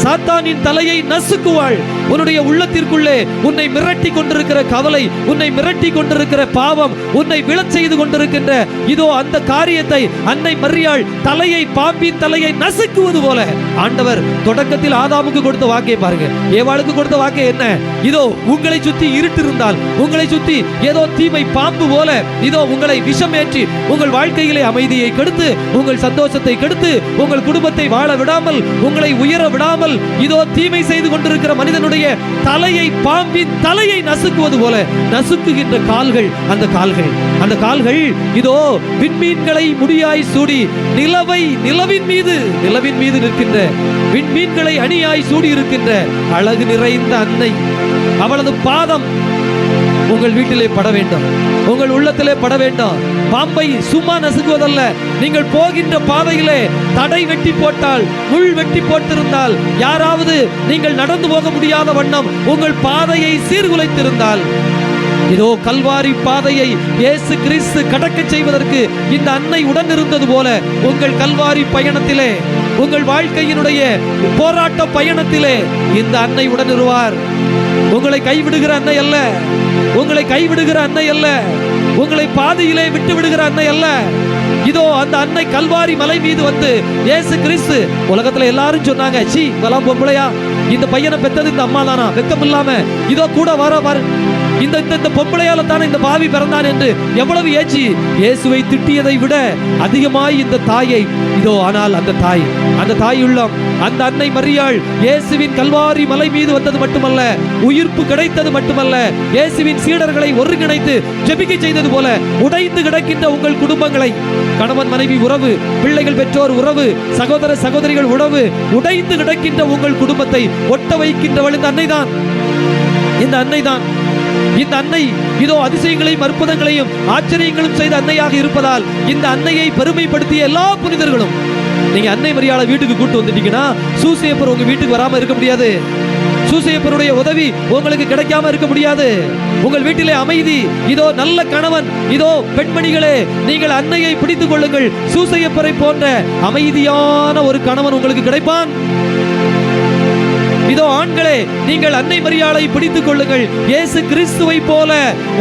சாத்தானின் தலையை நசுக்குவாள். உன்னுடைய உள்ளத்திற்குள்ளே உன்னை மிரட்டி கொண்டிருக்கிற கவலை, உன்னை மிரட்டி கொண்டிருக்கிற பாவம், உன்னை விழச் செய்து கொண்டிருக்கின்ற இதோ அந்த காரியத்தை அன்னை மரியாள் தலையை, பாம்பின் தலையை நசுக்குவது போல ஆண்டவர் தொடக்கத்தில் ஆதாமுக்கு கொடுத்த வாக்கை பாருங்க, ஏவாளுக்கு கொடுத்த வாக்கை என்ன? இதோ உங்களை சுற்றி இருட்டு இருந்தால், உங்களை சுற்றி ஏதோ தீமை பாம்பு போல இதோ உங்களை விஷமேற்றி உங்கள் வாழ்க்கையிலே அமைதியை கெடுத்து, உங்கள் சந்தோஷத்தை கெடுத்து, உங்கள் குடும்பத்தை வாழ விடாமல், உங்களை உயர விடாமல் இதோ தீமை செய்து கொண்டிருக்கிற மனிதனுடைய தலையை, பாம்பின் தலையை நசுக்குவது போல நசுக்குகின்ற கால்கள், அந்த கால்கள் இதோ விண்மீன்களை முடியாய் சூடி நிலவின் மீது நிற்கின்ற விண்மீன்களை அணியாய் சூடி இருக்கின்ற அழகு நிறைந்த அன்னை. அவளது பாதம் உங்கள் வீட்டிலே பட வேண்டும், உங்கள் உள்ளத்திலே பட வேண்டும். பாம்பை சும்மா நசுக்குவதல்ல, நீங்கள் போகின்ற பாதையிலே தடை வெட்டி போட்டால், முள் வெட்டி போட்டிருந்தால், யாராவது நீங்கள் நடந்து போக முடியாத வண்ணம் உங்கள் பாதையை சீர்குலைத்திருந்தால், இதோ கல்வாரி பாதையை இயேசு கிறிஸ்து கடக்க செய்வதற்கு இந்த அன்னை உடன் இருந்தது போல உங்கள் கல்வாரி பயணத்திலே, உங்கள் வாழ்க்கையினுடைய போராட்ட பயணத்திலே இந்த அன்னை உடன் இருவார். உங்களை கைவிடுகிற அன்னை அல்ல, உங்களை கைவிடுகிற அன்னை அல்ல, உங்களை பாதியிலே விட்டு விடுகிற அன்னை அல்ல. இதோ அந்த அன்னை கல்வாரி மலை மீது வந்து இயேசு கிறிஸ்து, உலகத்துல எல்லாரும் சொன்னாங்க, சீ வலாம் பொம்பளையா, இந்த பையனை பெத்தது இந்த அம்மா தானா, வெக்கம் இல்லாம இதோ கூட வர இந்த பொம்பளையால தானே இந்த பாவி பிறந்தான் என்று எவ்வளவு ஏச்சி இயேசுவை திட்டியதை விட அதிகமாய் இந்த தாயை இதோ. ஆனால் அந்த தாய் உள்ளம், அந்த அன்னை மரியாள் இயேசுவின் கல்வாரி மலை மீது வந்தது மட்டுமல்ல, உயிர்ப்பு கிடைத்தது மட்டுமல்ல, இயேசுவின் சீடர்களை ஒருங்கிணைத்து ஜெபிக்க செய்தது போல உடைந்து கிடக்கின்ற உங்கள் குடும்பங்களை, கணவன் மனைவி உறவு, பிள்ளைகள் பெற்றோர் உறவு, சகோதர சகோதரிகள் உறவு, உடைந்து கிடக்கின்ற உங்கள் குடும்பத்தை ஒட்ட வைக்கின்றவள் இந்த அன்னைதான். இந்த அன்னை இதோ அதிசயங்களையும் அற்புதங்களையும் ஆச்சரியங்களும் செய்த அன்னையாக இருப்பதால் இந்த அன்னையை பெருமைப்படுத்திய எல்லா புனிதர்களும், நீங்க அன்னை மரியாளை வீட்டுக்கு கூட்டு வந்துட்டீங்கன்னா சூசையப்பர் உங்க வீட்டுக்கு வராம இருக்க முடியாது. சூசையப்பருடைய உதவி உங்களுக்கு கிடைக்காம இருக்க முடியாது. உங்கள் வீட்டிலே அமைதி, இதோ நல்ல கணவன், இதோ பெண்மணிகளே நீங்கள் அன்னையை பிடித்துக் கொள்ளுங்கள். சூசையப்பரை போன்ற அமைதியான ஒரு கணவன் உங்களுக்கு கிடைப்பான். இதோ ஆண்களே நீங்கள் அன்னை மரியாளை பிடித்துக் கொள்ளுங்கள். இயேசு கிறிஸ்துவை போல,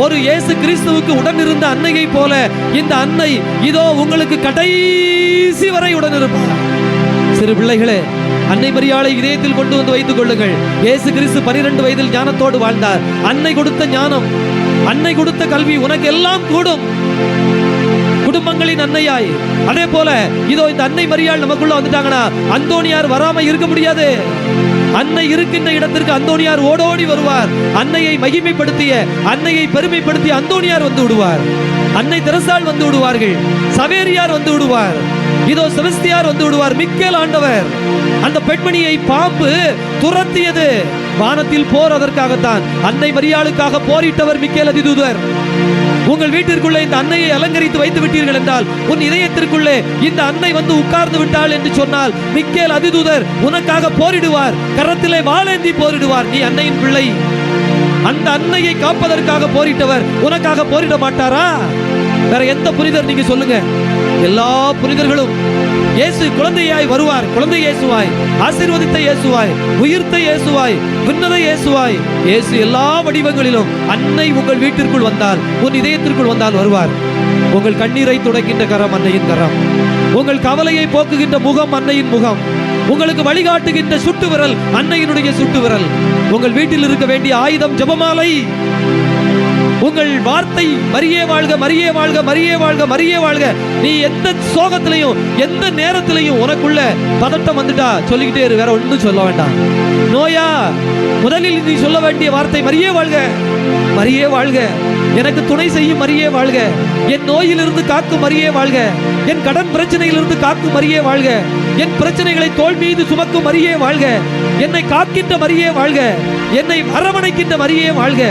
ஒரு இயேசு கிறிஸ்துவுக்கு உடன் இருந்த அன்னையை போல இந்த அன்னை இதோ உங்களுக்கு கடைசி வரை உடன் இருப்பார். சிறு பிள்ளைகளே, அன்னை மரியாளை இதயத்தில் கொண்டு வந்து வைத்துக் கொள்ளுங்கள். இயேசு கிறிஸ்து 12 வயதில் ஞானத்தோடு வாழ்ந்தார். அன்னை கொடுத்த ஞானம், அன்னை கொடுத்த கல்வி உனக்கு எல்லாம் கூடும். குடும்பங்களின் அன்னையாய், அதே போல இதோ இந்த அன்னை மரியாள் நமக்குள்ள வந்துட்டாங்கன்னா அந்தோனியார் வராம இருக்க முடியாது. அன்னை இருக்கின்ற இடத்திற்கு அந்தோனியார் ஓடோடி வருவார். அன்னையை மகிமைப்படுத்திய, அன்னையை பெருமைப்படுத்திய அந்தோனியார் வந்து விடுவார். அன்னை தெரசாள் வந்து விடுவார்கள். சவேரியார் வந்து விடுவார். இதோ செபஸ்தியார் வந்து விடுவார். மிக்கேல் ஆண்டவர், அந்த பெண்மணியை பாம்பு துரத்தியது. வானத்தில் போர் அதற்காகத்தான். அன்னை மரியாளுக்காக போரிட்டவர் மிக்கேல் அதிதூதர். உங்கள் வீட்டிற்குள்ளே இந்த அன்னையை அலங்கரித்து வைத்து விட்டீர்கள் என்றால், உன் இதயத்திற்குள்ளே இந்த அன்னை வந்து உட்கார்ந்து விட்டாள் என்று சொன்னால், மிக்கேல் அதிதூதர் உனக்காக போரிடுவார். கரத்திலே வாளேந்தி போரிடுவார். நீ அன்னையின் பிள்ளை. அந்த அன்னையை காப்பதற்காக போரிட்டவர் உனக்காக போரிட மாட்டாரா? வேற எந்த புனிதர் நீங்க சொல்லுங்க? எல்லா புனிதர்களும் இயேசு குழந்தையாய் வருவார். குழந்தை இயேசுவாய், ஆசீர்வதித்த இயேசுவாய், உயிர்த்த இயேசுவாய், விண்ணத இயேசுவாய். இயேசு எல்லா வடிவங்களிலும் அன்னை உங்கள் வீட்டிற்குள் வந்தால், உன் இதயத்திற்குள் வந்தால் வருவார். உங்கள் கண்ணீரை துடைக்கின்ற கரம் அன்னையின் கரம், உங்கள் கவலையை போக்குகின்ற முகம் அன்னையின் முகம், உங்களுக்கு வழிகாட்டுகின்ற சுட்டு விரல் அன்னையினுடைய சுட்டு விரல். உங்கள் வீட்டில் இருக்க வேண்டிய ஆயுதம் ஜெபமாலை. உங்கள் வார்த்தை மரியே வாழ்க, மரியே வாழ்க, மரியே வாழ்க, மரியே வாழ்க. நீ எந்த சோகத்திலையும் எந்த நேரத்திலையும் உனக்குள்ள பதட்டம் வந்துட்டா சொல்லிக்கிட்டே இரு, வேற ஒன்றும் சொல்ல வேண்டாம். நோயா, முதலில் நீ சொல்ல வேண்டிய வார்த்தை மரியே வாழ்க, மரியே வாழ்க. எனக்கு துணை செய்யும் மரியே வாழ்க, என் நோயிலிருந்து காக்கும் மரியே வாழ்க, என் கடன் பிரச்சனையிலிருந்து காக்கும் மரியே வாழ்க, என் பிரச்சனைகளை தோள் மீது சுமக்கும் மரியே வாழ்க, என்னை காக்கின்ற மரியே வாழ்க, என்னை அரவணைக்கின்ற மரியே வாழ்க,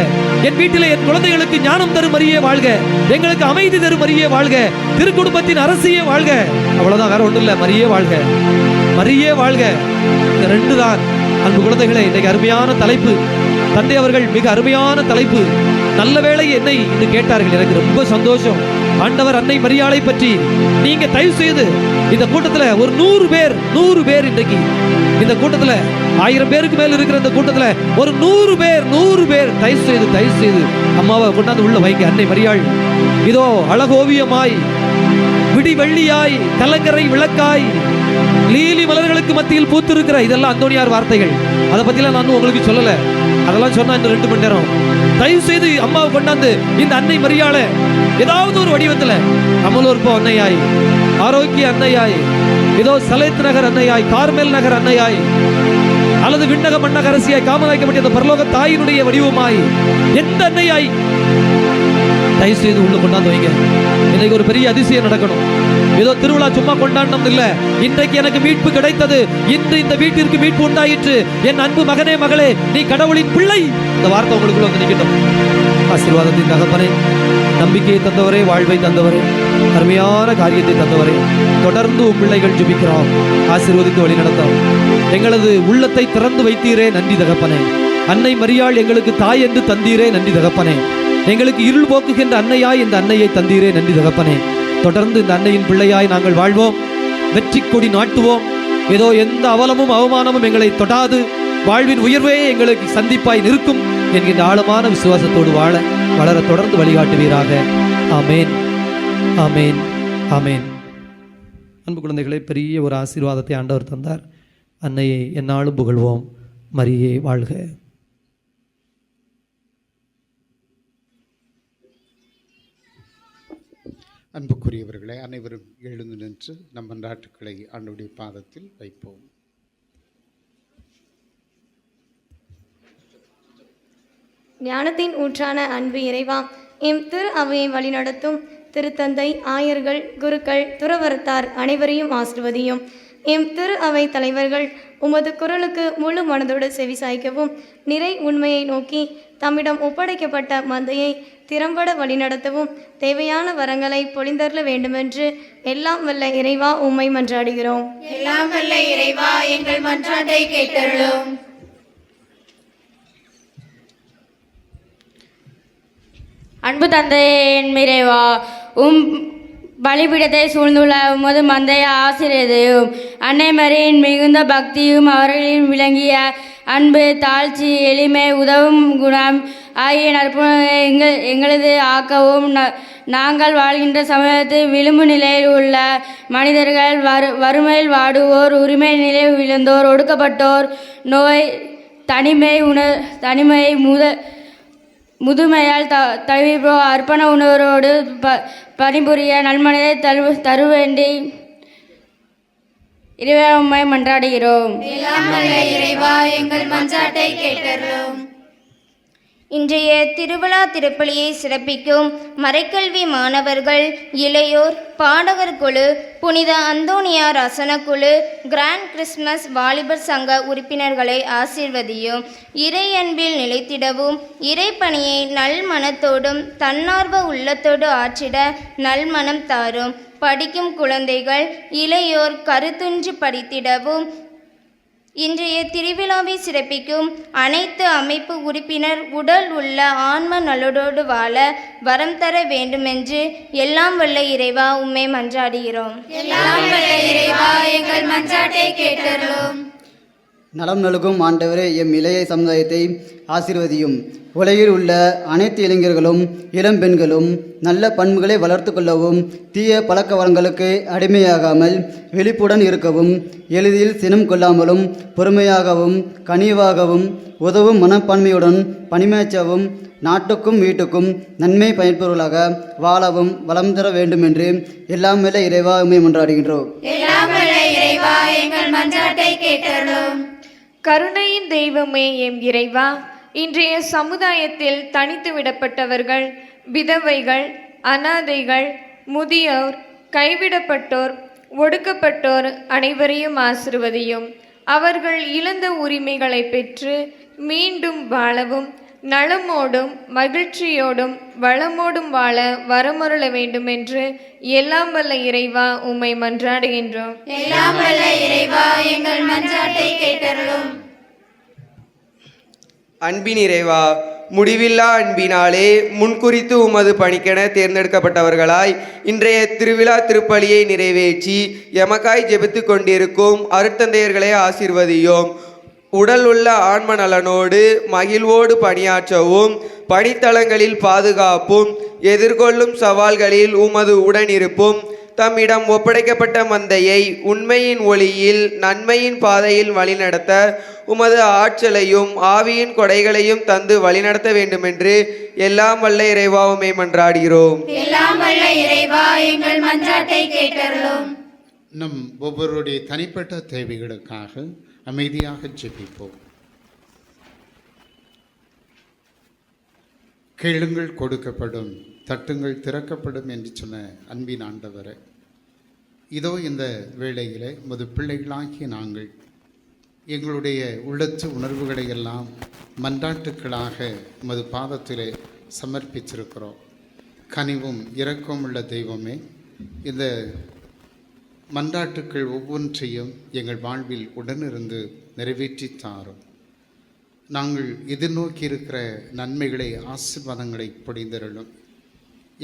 என் வீட்டிலே என் குழந்தைகளுக்கு ஞானம் தரும் மரியே வாழ்க, எங்களுக்கு அமைதி தரும் மரியே வாழ்க, திருக்குடும்பத்தின் அரசியே வாழ்க. அவ்வளவுதான், வேற ஒன்றும் இல்லை. மரியே வாழ்க, மரியே வாழ்க. இந்த ரெண்டு தான் அன்பு குழந்தைகளை. இன்றைக்கு அருமையான தலைப்பு, தந்தை அவர்கள் மிக அருமையான தலைப்பு. நல்ல வேளை என்னை இன்று கேட்டார்கள், எனக்கு ரொம்ப சந்தோஷம். ஆண்டவர் அன்னை மரியாளை பற்றி நீங்க தயவு செய்து இந்த கூட்டத்தில் ஒரு 100 பேர் இன்றைக்கு இந்த கூட்டத்தில் 1000 பேருக்கு மேல் இருக்கிற இந்த கூட்டத்தில் ஒரு 100 பேர் தயவு செய்து அம்மாவை கொண்டாந்து உள்ள வைங்க. அன்னை மரியாள் இதோ அழகோவியமாய், விடி வெள்ளியாய், கலங்கரை விளக்காய், லீலி மலர்களுக்கு மத்தியில் பூத்திருக்கிற, இதெல்லாம் அந்தோனியார் வார்த்தைகள். அதை பத்திலாம் நான் உங்களுக்கு சொல்லல, அதெல்லாம் சொன்னா இந்த 2 மணி நேரம். தயவு செய்து அம்மாவை கொண்டாந்து இந்த அன்னை மரியாளை ஏதாவது ஒரு வடிவத்துல அமலோற்போ அன்னையாய், ஆரோக்கிய அன்னையாய், ஏதோ சலேத் நகர் அன்னையாய், கார்மேல் நகர் அன்னையாய், அல்லது விண்ணக மண்ணக அரசியாய், காமராய்க்கப்பட்ட அந்த பரலோக தாயினுடைய வடிவமாய், எந்த அன்னையாய் தயவு செய்து உள்ள கொண்டாந்து வைங்க. இன்னைக்கு ஒரு பெரிய அதிசயம் நடக்கணும். ஏதோ திருவிழா சும்மா கொண்டாடணும் இல்ல. இன்றைக்கு எனக்கு மீட்பு கிடைத்தது, இன்று இந்த வீட்டிற்கு மீட்பு உண்டாயிற்று. என் அன்பு மகனே மகளே, நீ கடவுளின் பிள்ளை. இந்த வார்த்தை உங்களுக்குள்ள வந்து நிக்கட்டும். ஆசீர்வாதத்தின் தகப்பனே, நம்பிக்கையை தந்தவரே, வாழ்வை தந்தவரே, அருமையான காரியத்தை தந்தவரே, தொடர்ந்து உன் பிள்ளைகள் ஜெபிக்கிறோம். ஆசீர்வதித்து வழி நடத்தோம். எங்களது உள்ளத்தை திறந்து வைத்தீரே, நன்றி தகப்பனே. அன்னை மரியாள் எங்களுக்கு தாய் என்று தந்தீரே, நன்றி தகப்பனே. எங்களுக்கு இருள் போக்குகின்ற அன்னையாய் இந்த அன்னையை தந்தீரே, நன்றி தகப்பனே. தொடர்ந்து இந்த அன்னையின் பிள்ளையாய் நாங்கள் வாழ்வோம், வெற்றி கொடி நாட்டுவோம். ஏதோ எந்த அவலமும் அவமானமும் எங்களை தொடாது, வாழ்வின் உயர்வே எங்களுக்கு சந்திப்பாய் நிற்கும் என்கின்ற ஆழமான விசுவாசத்தோடு வளர தொடர்ந்து வழிகாட்டுவீராக. ஆமேன், ஆமேன், ஆமேன். அன்பு குழந்தைகளே, பெரிய ஒரு ஆசீர்வாதத்தை ஆண்டவர் தந்தார். அன்னையை எந்நாளும் புகழ்வோம். மரியே வாழ்க. அன்புக்குரியவர்களே, அனைவரும் எழுந்து நின்று நம் மன்றாட்டுக்களை ஆண்டவருடைய பாதத்தில் வைப்போம். ஞானத்தின் ஊற்றான அன்பு இறைவா, எம் திரு அவையை வழிநடத்தும் திருத்தந்தை, ஆயர்கள், குருக்கள், துறவரத்தார் அனைவரையும் ஆசிர்வதியும். எம் திரு அவை தலைவர்கள் உமது குரலுக்கு முழு மனதோடு செவிசாய்க்கவும், நிறை உண்மையை நோக்கி தம்மிடம் ஒப்படைக்கப்பட்ட மந்தையை திறம்பட வழிநடத்தவும் தேவையான வரங்களை பொழிந்தருள வேண்டுமென்று எல்லாம் வல்ல இறைவா உம்மை மன்றாடுகிறோம். எல்லாம் வல்ல இறைவா, எங்கள் மன்றாட்டை கேட்டருளும். அன்பு தந்தையே, என் இறைவா, பலிபீடத்தை சூழ்ந்துள்ள உமது மந்தைய ஆசிரியதையும் அன்னை மரியின் மிகுந்த பக்தியும் அவர்களின் விளங்கிய அன்பு, தாழ்ச்சி, எளிமை, உதவும் குணம் ஆகிய நற்புணர்வை எங்களது ஆக்கவும், நாங்கள் வாழ்கின்ற சமூகத்தில் விளிம்பு நிலையில் உள்ள மனிதர்கள், வறுமையில் வாடுவோர், உரிமை நிலை இழந்தோர், ஒடுக்கப்பட்டோர், நோய், தனிமை முதுமையால் தவிர்ப்போர், அர்ப்பண உணர்வோடு பணிபுரிய நல்மனதை தருவேண்டி இறைவனை மன்றாடுகிறோம். எல்லாம் வல்ல இறைவா, எங்கள் மன்றாட்டை கேட்டருளும். இன்றைய திருவிழா திருப்பலியை சிறப்பிக்கும் மறைக்கல்வி மாணவர்கள், இளையோர், பாடகர் குழு, புனித அந்தோனியார் அசனக்குழு, கிராண்ட் கிறிஸ்மஸ் வாலிபர் சங்க உறுப்பினர்களை ஆசீர்வதியும். இறை அன்பில் நிலைத்திடவும், இறைப்பணியை நல் மனத்தோடும் தன்னார்வ உள்ளத்தோடு ஆற்றிட நல்மனம் தாரும். படிக்கும் குழந்தைகள், இளையோர் கருத்துன்று படித்திடவும், இன்றைய திருவிழாவை சிறப்பிக்கும் அனைத்து அமைப்பு உறுப்பினர் உடல் உள்ள ஆன்ம நலனோடு வாழ வரம் தர வேண்டுமென்று எல்லாம் வல்ல இறைவா உம்மை மன்றாடுகிறோம். எல்லாம் வல்ல இறைவா எங்கள் மன்றாட்டை கேட்டருளும். நலம் நல்கும் ஆண்டவரே, எம் இளைய சமுதாயத்தை ஆசீர்வதியும். உலகில் உள்ள அனைத்து இளைஞர்களும் இளம் பெண்களும் நல்ல பண்புகளை வளர்த்து கொள்ளவும், தீய பழக்க வளங்களுக்கு அடிமையாகாமல் விழிப்புடன் இருக்கவும், எளிதில் சினம் கொள்ளாமலும் பொறுமையாகவும் கனிவாகவும் உதவும் மனப்பான்மையுடன் பணிமாற்றவும், நாட்டுக்கும் வீட்டுக்கும் நன்மை பயன்பெறுவதாக வாழவும் வளம் தர வேண்டுமென்று எல்லாம் வல்ல இறைவா உம்மை மன்றாடுகின்றோம். எல்லாம் வல்ல இறைவா எங்கள் மன்றாட்டை கேட்டருளும். கருணையின் தெய்வமே எம் இறைவா, இன்றைய சமுதாயத்தில் தனித்து விடப்பட்டவர்கள், விதவைகள், அனாதைகள், முதியோர், கைவிடப்பட்டோர், ஒடுக்கப்பட்டோர் அனைவரையும் ஆசிர்வதியும். அவர்கள் இழந்த உரிமைகளை பெற்று மீண்டும் வாழவும், நலமோடும் மகிழ்ச்சியோடும் வளமோடும் வாழ வரமருள வேண்டுமென்று எல்லாம் வல்ல இறைவா உம்மை மன்றாடுகின்றோம். எல்லாம் வல்ல இறைவா எங்கள் மன்றாட்டை கேட்டருளும். அன்பின் இறைவா, முடிவில்லா அன்பினாலே முன்குறித்து உமது பணிக்கென தேர்ந்தெடுக்கப்பட்டவர்களாய் இன்றைய திருவிழா திருப்பலியை நிறைவேற்றி எமக்காய் ஜெபித்து கொண்டிருக்கும் அருட்தந்தையர்களை ஆசீர்வதியோம். உடல் உள்ள ஆன்ம நலனோடு மகிழ்வோடு பணியாற்றவும், பணித்தளங்களில் பாதுகாப்பும், எதிர்கொள்ளும் சவால்களில் உமது உடனிருப்பும், தம்மிடம் ஒப்படைக்கப்பட்ட மந்தையை உண்மையின் ஒளியில் நன்மையின் பாதையில் வழிநடத்த உமது ஆற்றலையும் ஆவியின் கொடைகளையும் தந்து வழிநடத்த வேண்டுமென்று எல்லாம் வல்ல இறைவா உம்மை மன்றாடுகிறோம். எல்லாம் வல்ல இறைவா எங்கள் மன்றாட்டை கேட்டருளும். நம் ஒவ்வொருடைய தனிப்பட்ட தேவைகளுக்காக அமைதியாக ஜெபிப்போம். கேளுங்கள் கொடுக்கப்படும், தட்டுங்கள் திறக்கப்படும் என்று சொன்ன அன்பின் ஆண்டவரே, இதோ இந்த வேளையிலே உமது பிள்ளைகளாகிய நாங்கள் எங்களுடைய உள்ளத்து உணர்வுகளை எல்லாம் மன்றாட்டுக்களாக உமது பாதத்திலே சமர்ப்பிச்சிருக்கிறோம். கனிவும் இரக்கம் உள்ள தெய்வமே, இந்த மன்றாட்டுக்கள் ஒவ்வொன்றையும் எங்கள் வாழ்வில் உடனிருந்து நிறைவேற்றி தாரும். நாங்கள் எதிர்நோக்கி இருக்கிற நன்மைகளை ஆசீர்வாதங்களை பொழிந்தருளும்.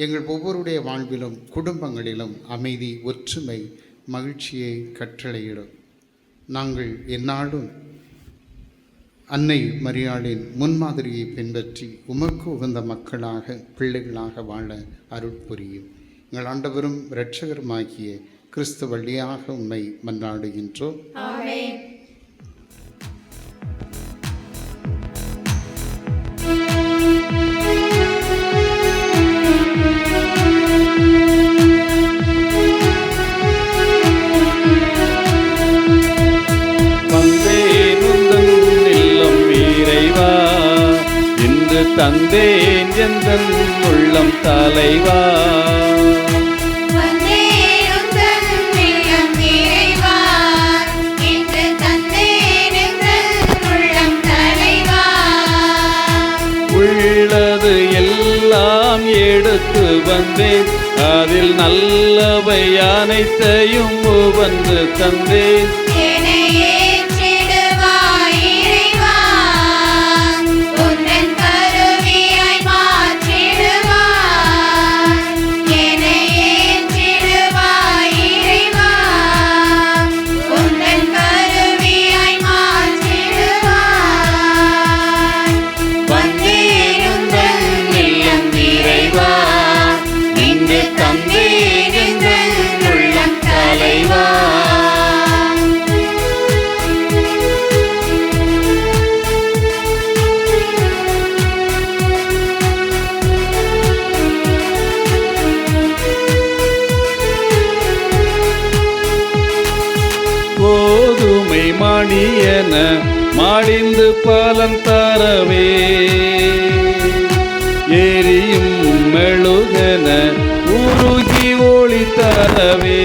எங்கள் ஒவ்வொருடைய வாழ்விலும் குடும்பங்களிலும் அமைதி, ஒற்றுமை, மகிழ்ச்சியை கட்டளையிடும். நாங்கள் எந்நாளும் அன்னை மரியாளின் முன்மாதிரியை பின்பற்றி உமக்கு உகந்த மக்களாக பிள்ளைகளாக வாழ அருள் புரியும். எங்கள் ஆண்டவரும் இரட்சகருமாகிய கிறிஸ்து வழியாக உம்மை மன்றாடுகின்றோம். ஆமென். தந்தேன் எந்தன் உள்ளம் தலைவா, உள்ளது எல்லாம் எடுத்து வந்தேன், அதில் நல்லவை அனைத்தையும் உவந்து தந்தேன். கோதுமை மணியென மாடிந்து பலன் தரவே, எரியும் மெழுகென உருகி ஒளி தரவே,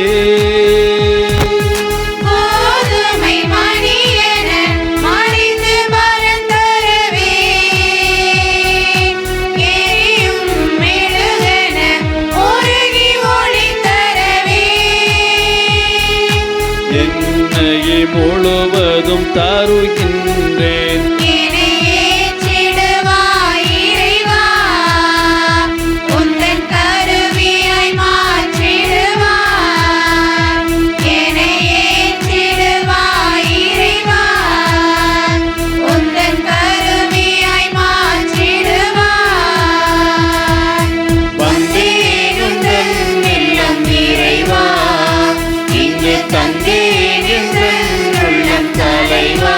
முழுவதும் தருகின்றேன். என்னை ஏற்றிடுவாய் இறைவா, உந்தன் கருவியாய் மாற்றிடுவாய். என்னை ஏற்றிடுவாய் இறைவா, உந்தன் கருவியாய் மாற்றிடுவாய். வந்தேன் உந்தன் இல்லம் இறைவா, இன்று தந்தேன் எந்தன் உள்ளம் தலைவா.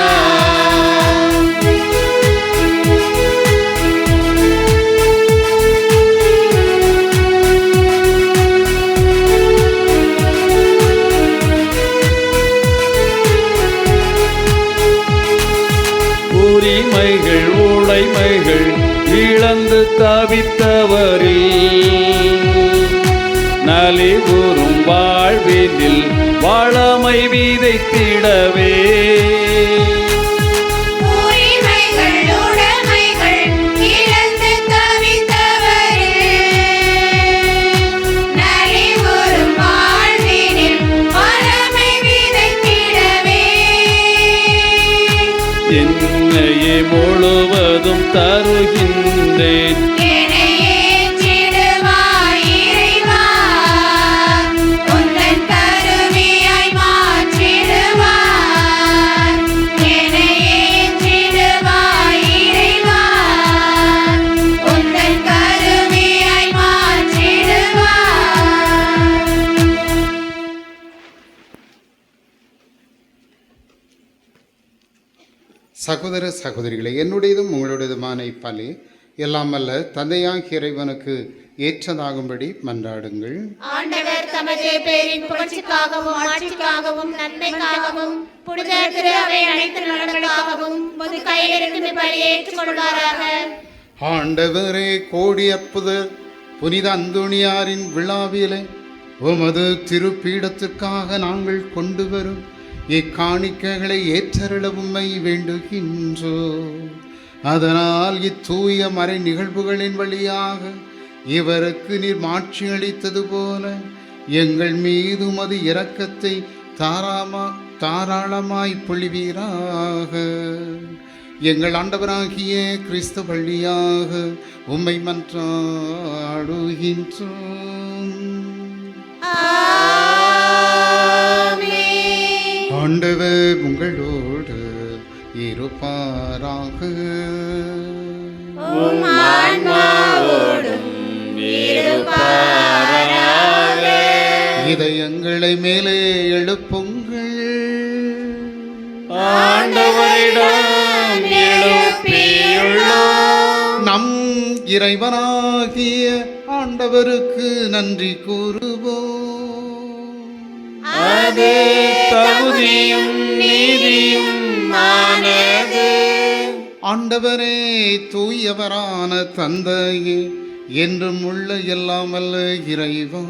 உரிமைகள் உடைமைகள் இழந்து தவித்தவரில் நலிவுறும் வாழ்வினில் வளமை விதைத்திடவே உரிமைகள் உடைமைகள் இழந்து தவித்தவரில் நலிவுறும் வாழ்வினில் வளமை விதைத்திடவே என்னையே முழுவதும் தருகின்றேன். என்னை ஏற்றிடுவாய் இறைவா, உந்தன் கருவியாய் மாற்றிடுவாய். என்னை ஏற்றிடுவாய் இறைவா, உந்தன் கருவியாய் மாற்றிடுவாய். சகோதர சகோதரிகளே, என்னுடையதும் உங்களுடையதுமான இப்பலி எல்லாம் அல்ல தந்தையாகிய இறைவனுக்கு ஏற்றதாகும்படி மன்றாடுங்கள். ஆண்டவர் தமது பேரின் புகழ்ச்சிக்காகவும் ஆட்சிக்காகவும் நன்மைக்காகவும் புனித திரு அவை அனைத்து நலன்களுக்காகவும் உமது கையிலிருந்து பலி ஏற்றுக்கொள்வாராக. ஆண்டவரே, கோடி அற்புதர் புனித அந்தோணியாரின் விழாவிலே உமது திருப்பீடத்துக்காக நாங்கள் கொண்டு வரும் இக்காணிக்கைகளை ஏற்றருள உம்மை வேண்டுகின்றோம். அதனால் இத்தூய மறை நிகழ்வுகளின் வழியாக இவருக்கு நீர் மாட்சி அளித்தது போல எங்கள் மீது உமது இரக்கத்தை தாராளமாய் பொழிவீராக. எங்கள் ஆண்டவராகிய கிறிஸ்து வழியாக உம்மை மன்றாடுகின்றோம். ஆண்டவர் உங்களோடு இருப்பாராக. உம் ஆன்மாவோடும் இருப்பாராக. இதயங்களை மேலே எழுப்புங்கள். ஆண்டவரிடம் எழுப்பியுள்ளோம். நம் இறைவனாகிய ஆண்டவருக்கு நன்றி கூறுவோம். அது தகுதியும் நீதியும் ஆனது. ஆண்டவரே, தூயவரான தந்தையே, என்றும் உள்ள எல்லாம் அல்ல இறைவா,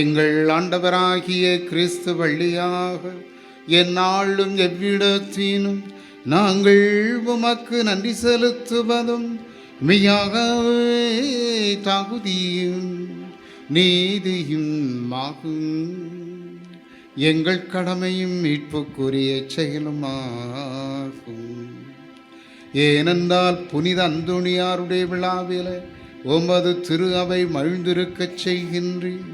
எங்கள் ஆண்டவராகிய கிறிஸ்து வழியாக எந்நாளும் எவ்விடத்தினும் நாங்கள் உமக்கு நன்றி செலுத்துவதும் மெய்யாகவே தகுதியும் நீதியும் ஆகும். எங்கள் கடமையும் மீட்புக்குரிய செயலுமாகும். ஏனென்றால் புனித அந்தோணியாருடைய விழாவில உமது திரு அவை மகிழ்ந்திருக்கச் செய்கின்றீர்.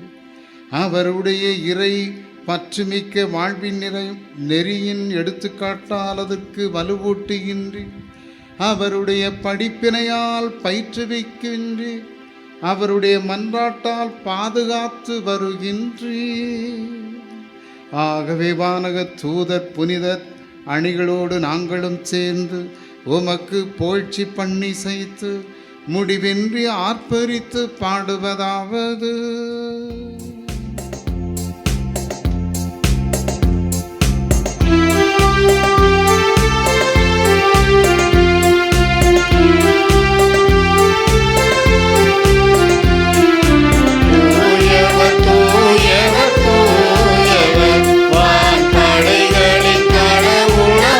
அவருடைய இறை பற்றுமிக்க வாழ்வின் நெறியின் எடுத்துக்காட்டால் அதற்கு வலுவூட்டுகின்றீர். அவருடைய படிப்பினையால் பயிற்றுவிக்கின்றீர். அவருடைய மன்றாட்டால் பாதுகாத்து வருகின்றீர். ஆகவே வானக தூதர் புனிதர் அணிகளோடு நாங்களும் சேர்ந்து உமக்கு போழ்ச்சி பண்ணி செய்து முடிவின்றி ஆர்ப்பரித்து பாடுவதாவது. தூயவர், தூயவர், வான்படைகளின் கடவுளமாண்டவர்.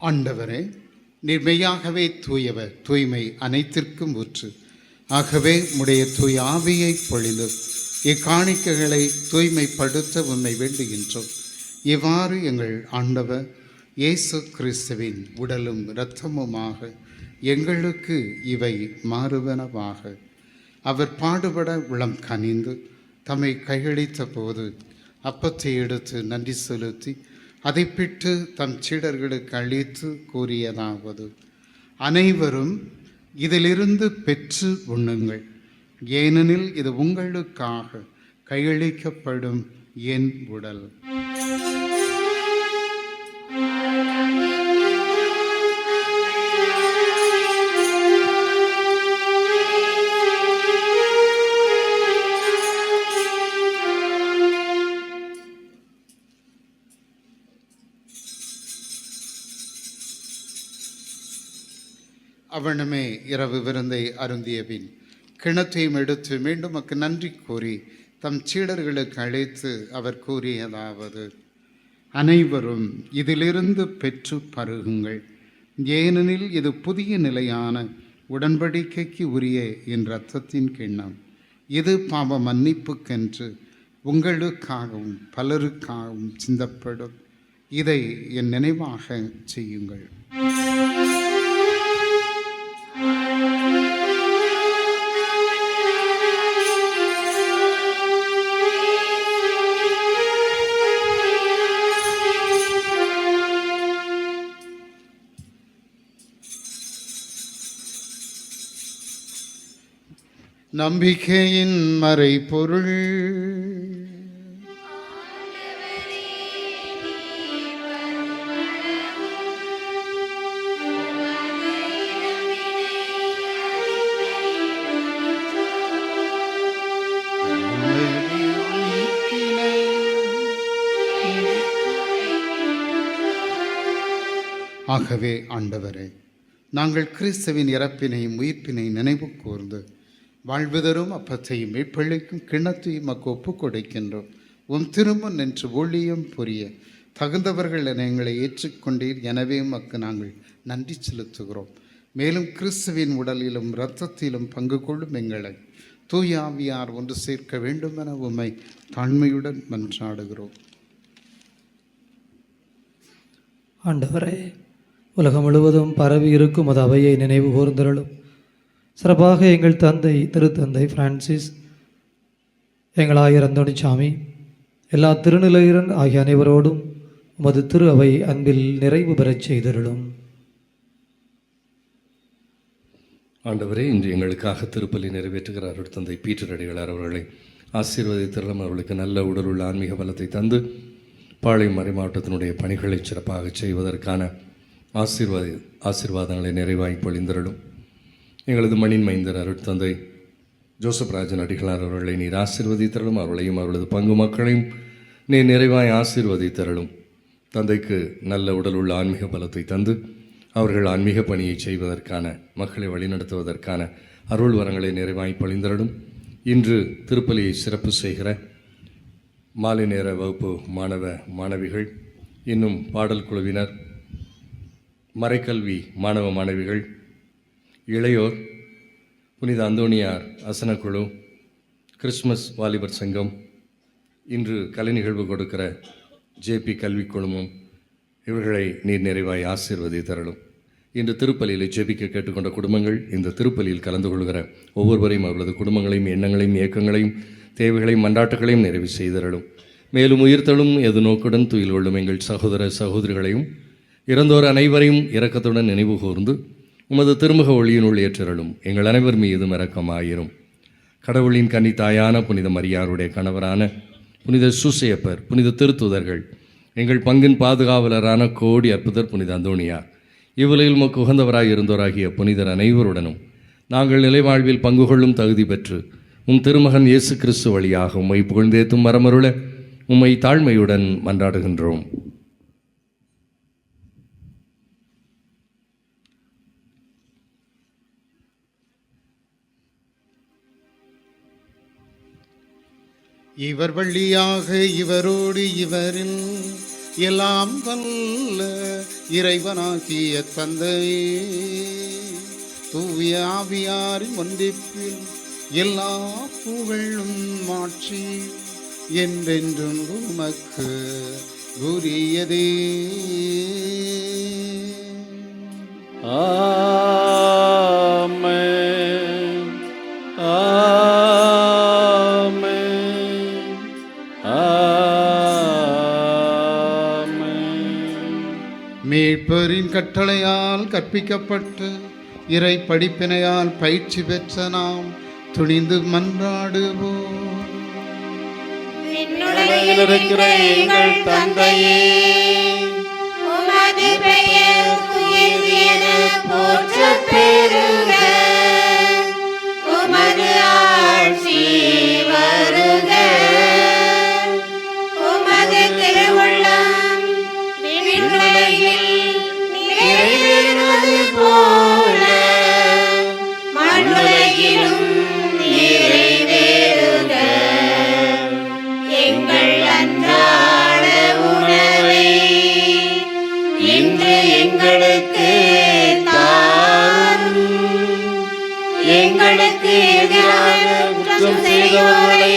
ஆண்டவரே, நீர் மெய்யாகவே தூயவர், தூய்மை அனைத்திற்கும் ஊற்று. ஆகவே உம்முடைய தூய ஆவியை பொழிந்து இக்காணிக்கைகளை தூய்மைப்படுத்த உம்மை வேண்டுகின்றோம். இவ்வாறு எங்கள் ஆண்டவர் இயேசு கிறிஸ்துவின் உடலும் இரத்தமுமாக எங்களுக்கு இவை மாறுவனவாக. அவர் பாடுபட உளம் கனிந்து தம்மை கையளித்த போது அப்பத்தை எடுத்து நன்றி செலுத்தி அதை பிட்டு தம் சீடர்களுக்கு அளித்து கூறியதாவது: அனைவரும் இதிலிருந்து பெற்று உண்ணுங்கள், ஏனெனில் இது உங்களுக்காக கையளிக்கப்படும் என் உடல். அவனுமே இரவு விருந்தை அருந்திய பின் கிணத்தையும் எடுத்து மீண்டும் மக்கு நன்றி கூறி தம் சீடர்களுக்கு அழைத்து அவர் கூறியதாவது: அனைவரும் இதிலிருந்து பெற்று பருகுங்கள், ஏனெனில் இது புதிய நிலையான உடன்படிக்கைக்கு உரிய என் இரத்தத்தின் கிண்ணம். இது பாவ மன்னிப்புக்கென்று உங்களுக்காகவும் பலருக்காகவும் சிந்தப்படும். இதை என் நினைவாக செய்யுங்கள். நம்பிக்கையின் மறைபொருள். ஆகவே ஆண்டவரே, நாங்கள் கிறிஸ்துவின் இறப்பினையும் உயிர்ப்பினை நினைவு கூர்ந்து வாழ்வுதரும் அப்பத்தையும் மீட்பளிக்கும் கிண்ணத்தையும் மக்கு ஒப்புக் கொடுக்கின்றோம். உம் திரும்ப நின்று ஊழியம் புரிய தகுந்தவர்கள் என எங்களை ஏற்றுக்கொண்டீர். எனவே மக்கு நாங்கள் நன்றி செலுத்துகிறோம். மேலும் கிறிஸ்துவின் உடலிலும் இரத்தத்திலும் பங்கு கொள்ளும் எங்களை தூய ஆவியார் ஒன்று சேர்க்க வேண்டும் என உம்மை தாழ்மையுடன் மன்றாடுகிறோம். ஆண்டவரே, உலகம் முழுவதும் பரவி இருக்கும் அது அவையை நினைவு கூர்ந்தருளும். சிறப்பாக எங்கள் தந்தை திருத்தந்தை பிரான்சிஸ், எங்கள் ஆயர் அந்தோணிசாமி, எல்லா திருநிலையரன் ஆகிய அனைவரோடும் உமது திரு அவை அன்பில் நிறைவு பெறச் செய்தருளும். ஆண்டவரே, இன்று எங்களுக்காக திருப்பலி நிறைவேற்றுகிறார் தந்தை பீட்டர் அடிகளார் அவர்களை ஆசீர்வதித்தருளும். அவர்களுக்கு நல்ல உடலுள்ள ஆன்மீக பலத்தை தந்து பாளையம் மறை மாவட்டத்தினுடைய பணிகளை சிறப்பாக செய்வதற்கான ஆசீர்வாதங்களை நிறைவாய் பொழிந்தருளும். எங்களது மண்ணின் மைந்தர் அருட்தந்தை ஜோசப் ராஜன் அடிகளார் அவர்களை நீர் ஆசீர்வதித்தருளும். அவர்களையும் அவர்களது பங்கு மக்களையும் நீர் நிறைவாய் ஆசீர்வதித்தருளும். தந்தைக்கு நல்ல உடலுள்ள ஆன்மீக பலத்தை தந்து அவர்கள் ஆன்மீக பணியை செய்வதற்கான, மக்களை வழிநடத்துவதற்கான அருள் வரங்களை நிறைவாய் பொழிந்தருளும். இன்று திருப்பலியை சிறப்பு செய்கிற மாலை நேர வகுப்பு மாணவ மாணவிகள், இன்னும் பாடல் குழுவினர், மறைக்கல்வி மாணவ மாணவிகள், இளையோர், புனித அந்தோணியார் அசனக்குழு, கிறிஸ்மஸ் வாலிபர் சங்கம், இன்று கலை நிகழ்வு கொடுக்கிற ஜேபி கல்விக் குழுமம், இவர்களை நீர் நிறைவாய் ஆசீர்வதித்தருளும். இன்று திருப்பலியில் ஜெபிக்க கேட்டுக்கொண்ட குடும்பங்கள், இந்த திருப்பலியில் கலந்து கொள்கிற ஒவ்வொருவரையும் அவர்களது குடும்பங்களையும் எண்ணங்களையும் இயக்கங்களையும் தேவைகளையும் மன்றாட்டுகளையும் நிறைவு செய்தருளும். மேலும் உயிர்த்தலும் எது நோக்குடன் துயில் கொள்ளும் எங்கள் சகோதர சகோதரிகளையும் இறந்தோர் அனைவரையும் இரக்கத்துடன் நினைவு கூர்ந்து உமது திருமுக ஒளியினுள் ஏற்றருளும். எங்கள் அனைவர் மீதும் இரக்கமாயிரும். கடவுளின் கன்னி தாயான புனித மரியாருடைய கணவரான புனித சூசையப்பர், புனித திருத்துதர்கள், எங்கள் பங்கின் பாதுகாவலரான கோடி அற்புதர் புனித அந்தோணியார், இவ்வுலகில் உமக்கு உகந்தவராய் இருந்தோராகிய புனிதர் அனைவருடனும் நாங்கள் நிலைவாழ்வில் பங்கு கொள்ளும் தகுதி பெற்று உம் திருமகன் இயேசு கிறிஸ்து வழியாக உம்மை புகழ்ந்தேத்தும் மரமருள உம்மை தாழ்மையுடன் மன்றாடுகின்றோம். இவர் வழியாக இவரோடு இவரில் எல்லாம் வல்ல இறைவனாகிய தந்தையே, தூய ஆவியாரின் ஒன்றிப்பில் எல்லா புகழும் மாட்சி என்றென்றும் உமக்கு உரியதே. ஆமென். ஆமென். ஆமென். மீட்பரின் கட்டளையால் கற்பிக்கப்பட்டு இறை படிப்பினையால் பயிற்சி பெற்ற நாம் துணிந்து மன்றாடுவோம். விண்ணுலகில் இருக்கிற எங்கள் தந்தையே, உமது பெயர் தூயது என போற்றப் பெறுக. உமது ஆட்சி வருக. உமது திருவுள்ளம் விண்ணுலகில் நிறைவேறுவது போல மண்ணுலகிலும் நிறைவேறுக. எங்கள் அன்றாட உணவை இன்று எங்களுக்கு தாரும். எங்களுக்கு எதிராக குற்றம் செய்தவர்களை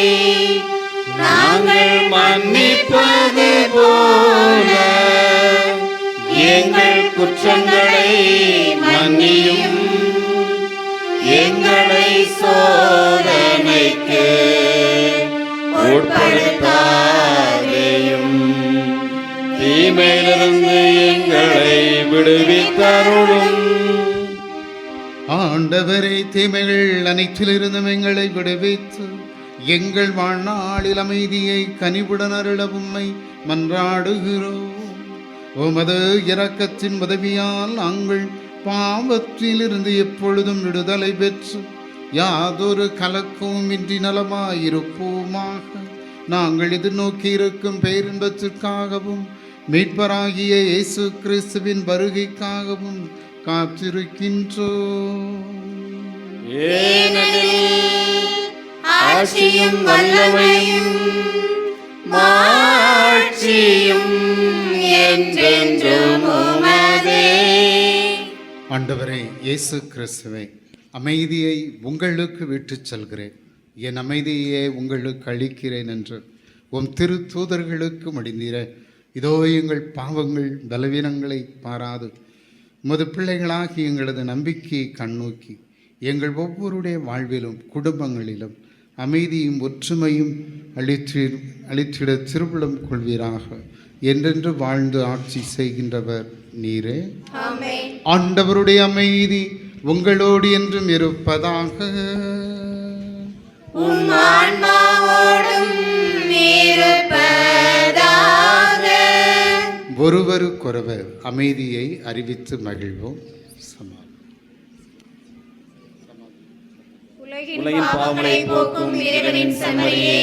நாங்கள் மன்னிப்பது போல எங்கள் குற்றங்களை மன்னியும். எங்களை சோதனைக்கு உட்படுத்தாதேயும், தீமையிலிருந்து எங்களை விடுவித்தருளும். ஆண்டவரே, தீமைகள் அனைத்திலிருந்தும் எங்களை விடுவித்து எங்கள் வாழ்நாளில் அமைதியை கனிவுடன் அருள உம்மை மன்றாடுகிறோம். உமது இரக்கத்தின் உதவியால் நாங்கள் பாவத்திலிருந்து எப்பொழுதும் விடுதலை பெற்று யாதொரு கலக்கமும் இன்றி நலமாயிருப்போமாக. நாங்கள் எதிர்நோக்கி இருக்கும் பேரின்பத்திற்காகவும் மீட்பராகிய இயேசு கிறிஸ்துவின் வருகைக்காகவும் காத்திருக்கின்றோம். ஆட்சியும் வல்லமையும் மாட்சியும் என்றென்றும் உமதே. ஆண்டவரே இயேசு கிறிஸ்துவே, அமைதியை உங்களுக்கு விட்டுச் செல்கிறேன், என் அமைதியை உங்களுக்கு அளிக்கிறேன் என்று உம் திரு தூதர்களுக்கு மடிந்தீர. இதோ எங்கள் பாவங்கள் பலவீனங்களை பாராது உமது பிள்ளைகளாகி எங்களது நம்பிக்கையை கண்ணோக்கி எங்கள் ஒவ்வொருடைய வாழ்விலும் குடும்பங்களிலும் அமைதியும் ஒற்றுமையும் அளித்திட திருவுளம் கொள்வீராக. என்றென்று வாழ்ந்து ஆட்சி செய்கின்றவர் நீரே. ஆண்டவருடைய அமைதி உங்களோடு என்றும் இருப்பதாக. ஒருவருக்கொருவர் அமைதியை அறிவித்து மகிழ்வோம். உலகின் பாவங்களை போக்கும் இறைவனின் செம்மறியே,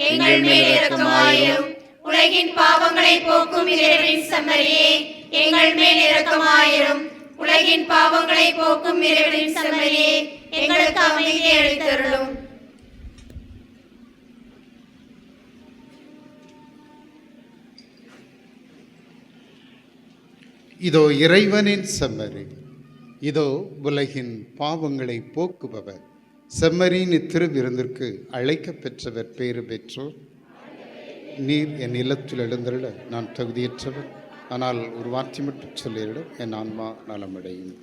எங்கள் மேல் இரக்கமாயிரும். உலகின் பாவங்களை போக்கும் இறைவனின் செம்மறியே, எங்கள் மேல் இரக்கமாயிரும். உலகின் பாவங்களை போக்கும் இறைவனின் செம்மறியே, எங்களுக்கு அமைதியை அளித்தருளும். இதோ இறைவனின் செம்மறி, இதோ உலகின் பாவங்களை போக்குபவர். செம்மறியின் இத்திருவிருந்திற்கு அழைக்க பெற்றவர் பேறு பெற்றோர். நீர் என் இல்லத்தில் எழுந்தருள நான் தகுதியற்றவர், ஆனால் ஒரு வார்த்தை மட்டும் சொல்லிட என் ஆன்மா நலமடையும்.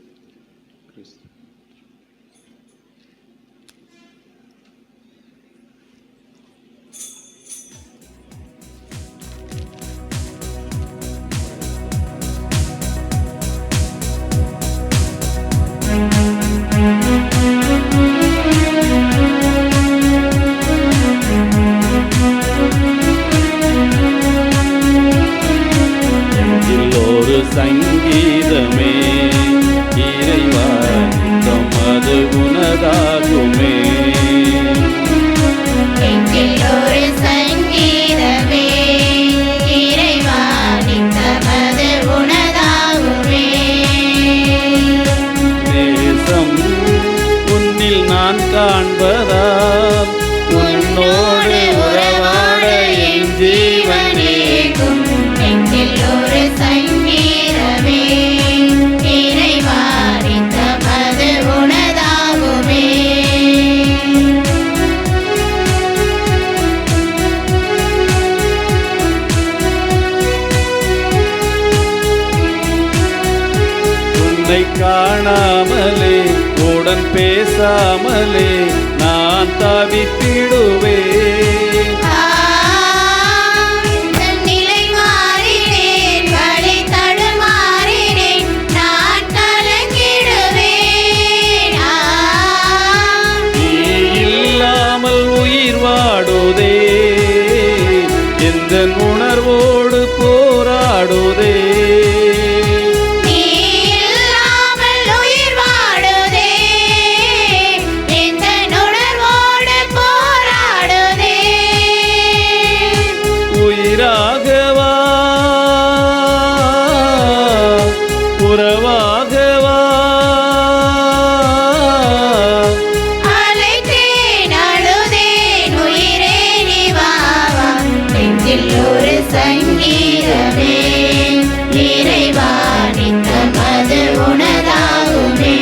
ஒரு சங்கீதமே இறைவா, தமது குணதாகுமே. ஒரு சங்கீதமே இறைவா, தமது குணதாகுமே. நேசம் உன்னில் நான் காண்பதால் உன்னோடு உறவாட என் ஜீவனேகும். ஒரு சங்கீதமே காணாமலே உடன் பேசாமலே நான் தவித்திடுவேன். நிலை மாறினேன், வழி தடுமாறினேன், நான் கலங்கிடுவேன். நீ இல்லாமல் உயிர் வாடுதே, எந்த உணர்வோடு போராடுதே. உயிராகவா உறவாகவா அழைத்தேன், அழுதேன், உயிரே நீ வா வா. நெஞ்சில் ஒரு சங்கீதமே இறைவா, நித்தம் அது உனதாகுமே.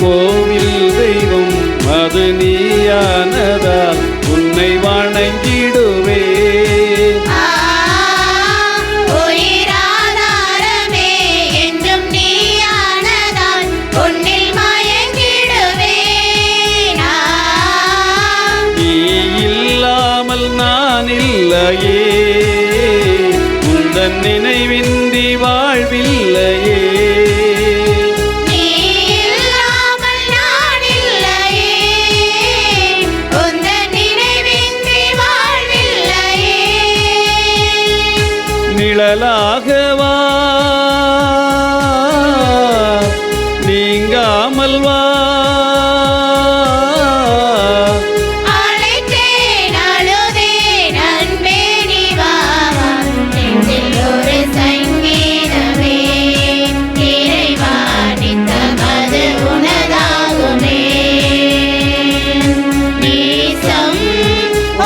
கோவில் தெய்வம் அது நீயானதால் உன்னை வணங்கிடுவே. உயிராதாரமே என்றும் நீயானதால் உன்னில் மயங்கிடுவேன். நீ இல்லாமல் நான் இல்லையே, உந்தன் நினைவின்றி வாழ்வில்லையே. நிழலாகவா நீங்காமல் வா. அழைத்தேன், அழுதேன், அன்பே நீ வா வா. நெஞ்சில் ஒரு சங்கீதமே இறைவா, நித்தம் அது உனதாகுமே. நேசம்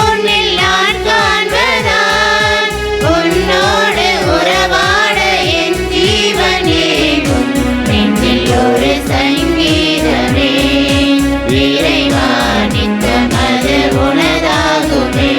உன்னில் நான் காண்பதால் உன்னோடு உறவாட என் ஜீவன் ஏகும். நெஞ்சில் ஒரு சங்கீதமே இறைவா, நித்தம் அது உனதாகுமே.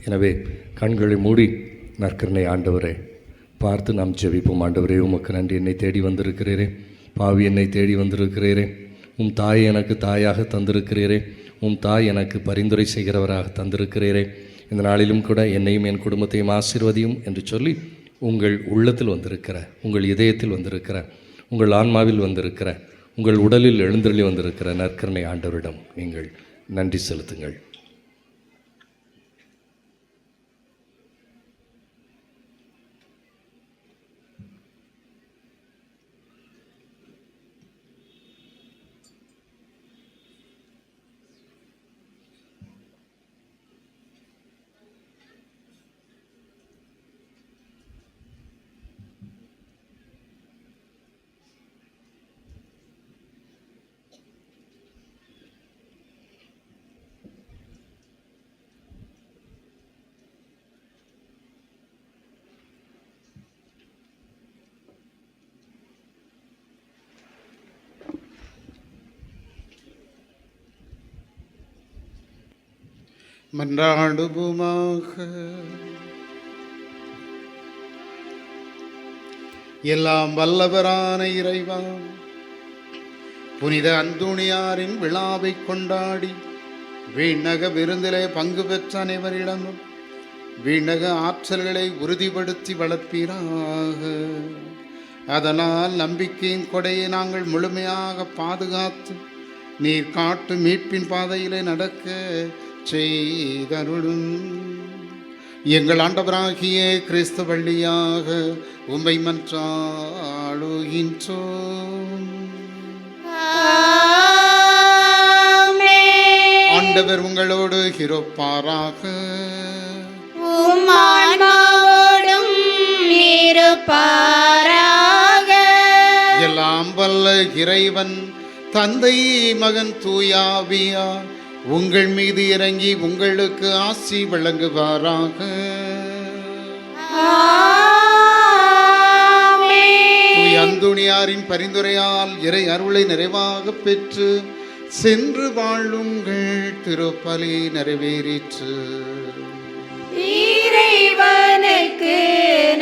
எனவே கண்களை மூடி நற்கருணை ஆண்டவரே பார்த்து நாம் ஜெபிப்போம். ஆண்டவரே, உமக்கு நன்றி. என்னை தேடி வந்திருக்கிறீரே, பாவி என்னை தேடி வந்திருக்கிறீரே. உம் தாய் எனக்கு தாயாக தந்திருக்கிறீரே, உம் தாய் எனக்கு பரிந்துரை செய்கிறவராக தந்திருக்கிறீரே. இந்த நாளிலும் கூட என்னையும் என் குடும்பத்தையும் ஆசீர்வதியும் என்று சொல்லி உங்கள் உள்ளத்தில் வந்திருக்கிற, உங்கள் இதயத்தில் வந்திருக்கிற, உங்கள் ஆன்மாவில் வந்திருக்கிற, உங்கள் உடலில் எழுந்தருளி வந்திருக்கிற நற்கருணை ஆண்டவரிடம் நீங்கள் நன்றி செலுத்துங்கள். மன்றாடுவோமாக. எல்லாம் வல்லவரான இறைவா, புனித அந்தோணியாரின் விழாவை கொண்டாடி வீணக விருந்திலே பங்கு பெற்ற அனைவரிடமும் வீணக ஆற்றல்களை உறுதிப்படுத்தி வளர்ப்பீராக. அதனால் நம்பிக்கையின் கொடையை நாங்கள் முழுமையாக பாதுகாத்து நீர் காட்டு மீட்பின் பாதையிலே நடக்க செய்தருளும். எங்கள் ஆண்டவராகிய கிறிஸ்து வழியாக உம்மை மன்றாடுகின்றோம். ஆண்டவர் உங்களோடு இருப்பாராக. உம் ஆன்மாவோடும் இருப்பாராக. எல்லாம் வல்ல இறைவன் தந்தை மகன் தூயாவியா உங்கள் மீது இறங்கி உங்களுக்கு ஆசி வழங்குவாராக. தூய அந்தோணியாரின் பரிந்துரையால் இறை அருளை நிறைவாக பெற்று சென்று வாழுங்கள். திருப்பலி நிறைவேறிற்று. இறைவனுக்கு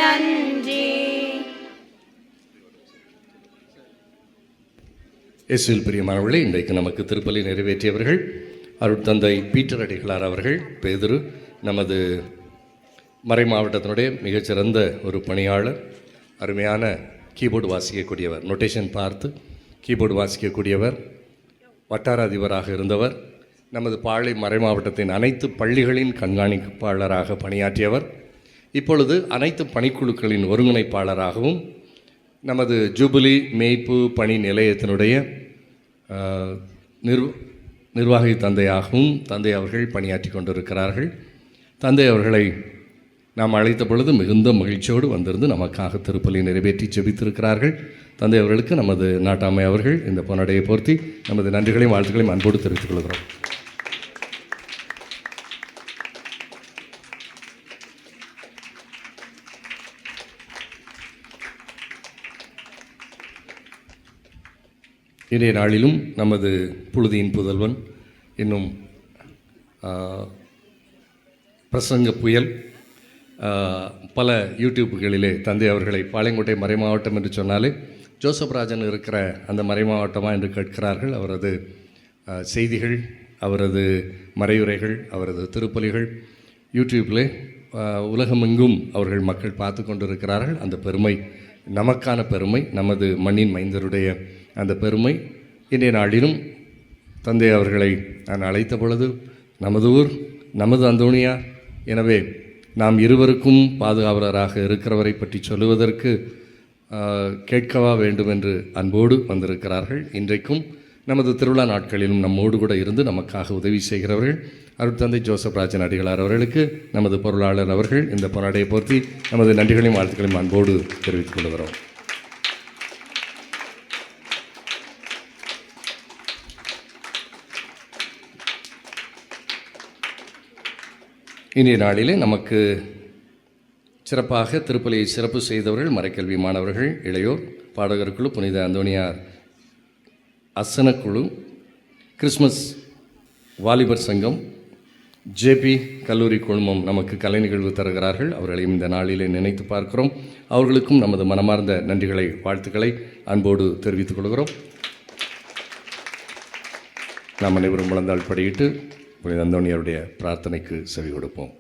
நன்றி. இயேசுவில் பிரியமானவர்களே, இன்றைக்கு நமக்கு திருப்பலி நிறைவேற்றியவர்கள் அருட்தந்தை பீட்டர் அடிகளார் அவர்கள். பேதுரு நமது மறை மாவட்டத்தினுடைய மிகச்சிறந்த ஒரு பணியாளர், அருமையான கீபோர்டு வாசிக்கக்கூடியவர், நொட்டேஷன் பார்த்து கீபோர்டு வாசிக்கக்கூடியவர், வட்டார அதிபராக இருந்தவர், நமது பாளை மறை மாவட்டத்தின் அனைத்து பள்ளிகளின் கண்காணிப்பாளராக பணியாற்றியவர், இப்பொழுது அனைத்து பணிக்குழுக்களின் ஒருங்கிணைப்பாளராகவும் நமது ஜூபிலி மேய்ப்பு பணி நிலையத்தினுடைய நிர்வாகி தந்தையாகவும் தந்தை அவர்கள் பணியாற்றி கொண்டிருக்கிறார்கள். தந்தை அவர்களை நாம் அழைத்த பொழுது மிகுந்த மகிழ்ச்சியோடு வந்திருந்து நமக்காக திருப்பலி நிறைவேற்றி ஜெபித்திருக்கிறார்கள். தந்தை அவர்களுக்கு நமது நாட்டாமை அவர்கள் இந்த பொன்னடையை போர்த்தி நமது நன்றிகளையும் வாழ்த்துக்களையும் அன்போடு தெரிவித்துக் கொள்கிறோம். இன்றைய நாளிலும் நமது புழுதியின் புதல்வன் இன்னும் பிரசங்க புயல் பல யூடியூப்புகளிலே தந்தை அவர்களை பாளையங்கோட்டை மறை மாவட்டம் என்று சொன்னாலே ஜோசப் ராஜன் இருக்கிற அந்த மறை மாவட்டமா என்று கேட்கிறார்கள். அவரது செய்திகள், அவரது மறையுரைகள், அவரது திருப்பலிகள் யூடியூப்பில் உலகமெங்கும் அவர்கள் மக்கள் பார்த்து கொண்டிருக்கிறார்கள். அந்த பெருமை நமக்கான பெருமை, நமது மண்ணின் மைந்தருடைய அந்த பெருமை. இன்றைய நாளிலும் தந்தை அவர்களை நான் அழைத்த பொழுது நமது ஊர், நமது அந்தோணியார், எனவே நாம் இருவருக்கும் பாதுகாவலராக இருக்கிறவரை பற்றி சொல்லுவதற்கு கேட்கவா வேண்டும் என்று அன்போடு வந்திருக்கிறார்கள். இன்றைக்கும் நமது திருவிழா நாட்களிலும் நம்மோடு கூட இருந்து நமக்காக உதவி செய்கிறவர்கள் அருட்தந்தை ஜோசப் ராஜன் அடிகளார் அவர்களுக்கு நமது பொருளாளர் அவர்கள் இந்த பொன்னாடையை போர்த்தி நமது நன்றிகளையும் வாழ்த்துக்களையும் அன்போடு தெரிவித்துக் கொள்கிறோம். இன்றைய நாளிலே நமக்கு சிறப்பாக திருப்பலியை சிறப்பு செய்தவர்கள் மறைக்கல்வி மாணவர்கள், இளையோர், பாடகர் குழு, புனித அந்தோணியார் அசனக்குழு, கிறிஸ்மஸ் வாலிபர் சங்கம், ஜேபி கல்லூரி குழுமம் நமக்கு கலை நிகழ்வு தருகிறார்கள். அவர்களையும் இந்த நாளிலே நினைத்து பார்க்கிறோம். அவர்களுக்கும் நமது மனமார்ந்த நன்றிகளை, வாழ்த்துக்களை அன்போடு தெரிவித்துக் கொள்கிறோம். நாம் அனைவரும் முழந்தாள் படியிட்டு புனித அந்தோணியாருடைய பிரார்த்தனைக்கு செவி கொடுப்போம்.